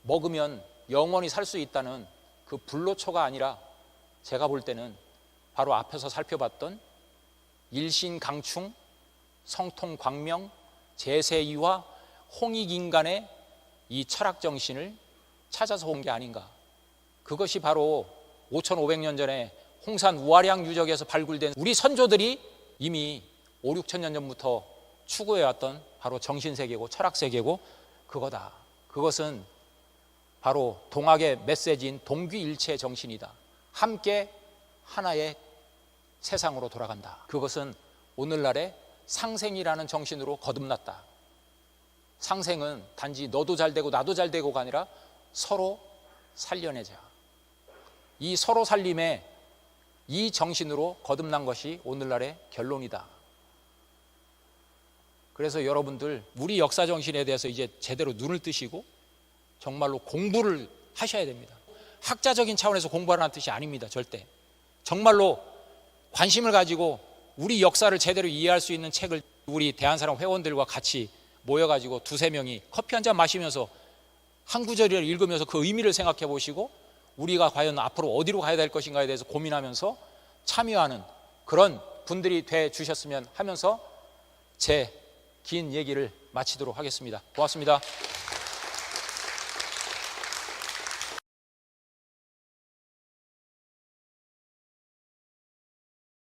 먹으면 영원히 살 수 있다는 그 불로초가 아니라 제가 볼 때는 바로 앞에서 살펴봤던 일신강충, 성통광명, 제세이와 홍익인간의 이 철학정신을 찾아서 온 게 아닌가. 그것이 바로 5,500년 전에 홍산 우화량 유적에서 발굴된 우리 선조들이 이미 5, 6천년 전부터 추구해왔던 바로 정신세계고 철학세계고 그거다. 그것은 바로 동학의 메시지인 동귀일체 정신이다. 함께 하나의 세상으로 돌아간다. 그것은 오늘날의 상생이라는 정신으로 거듭났다. 상생은 단지 너도 잘 되고 나도 잘 되고가 아니라 서로 살려내자. 이 서로 살림의 이 정신으로 거듭난 것이 오늘날의 결론이다. 그래서 여러분들 우리 역사 정신에 대해서 이제 제대로 눈을 뜨시고 정말로 공부를 하셔야 됩니다. 학자적인 차원에서 공부하라는 뜻이 아닙니다. 절대. 정말로 관심을 가지고 우리 역사를 제대로 이해할 수 있는 책을 우리 대한사랑 회원들과 같이 모여가지고 두세 명이 커피 한 잔 마시면서 한 구절을 읽으면서 그 의미를 생각해 보시고 우리가 과연 앞으로 어디로 가야 될 것인가에 대해서 고민하면서 참여하는 그런 분들이 돼 주셨으면 하면서 제 긴 얘기를 마치도록 하겠습니다. 고맙습니다.